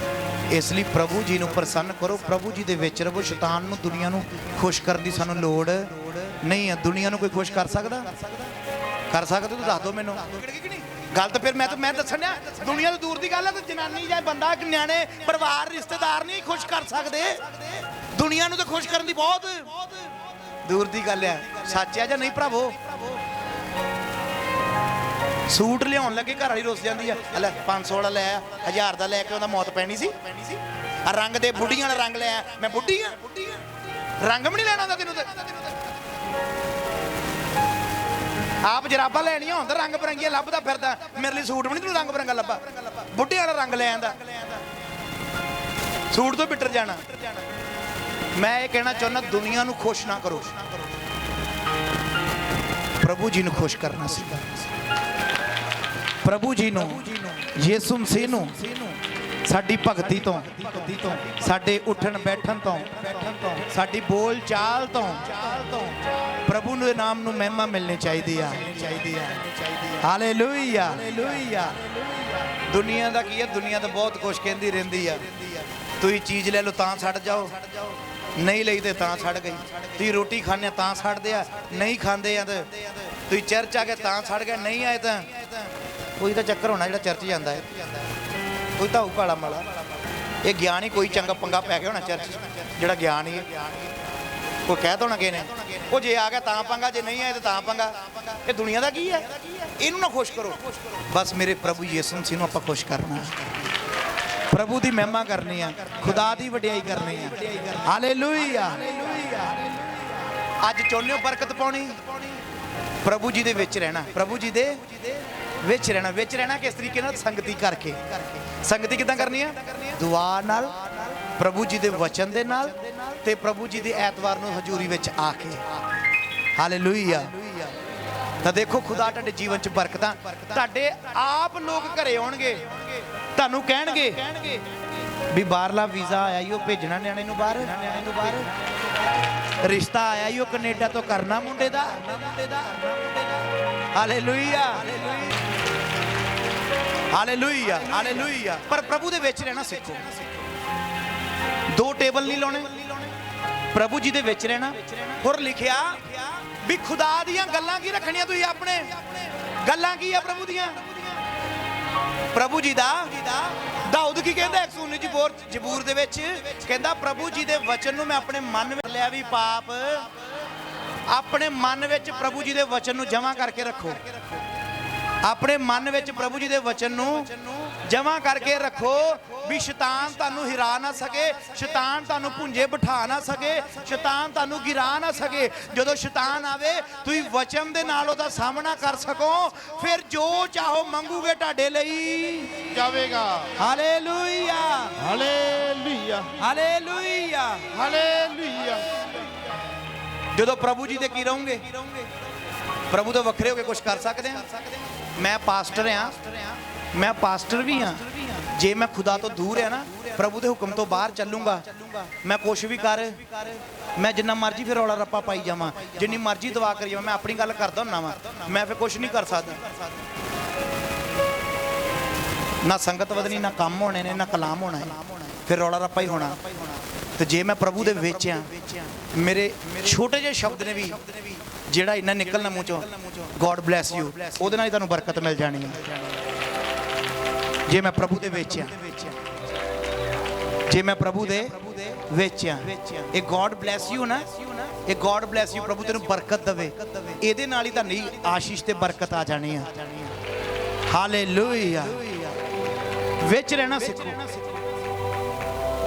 ਇਸ ਲਈ ਪ੍ਰਭੂ ਜੀ ਨੂੰ ਪ੍ਰਸੰਨ ਕਰੋ, ਪ੍ਰਭੂ ਜੀ ਦੇ ਵਿੱਚ ਰਹੋ। ਸ਼ੈਤਾਨ ਨੂੰ, ਦੁਨੀਆ ਨੂੰ ਖੁਸ਼ ਕਰਨ ਦੀ ਸਾਨੂੰ ਲੋੜ ਨਹੀਂ ਹੈ। ਦੁਨੀਆ ਨੂੰ ਕੋਈ ਖੁਸ਼ ਕਰ ਸਕਦਾ? ਕਰ ਸਕਦਾ? ਤੂੰ ਦੱਸ ਦਿਓ ਮੈਨੂੰ। ਗੱਲ ਤਾਂ ਫਿਰ ਮੈਂ ਦੱਸਣ ਡਿਆ, ਦੁਨੀਆ ਤੋਂ ਦੂਰ ਦੀ ਗੱਲ ਹੈ। ਤੇ ਜਨਾਨੀ ਜਾਂ ਬੰਦਾ, ਨਿਆਣੇ, ਪਰਿਵਾਰ, ਰਿਸ਼ਤੇਦਾਰ ਨਹੀਂ ਖੁਸ਼ ਕਰ ਸਕਦੇ। ਦੁਨੀਆ ਨੂੰ ਤਾਂ ਖੁਸ਼ ਕਰਨ ਦੀ ਬਹੁਤ ਦੂਰ ਦੀ ਗੱਲ ਹੈ। ਸੱਚ ਹੈ ਜਾਂ ਨਹੀਂ ਭਰਾਵੋ? ਸੂਟ ਲਿਆਉਣ ਲੱਗੇ ਘਰ ਵਾਲੀ ਰੁੱਸ ਜਾਂਦੀ ਆ, ਲੈ 500 ਵਾਲਾ ਲੈ ਆ, 1000 ਦਾ ਲੈ ਕੇ ਉਹਦਾ ਮੌਤ ਪੈਣੀ ਸੀ। ਆ ਰੰਗ ਦੇ ਬੁੱਢੀਆਂ ਵਾਲਾ ਰੰਗ ਲਿਆ, ਮੈਂ ਬੁੱਢੀ ਆ, ਰੰਗ ਵੀ ਨਹੀਂ ਲੈਣਾ ਹੁੰਦਾ ਤੈਨੂੰ। ਆਪ ਜਰਾਬਾਂ ਲੈਣੀਆਂ ਹੁੰਦਾ ਰੰਗ ਬਰੰਗੀਆਂ ਲੱਭਦਾ ਫਿਰਦਾ, ਮੇਰੇ ਲਈ ਸੂਟ ਵੀ ਨਹੀਂ ਤੈਨੂੰ ਰੰਗ ਬਰੰਗਾ ਲੱਭਾ। ਬੁੱਢਿਆਂ ਵਾਲਾ ਰੰਗ ਲੈ ਆਂਦਾ, ਸੂਟ ਤੋਂ ਬਿੱਟਰ ਜਾਣਾ। ਮੈਂ ਇਹ ਕਹਿਣਾ ਚਾਹੁੰਦਾ, ਦੁਨੀਆ ਨੂੰ ਖੁਸ਼ ਨਾ ਕਰੋ, ਪ੍ਰਭੂ ਜੀ ਨੂੰ ਖੁਸ਼ ਕਰਨਾ ਸੀ। ਪ੍ਰਭੂ ਜੀ ਨੂੰ, ਯਿਸੂ ਮਸੀਹ ਨੂੰ ਸਾਡੀ ਭਗਤੀ ਤੋਂ, ਸਾਡੇ ਉੱਠਣ ਬੈਠਣ ਤੋਂ, ਸਾਡੀ ਬੋਲ ਚਾਲ ਤੋਂ ਪ੍ਰਭੂ ਦੇ ਨਾਮ ਨੂੰ ਮਹਿਮਾ ਮਿਲਣੀ ਚਾਹੀਦੀ ਆ। ਹਾਲੇਲੂਇਆ। ਦੁਨੀਆ ਦਾ ਕੀ ਹੈ? ਦੁਨੀਆ ਤਾਂ ਬਹੁਤ ਕੁਛ ਕਹਿੰਦੀ ਰਹਿੰਦੀ ਆ। ਤੁਸੀਂ ਚੀਜ਼ ਲੈ ਲਓ ਤਾਂ ਛੱਡ ਜਾਓ, ਨਹੀਂ ਲਈ ਤੇ ਤਾਂ ਛੱਡ ਗਈ। ਤੁਸੀਂ ਰੋਟੀ ਖਾਣੇ ਤਾਂ ਛੱਡਦੇ ਆ, ਨਹੀਂ ਖਾਂਦੇ ਆ ਤੇ ਤੁਸੀਂ ਚਰਚ ਆ ਕੇ ਤਾਂ ਛੱਡ ਗਏ, ਨਹੀਂ ਆਏ ਤਾਂ ਕੋਈ ਤਾਂ ਚੱਕਰ ਹੋਣਾ ਜਿਹੜਾ ਚਰਚ ਜਾਂਦਾ ਹੈ। ਕੋਈ ਤਾਂ ਹੋਊ ਕਾਲਾ ਮਾਲਾ। ਇਹ ਗਿਆਨ ਹੀ ਕੋਈ ਚੰਗਾ ਪੰਗਾ ਪੈ ਗਿਆ ਹੋਣਾ ਚਰਚ, ਜਿਹੜਾ ਗਿਆਨ ਹੀ ਕੋਈ ਕਹਿ ਦੋਣਾ ਕਿਸੇ ਨੇ, ਉਹ ਜੇ ਆ ਗਿਆ ਤਾਂ ਪੰਗਾ, ਜੇ ਨਹੀਂ ਆਏ ਤਾਂ ਤਾਂ ਪੰਗਾ। ਇਹ ਦੁਨੀਆ ਦਾ ਕੀ ਹੈ? ਇਹਨੂੰ ਨਾ ਖੁਸ਼ ਕਰੋ। ਬਸ ਮੇਰੇ ਪ੍ਰਭੂ ਯਿਸੂ ਮਸੀਹ ਨੂੰ ਆਪਾਂ ਖੁਸ਼ ਕਰਨਾ, ਪ੍ਰਭੂ ਦੀ ਮਹਿਮਾ ਕਰਨੀ ਆ, ਖੁਦਾ ਦੀ ਵਡਿਆਈ ਕਰਨੀ ਆ। ਹਾਲੇਲੂਇਆ। ਅੱਜ ਚਾਹੁੰਦੇ ਹੋ ਬਰਕਤ ਪਾਉਣੀ, ਪ੍ਰਭੂ ਜੀ ਦੇ ਵਿੱਚ ਰਹਿਣਾ, ਪ੍ਰਭੂ ਜੀ ਦੇ ਵਿੱਚ ਰਹਿਣਾ। ਵਿੱਚ ਰਹਿਣਾ ਕਿਸ ਤਰੀਕੇ ਨਾਲ? ਸੰਗਤੀ ਕਰਕੇ। ਸੰਗਤੀ ਕਿੱਦਾਂ ਕਰਨੀ ਆ? ਦੁਆ ਨਾਲ, ਪ੍ਰਭੂ ਜੀ ਦੇ ਵਚਨ ਦੇ ਨਾਲ, ਤੇ ਪ੍ਰਭੂ ਜੀ ਦੇ ਐਤਵਾਰ ਨੂੰ ਹਜ਼ੂਰੀ ਵਿੱਚ ਆ ਕੇ। ਹਾਲੇਲੂਇਆ। ਤਾਂ ਦੇਖੋ ਖੁਦਾ ਤੁਹਾਡੇ ਜੀਵਨ 'ਚ ਬਰਕਤਾਂ, ਤੁਹਾਡੇ ਆਪ ਲੋਕ ਘਰੇ ਆਉਣਗੇ, ਤੁਹਾਨੂੰ ਕਹਿਣਗੇ ਵੀ ਬਾਹਰਲਾ ਵੀਜ਼ਾ ਆਇਆ ਈ, ਉਹ ਭੇਜਣਾ ਨਿਆਣੇ ਨੂੰ ਬਾਹਰ, ਰਿਸ਼ਤਾ ਆਇਆ ਈ ਉਹ ਕੈਨੇਡਾ ਤੋਂ ਕਰਨਾ ਮੁੰਡੇ ਦਾ। ਹਾਲੇਲੂਇਆ। ਹਾਲੇਲੂਇਆ। ਹਾਲੇਲੂਇਆ। ਪਰ ਪ੍ਰਭੂ ਦੇ ਵਿੱਚ ਰਹਿਣਾ ਸਿੱਖੋ। 2 ਟੇਬਲ ਨਹੀਂ ਲਾਉਣੇ, ਪ੍ਰਭੂ ਜੀ ਦੇ ਵਿੱਚ ਰਹਿਣਾ। ਹੋਰ ਲਿਖਿਆ ਵੀ ਖੁਦਾ ਦੀਆਂ ਗੱਲਾਂ ਕੀ ਰੱਖਣੀਆਂ ਤੁਸੀਂ ਆਪਣੇ? ਗੱਲਾਂ ਕੀ ਆ ਪ੍ਰਭੂ ਦੀਆਂ? ਪ੍ਰਭੂ ਜੀ ਦਾ ਦਾਊਦ ਕੀ ਕਹਿੰਦਾ 119 ਜ਼ਬੂਰ ਦੇ ਵਿੱਚ? ਕਹਿੰਦਾ ਪ੍ਰਭੂ ਜੀ ਦੇ ਵਚਨ ਨੂੰ ਮੈਂ ਆਪਣੇ ਮਨ ਵਿੱਚ ਲਿਆ ਵੀ ਪਾਪ ਆਪਣੇ ਮਨ ਵਿੱਚ ਪ੍ਰਭੂ ਜੀ ਦੇ ਵਚਨ ਨੂੰ ਜਮ੍ਹਾਂ ਕਰਕੇ ਰੱਖੋ। ਆਪਣੇ ਮਨ ਵਿੱਚ ਪ੍ਰਭੂ ਜੀ ਦੇ ਵਚਨ ਨੂੰ ਜਮ੍ਹਾਂ ਕਰਕੇ ਰੱਖੋ ਵੀ ਸ਼ੈਤਾਨ ਤੁਹਾਨੂੰ ਹਿਰਾ ਨਾ ਸਕੇ, ਸ਼ੈਤਾਨ ਤੁਹਾਨੂੰ ਭੁੰਜੇ ਬਿਠਾ ਨਾ ਸਕੇ, ਸ਼ੈਤਾਨ ਤੁਹਾਨੂੰ ਗਿਰਾ ਨਾ ਸਕੇ। ਜਦੋਂ ਸ਼ੈਤਾਨ ਆਵੇ ਤੁਸੀਂ ਵਚਨ ਦੇ ਨਾਲ ਉਹਦਾ ਸਾਹਮਣਾ ਕਰ ਸਕੋ, ਫਿਰ ਜੋ ਚਾਹੋ ਮੰਗੂਗੇ ਤੁਹਾਡੇ ਲਈ ਜਾਵੇਗਾ। ਹਾਲੇਲੂਇਆ। ਹਾਲੇਲੂਇਆ। ਹਾਲੇਲੂਇਆ। ਹਾਲੇਲੂਇਆ। ਜਦੋਂ ਪ੍ਰਭੂ ਜੀ ਦੇ ਕੀ ਰਹੋਗੇ, ਪ੍ਰਭੂ ਤੋਂ ਵੱਖਰੇ ਹੋ ਕੇ ਕੁਝ ਕਰ ਸਕਦੇ ਆ? ਮੈਂ ਪਾਸਟਰ ਆ, ਮੈਂ ਪਾਸਟਰ ਵੀ ਆ, ਜੇ ਮੈਂ ਖੁਦਾ ਤੋਂ ਦੂਰ ਆ ਨਾ, ਪ੍ਰਭੂ ਦੇ ਹੁਕਮ ਤੋਂ ਬਾਹਰ ਚੱਲੂੰਗਾ, ਮੈਂ ਕੁਛ ਵੀ ਕਰ, ਮੈਂ ਜਿੰਨਾ ਮਰਜ਼ੀ ਫਿਰ ਰੌਲਾ ਰੱਪਾ ਪਾਈ ਜਾਵਾਂ, ਜਿੰਨੀ ਮਰਜ਼ੀ ਦੁਆ ਕਰੀ ਜਾਵਾਂ, ਮੈਂ ਆਪਣੀ ਗੱਲ ਕਰਦਾ ਹੁੰਨਾ ਵਾਂ, ਮੈਂ ਫਿਰ ਕੁਛ ਨਹੀਂ ਕਰ ਸਕਦਾ। ਨਾ ਸੰਗਤ ਵਧਣੀ, ਨਾ ਕੰਮ ਹੋਣੇ ਨੇ, ਨਾ ਕਲਾਮ ਹੋਣਾ ਹੈ। ਫਿਰ ਰੌਲਾ ਰੱਪਾ ਹੀ ਹੋਣਾ। ਤੇ ਜੇ ਮੈਂ ਪ੍ਰਭੂ ਦੇ ਵਿੱਚ ਆ, ਮੇਰੇ ਛੋਟੇ ਜਿਹੇ ਸ਼ਬਦ ਨੇ ਵੀ ਜਿਹੜਾ ਇੰਨਾ ਨਿਕਲਣਾ ਮੂੰਹ ਚੋਂ, ਗੋਡ ਬਲੈਸ ਯੂ, ਉਹਦੇ ਨਾਲ ਹੀ ਤੁਹਾਨੂੰ ਬਰਕਤ ਮਿਲ ਜਾਣੀ ਹੈ। ਜੇ ਮੈਂ ਪ੍ਰਭੂ ਦੇ ਵਿੱਚ ਆ, ਜੇ ਮੈਂ ਪ੍ਰਭੂ ਦੇ ਵਿੱਚ ਆ, ਇਹ ਗੋਡ ਬਲੈਸ ਯੂ ਨਾ, ਇਹ ਗੋਡ ਬਲੈਸ ਯੂ, ਪ੍ਰਭੂ ਤੈਨੂੰ ਬਰਕਤ ਦੇਵੇ, ਇਹਦੇ ਨਾਲ ਹੀ ਤੁਹਾਨੂੰ ਆਸ਼ੀਸ਼ ਤੇ ਬਰਕਤ ਆ ਜਾਣੀ ਆ। ਹਾਲੇਲੂਇਆ। ਵਿੱਚ ਰਹਿਣਾ ਸਿੱਖੋ,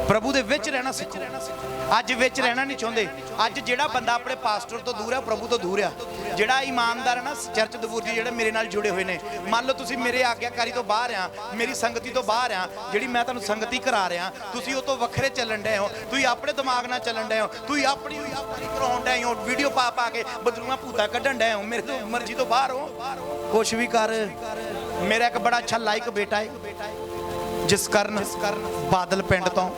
ਪ੍ਰਭੂ ਦੇ ਵਿੱਚ ਰਹਿਣਾ ਸਿੱਖੋ। ਅੱਜ ਵਿੱਚ ਰਹਿਣਾ ਨਹੀਂ ਚਾਹੁੰਦੇ। ਅੱਜ ਜਿਹੜਾ ਬੰਦਾ ਆਪਣੇ ਪਾਸਟਰ ਤੋਂ ਦੂਰ ਹੈ, ਪ੍ਰਭੂ ਤੋਂ ਦੂਰ ਆ, ਜਿਹੜਾ ਇਮਾਨਦਾਰ ਹੈ ਨਾ, ਚਰਚ ਦਵੂਰ ਜੀ ਜਿਹੜੇ ਮੇਰੇ ਨਾਲ ਜੁੜੇ ਹੋਏ ਨੇ, ਮੰਨ ਲਓ ਤੁਸੀਂ ਮੇਰੇ ਆਗਿਆਕਾਰੀ ਤੋਂ ਬਾਹਰ ਆ, ਮੇਰੀ ਸੰਗਤੀ ਤੋਂ ਬਾਹਰ ਆ, ਜਿਹੜੀ ਮੈਂ ਤੁਹਾਨੂੰ ਸੰਗਤੀ ਕਰਾ ਰਿਹਾ, ਤੁਸੀਂ ਉਹ ਤੋਂ ਵੱਖਰੇ ਚੱਲਣ ਡਏ ਹੋ, ਤੁਸੀਂ ਆਪਣੇ ਦਿਮਾਗ ਨਾਲ ਚੱਲਣ ਡਏ ਹੋ, ਤੁਸੀਂ ਆਪਣੀ ਕਰਾਉਣ ਡਏ ਹੋ, ਵੀਡੀਓ ਪਾ ਪਾ ਕੇ ਬਦਲੂਆਂ ਭੂਤਾਂ ਕੱਢਣ ਡਏ ਹੋ, ਮੇਰੇ ਤੋਂ ਮਰਜ਼ੀ ਤੋਂ ਬਾਹਰ ਹੋ। ਕੁਛ ਵੀ ਕਰ। ਮੇਰਾ ਇੱਕ ਬੜਾ ਅੱਛਾ ਲਾਇਕ ਬੇਟਾ ਹੈ, ਜਿਸ ਕਾਰਨ ਬਾਦਲ ਪਿੰਡ ਤੋਂ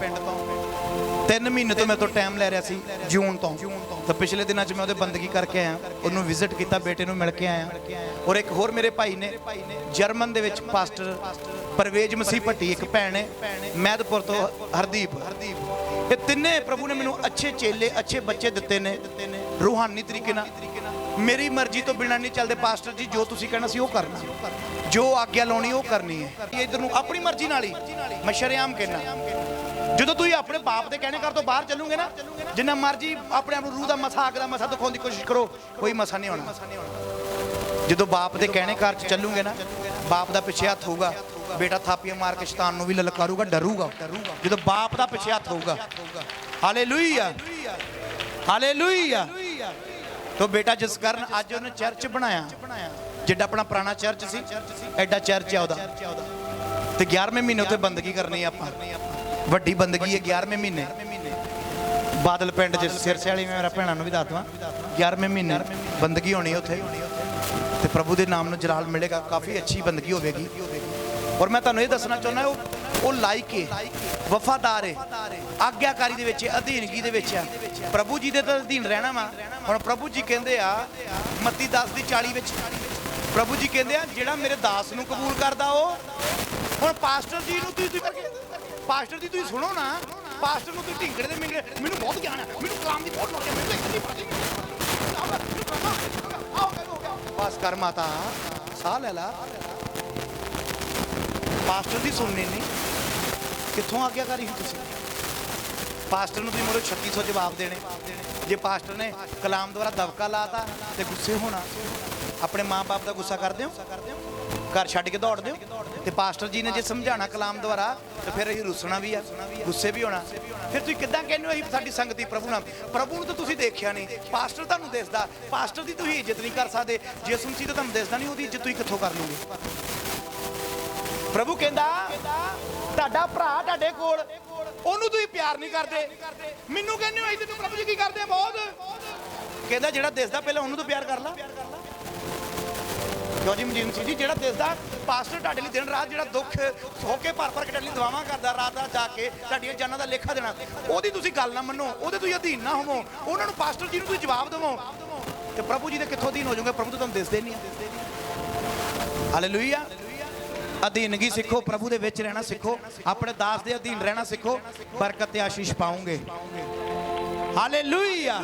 3 ਮਹੀਨੇ ਤੋਂ ਮੇਰੇ ਤੋਂ ਟਾਈਮ ਲੈ ਰਿਹਾ ਸੀ, ਜੂਨ ਤੋਂ। ਤਾਂ ਪਿਛਲੇ ਦਿਨਾਂ 'ਚ ਮੈਂ ਉਹਦੇ ਬੰਦਗੀ ਕਰਕੇ ਆਇਆ, ਉਹਨੂੰ ਵਿਜ਼ਿਟ ਕੀਤਾ, ਬੇਟੇ ਨੂੰ ਮਿਲ ਕੇ ਆਇਆ। ਔਰ ਇੱਕ ਹੋਰ ਮੇਰੇ ਭਾਈ ਨੇ ਜਰਮਨ ਦੇ ਵਿੱਚ ਪਾਸਟਰ ਪਰਵੇਜ਼ ਮਸੀਹ ਭੱਟੀ, ਇੱਕ ਭੈਣ ਹੈ ਮਹਿਦਪੁਰ ਤੋਂ ਹਰਦੀਪ। ਇਹ ਤਿੰਨੇ ਪ੍ਰਭੂ ਨੇ ਮੈਨੂੰ ਅੱਛੇ ਚੇਲੇ, ਅੱਛੇ ਬੱਚੇ ਦਿੱਤੇ ਨੇ, ਰੂਹਾਨੀ ਤਰੀਕੇ ਨਾਲ। ਮੇਰੀ ਮਰਜ਼ੀ ਤੋਂ ਬਿਨਾਂ ਨਹੀਂ ਚੱਲਦੇ ਪਾਸਟਰ ਜੀ, ਜੋ ਤੁਸੀਂ ਕਹਿਣਾ ਸੀ ਉਹ ਕਰਨਾ, ਜੋ ਆਗਿਆ ਲਾਉਣੀ ਉਹ ਕਰਨੀ ਹੈ। ਇਧਰ ਨੂੰ ਆਪਣੀ ਮਰਜ਼ੀ ਨਾਲ ਹੀ ਮੈਂ ਸ਼ਰੇਆਮ ਕਹਿਣਾ। ਜਦੋਂ ਤੁਸੀਂ ਆਪਣੇ ਬਾਪ ਦੇ ਕਹਿਣੇ ਘਰ ਤੋਂ ਬਾਹਰ ਚੱਲੋਗੇ ਨਾ, ਜਿੰਨਾ ਮਰਜ਼ੀ ਆਪਣੇ ਆਪ ਨੂੰ ਰੂਹ ਦਾ ਮਸਾ, ਅੱਗ ਦਾ ਮਸਾ ਦਿਖਾਉਣ ਦੀ ਕੋਸ਼ਿਸ਼ ਕਰੋ, ਕੋਈ ਮਸਾ ਨਹੀਂ ਹੋਣਾ। ਜਦੋਂ ਬਾਪ ਦੇ ਕਹਿਣੇ ਘਰ 'ਚ ਚੱਲੂਗੇ ਨਾ, ਬਾਪ ਦਾ ਪਿੱਛੇ ਹੱਥ ਹੋਊਗਾ, ਬੇਟਾ ਥਾਪੀਆਂ ਮਾਰ ਕੇ ਸ਼ੈਤਾਨ ਨੂੰ ਵੀ ਲਲਕਾਰੂਗਾ, ਡਰੂਗਾ। ਜਦੋਂ ਬਾਪ ਦਾ ਪਿੱਛੇ ਹੱਥ ਹੋਊਗਾ। Hallelujah, hallelujah. ਤੋ ਬੇਟਾ ਜਿਸ ਕਾਰਨ ਅੱਜ ਉਹਨੇ ਚਰਚ ਬਣਾਇਆ, ਜਿੱਡਾ ਆਪਣਾ ਪੁਰਾਣਾ ਚਰਚ ਸੀ ਐਡਾ ਚਰਚ ਆ ਉਹਦਾ। ਤੇ 11ਵੇਂ ਮਹੀਨੇ ਉੱਥੇ ਬੰਦਗੀ ਕਰਨੀ ਆਪਾਂ, ਵੱਡੀ ਬੰਦਗੀ ਹੈ 11ਵੇਂ ਮਹੀਨੇ ਬਾਦਲ ਪਿੰਡ 'ਚ ਸਿਰਸੇ ਵਾਲੀ। ਮੈਂ ਮੇਰਾ ਭੈਣਾਂ ਨੂੰ ਵੀ ਦੱਸ ਦਵਾਂ, 11ਵੇਂ ਮਹੀਨੇ ਬੰਦਗੀ ਹੋਣੀ ਉੱਥੇ, ਤੇ ਪ੍ਰਭੂ ਦੇ ਨਾਮ ਨੂੰ ਜਲਾਲ ਮਿਲੇਗਾ, ਕਾਫੀ ਅੱਛੀ ਬੰਦਗੀ ਹੋਵੇਗੀ। ਔਰ ਮੈਂ ਤੁਹਾਨੂੰ ਇਹ ਦੱਸਣਾ ਚਾਹੁੰਦਾ, ਉਹ ਲਾਇਕ ਹੈ, ਵਫਾਦਾਰ ਹੈ, ਆਗਿਆਕਾਰੀ ਦੇ ਵਿੱਚ, ਅਧੀਨਗੀ ਦੇ ਵਿੱਚ ਆ, ਪ੍ਰਭੂ ਜੀ ਦੇ ਤਾਂ ਅਧੀਨ ਰਹਿਣਾ ਵਾ। ਹੁਣ ਪ੍ਰਭੂ ਜੀ ਕਹਿੰਦੇ ਆ ਮੱਤੀ 10:40 ਵਿੱਚ, ਪ੍ਰਭੂ ਜੀ ਕਹਿੰਦੇ ਆ ਜਿਹੜਾ ਮੇਰੇ ਦਾਸ ਨੂੰ ਕਬੂਲ ਕਰਦਾ ਉਹ। ਹੁਣ ਪਾਸਟਰ ਜੀ ਨੂੰ ਤੁਸੀਂ ਕਰਕੇ, ਪਾਸਟਰ ਜੀ ਤੁਸੀਂ ਸੁਣੋ ਨਾ, ਪਾਸਟਰ ਨੂੰ ਤੁਸੀਂ ਢਿੰਗੜੇ ਦੇ ਮਿੰਗੜੇ, ਮੈਨੂੰ ਬਹੁਤ ਗਿਆਨ ਹੈ, ਮੈਨੂੰ ਕਲਾਮ ਦੀ ਬਹੁਤ ਨੌਲੇਜ ਹੈ, ਬਸ ਕਰ ਮਾਤਾ, ਸਾਹ ਲੈ ਲਾ। ਪਾਸਟਰ ਦੀ ਸੁਣਨੀ ਨਹੀਂ, ਕਿੱਥੋਂ ਆਗਿਆਕਾਰੀ ਹੋ ਤੁਸੀਂ? ਪਾਸਟਰ ਨੂੰ ਤੁਸੀਂ ਮੋਰੋ 3600 ਜਵਾਬ ਦੇਣੇ। ਜੇ ਪਾਸਟਰ ਨੇ ਕਲਾਮ ਦੁਆਰਾ ਦਬਕਾ ਲਾਤਾ ਤੇ ਗੁੱਸੇ ਹੋਣਾ। ਆਪਣੇ ਮਾਂ-ਬਾਪ ਦਾ ਗੁੱਸਾ ਕਰਦੇ ਹੋ, ਘਰ ਛੱਡ ਕੇ ਦੌੜਦੇ ਹੋ। ਤੇ ਪਾਸਟਰ ਜੀ ਨੇ ਜੇ ਸਮਝਾਣਾ ਕਲਾਮ ਦੁਆਰਾ, ਤੇ ਫਿਰ ਅਸੀਂ ਰੁੱਸਣਾ ਵੀ ਆ, ਗੁੱਸੇ ਵੀ ਹੋਣਾ। ਫਿਰ ਤੁਸੀਂ ਕਿੱਦਾਂ ਕਹਿੰਦੇ ਹੋ ਅਸੀਂ ਸਾਡੀ ਸੰਗਤੀ ਪ੍ਰਭੂ ਨਾਲ? ਪ੍ਰਭੂ ਨੂੰ ਤਾਂ ਤੁਸੀਂ ਦੇਖਿਆ ਨਹੀਂ, ਪਾਸਟਰ ਤੁਹਾਨੂੰ ਦਿਸਦਾ, ਪਾਸਟਰ ਦੀ ਤੁਸੀਂ ਇੱਜ਼ਤ ਨਹੀਂ ਕਰ ਸਕਦੇ। ਯਿਸੂ ਮਸੀਹ ਤਾਂ ਤੁਹਾਨੂੰ ਦਿਸਦਾ ਨਹੀਂ, ਉਹਦੀ ਇੱਜ਼ਤ ਤੁਸੀਂ ਕਿੱਥੋਂ ਕਰ ਲਓਗੇ? ਪ੍ਰਭੂ ਕਹਿੰਦਾ ਤੁਹਾਡਾ ਭਰਾ ਤੁਹਾਡੇ ਕੋਲ, ਉਹਨੂੰ ਤੁਸੀਂ ਪਿਆਰ ਨਹੀਂ ਕਰਦੇ, ਮੈਨੂੰ ਕਹਿੰਦੇ ਹੋ ਅਸੀਂ ਤੈਨੂੰ ਪ੍ਰਭੂ ਜੀ ਕੀ ਕਰਦੇ ਆ ਬਹੁਤ। ਕਹਿੰਦਾ ਜਿਹੜਾ ਦਿਸਦਾ ਪਹਿਲਾਂ ਉਹਨੂੰ ਤਾਂ ਪਿਆਰ ਕਰ ਲਾ। ਕਿਉਂ ਜੀ ਮਜੀਦ ਸਿੰਘ ਜੀ, ਜਿਹੜਾ ਦਿਸਦਾ ਪਾਸਟਰ ਤੁਹਾਡੇ ਲਈ ਦਿਨ ਰਾਤ ਜਿਹੜਾ ਦੁੱਖ ਹੋ ਕੇ ਭਰ ਭਰ ਕੇ ਤੁਹਾਡੇ ਲਈ ਦੁਆਵਾਂ ਕਰਦਾ, ਰਾਤ ਰਾਤ ਜਾ ਕੇ ਤੁਹਾਡੀਆਂ ਜਾਨਾਂ ਦਾ ਲੇਖਾ ਦੇਣਾ, ਉਹਦੀ ਤੁਸੀਂ ਗੱਲ ਨਾ ਮੰਨੋ, ਉਹਦੇ ਤੁਸੀਂ ਅਧੀਨ ਨਾ ਹੋਵੋ, ਉਹਨਾਂ ਨੂੰ ਪਾਸਟਰ ਜੀ ਨੂੰ ਤੁਸੀਂ ਜਵਾਬ ਦੇਵੋ, ਤੇ ਪ੍ਰਭੂ ਜੀ ਦੇ ਕਿੱਥੋਂ ਅਧੀਨ ਹੋ ਜਾਓਗੇ? ਪ੍ਰਭੂ ਤੋਂ ਤੁਹਾਨੂੰ ਦਿਸਦੇ ਨਹੀਂ ਆ। ਹਾਲੇਲੂਇਆ। ਅਧੀਨਗੀ ਸਿੱਖੋ, ਪ੍ਰਭੂ ਦੇ ਵਿੱਚ ਰਹਿਣਾ ਸਿੱਖੋ, ਆਪਣੇ ਦਾਸ ਦੇ ਅਧੀਨ ਰਹਿਣਾ ਸਿੱਖੋ, ਬਰਕਤ ਤੇ ਆਸ਼ੀਸ਼ ਪਾਉਂਗੇ। ਹਾਲੇਲੂਇਆ।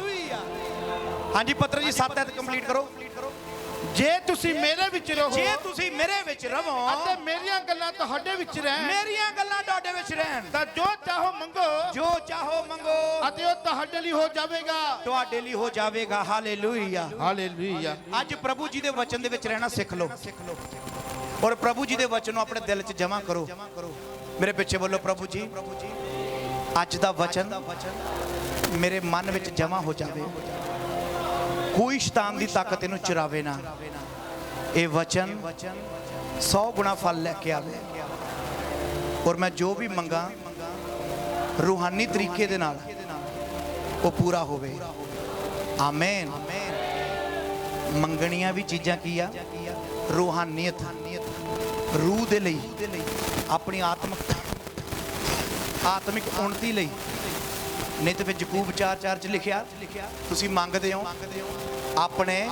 ਹਾਂਜੀ ਪੱਤਰ ਜੀ 7 ਐਤ ਕੰਪਲੀਟ ਕਰੋ। ਜੇ ਤੁਸੀਂ ਮੇਰੇ ਵਿੱਚ ਰਹੋ, ਜੇ ਤੁਸੀਂ ਮੇਰੇ ਵਿੱਚ ਰਹੋ ਅਤੇ ਮੇਰੀਆਂ ਗੱਲਾਂ ਤੁਹਾਡੇ ਵਿੱਚ ਰਹਿਣ, ਮੇਰੀਆਂ ਗੱਲਾਂ ਤੁਹਾਡੇ ਵਿੱਚ ਰਹਿਣ, ਤਾਂ ਜੋ ਚਾਹੋ ਮੰਗੋ, ਜੋ ਚਾਹੋ ਮੰਗੋ, ਅਤੇ ਉਹ ਤੁਹਾਡੇ ਲਈ ਹੋ ਜਾਵੇਗਾ, ਤੁਹਾਡੇ ਲਈ ਹੋ ਜਾਵੇਗਾ। Hallelujah, hallelujah. ਅੱਜ ਪ੍ਰਭੂ ਜੀ ਦੇ ਵਚਨ ਦੇ ਵਿੱਚ ਰਹਿਣਾ ਸਿੱਖ ਲਓ, ਔਰ ਪ੍ਰਭੂ ਜੀ ਦੇ ਵਚਨ ਨੂੰ ਆਪਣੇ ਦਿਲ 'ਚ ਜਮ੍ਹਾਂ ਕਰੋ। ਮੇਰੇ ਪਿੱਛੇ ਬੋਲੋ, ਪ੍ਰਭੂ ਜੀ ਅੱਜ ਦਾ ਵਚਨ ਮੇਰੇ ਮਨ ਵਿੱਚ ਜਮ੍ਹਾਂ ਹੋ ਜਾਵੇ, ਕੋਈ ਸ਼ੈਤਾਨ ਦੀ ਤਾਕਤ ਇਹਨੂੰ ਚੁਰਾਵੇ ਨਾ। ਇਹ ਵਚਨ 100 ਗੁਣਾ ਫਲ ਲੈ ਕੇ ਆਵੇ, ਔਰ ਮੈਂ ਜੋ ਵੀ ਮੰਗਾ ਰੂਹਾਨੀ ਤਰੀਕੇ ਦੇ ਨਾਲ ਉਹ ਪੂਰਾ ਹੋਵੇ। ਆਮੇਨ। ਮੰਗਣੀਆਂ ਵੀ ਚੀਜ਼ਾਂ ਕੀ ਆ? ਰੂਹਾਨੀਅਤ, ਰੂਹ ਦੇ ਲਈ, ਆਪਣੀ ਆਤਮਿਕ ਉન્નਤੀ ਲਈ। ਨਹੀਂ ਤੇ ਫਿਰ ਯਕੂਬ 4:4 ਚ ਲਿਖਿਆ ਤੁਸੀਂ ਮੰਗਦੇ ਹੋ ਆਪਣੇ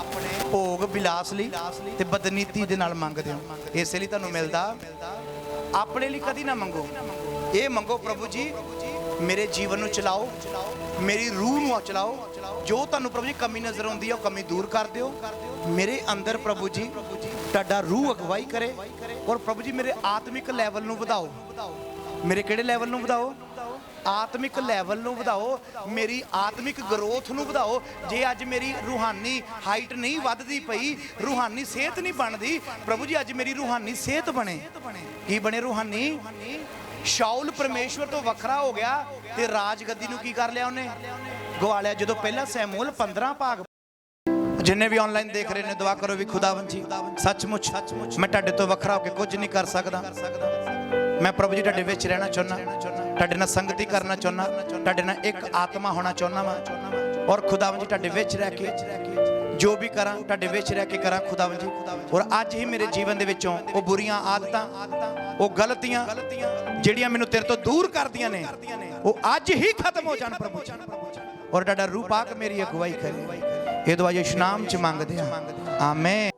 ਭੋਗ ਵਿਲਾਸ ਲਈ ਤੇ ਬਦਨੀਤੀ ਦੇ ਨਾਲ ਮੰਗਦੇ ਹੋ, ਇਸੇ ਲਈ ਤੁਹਾਨੂੰ ਮਿਲਦਾ। ਆਪਣੇ ਲਈ ਕਦੀ ਨਾ ਮੰਗੋ, ਇਹ ਮੰਗੋ ਪ੍ਰਭੂ ਜੀ ਮੇਰੇ ਜੀਵਨ ਨੂੰ ਚਲਾਓ, ਮੇਰੀ ਰੂਹ ਨੂੰ ਚਲਾਓ। ਜੋ ਤੁਹਾਨੂੰ ਪ੍ਰਭੂ ਜੀ ਕਮੀ ਨਜ਼ਰ ਆਉਂਦੀ ਹੈ ਉਹ ਕਮੀ ਦੂਰ ਕਰ ਦਿਓ। ਮੇਰੇ ਅੰਦਰ ਪ੍ਰਭੂ ਜੀ ਤੁਹਾਡਾ ਰੂਹ ਅਗਵਾਈ ਕਰੇ, ਔਰ ਪ੍ਰਭੂ ਜੀ ਮੇਰੇ ਆਤਮਿਕ ਲੈਵਲ ਨੂੰ ਵਧਾਓ। ਮੇਰੇ ਕਿਹੜੇ ਲੈਵਲ ਨੂੰ ਵਧਾਓ? ਆਤਮਿਕ ਲੈਵਲ ਨੂੰ ਵਧਾਓ, ਮੇਰੀ ਆਤਮਿਕ ਗਰੋਥ ਨੂੰ ਵਧਾਓ। ਜੇ ਅੱਜ ਮੇਰੀ ਰੂਹਾਨੀ ਹਾਈਟ ਨਹੀਂ ਵੱਧਦੀ ਪਈ, ਰੂਹਾਨੀ ਸਿਹਤ ਨਹੀਂ ਬਣਦੀ, ਪ੍ਰਭੂ ਜੀ ਅੱਜ ਮੇਰੀ ਰੂਹਾਨੀ ਸਿਹਤ ਬਣੇ। ਕੀ ਬਣੇ? ਰੂਹਾਨੀ। ਸ਼ਾਉਲ ਪਰਮੇਸ਼ਵਰ ਤੋਂ ਵੱਖਰਾ ਹੋ ਗਿਆ ਤੇ ਰਾਜ ਗੱਦੀ ਨੂੰ ਕੀ ਕਰ ਲਿਆ? ਉਹਨੇ ਗਵਾ ਲਿਆ। ਜਦੋਂ ਪਹਿਲਾ ਸੈਮੂਅਲ 15 ਭਾਗ, ਜਿੰਨੇ ਵੀ ਆਨਲਾਈਨ ਦੇਖ ਰਹੇ ਨੇ ਦੁਆ ਕਰੋ ਵੀ ਖੁਦਾਵੰਦ ਜੀ ਸੱਚਮੁੱਚ ਮੈਂ ਤੁਹਾਡੇ ਤੋਂ ਵੱਖਰਾ ਹੋ ਕੇ ਕੁਝ ਨਹੀਂ ਕਰ ਸਕਦਾ। ਮੈਂ ਪ੍ਰਭੂ ਜੀ ਤੁਹਾਡੇ ਵਿੱਚ ਰਹਿਣਾ ਚਾਹੁੰਦਾ, ਤੁਹਾਡੇ ਨਾਲ ਸੰਗਤੀ ਕਰਨਾ ਚਾਹੁੰਦਾ, ਤੁਹਾਡੇ ਨਾਲ ਇੱਕ ਆਤਮਾ ਹੋਣਾ ਚਾਹੁੰਦਾ ਵਾਂ। ਔਰ ਖੁਦਾਵੰਦ ਜੀ ਤੁਹਾਡੇ ਵਿੱਚ ਰਹਿ ਕੇ ਜੋ ਵੀ ਕਰਾਂ ਤੁਹਾਡੇ ਵਿੱਚ ਰਹਿ ਕੇ ਕਰਾਂ ਖੁਦਾਵੰਦ ਜੀ। ਔਰ ਅੱਜ ਹੀ ਮੇਰੇ ਜੀਵਨ ਦੇ ਵਿੱਚੋਂ ਉਹ ਬੁਰੀਆਂ ਆਦਤਾਂ, ਉਹ ਗਲਤੀਆਂ ਜਿਹੜੀਆਂ ਮੈਨੂੰ ਤੇਰੇ ਤੋਂ ਦੂਰ ਕਰਦੀਆਂ ਨੇ, ਉਹ ਅੱਜ ਹੀ ਖਤਮ ਹੋ ਜਾਣ ਪ੍ਰਭੂ ਜੀ। ਔਰ ਤੁਹਾਡਾ ਰੂਹ ਪਾਕ ਮੇਰੀ ਅਗਵਾਈ ਕਰੇ। ਇਹ ਦੁਆ ਯਿਸੂ ਨਾਮ ਚ ਮੰਗਦੇ ਹਾਂ, ਆਮੇਨ।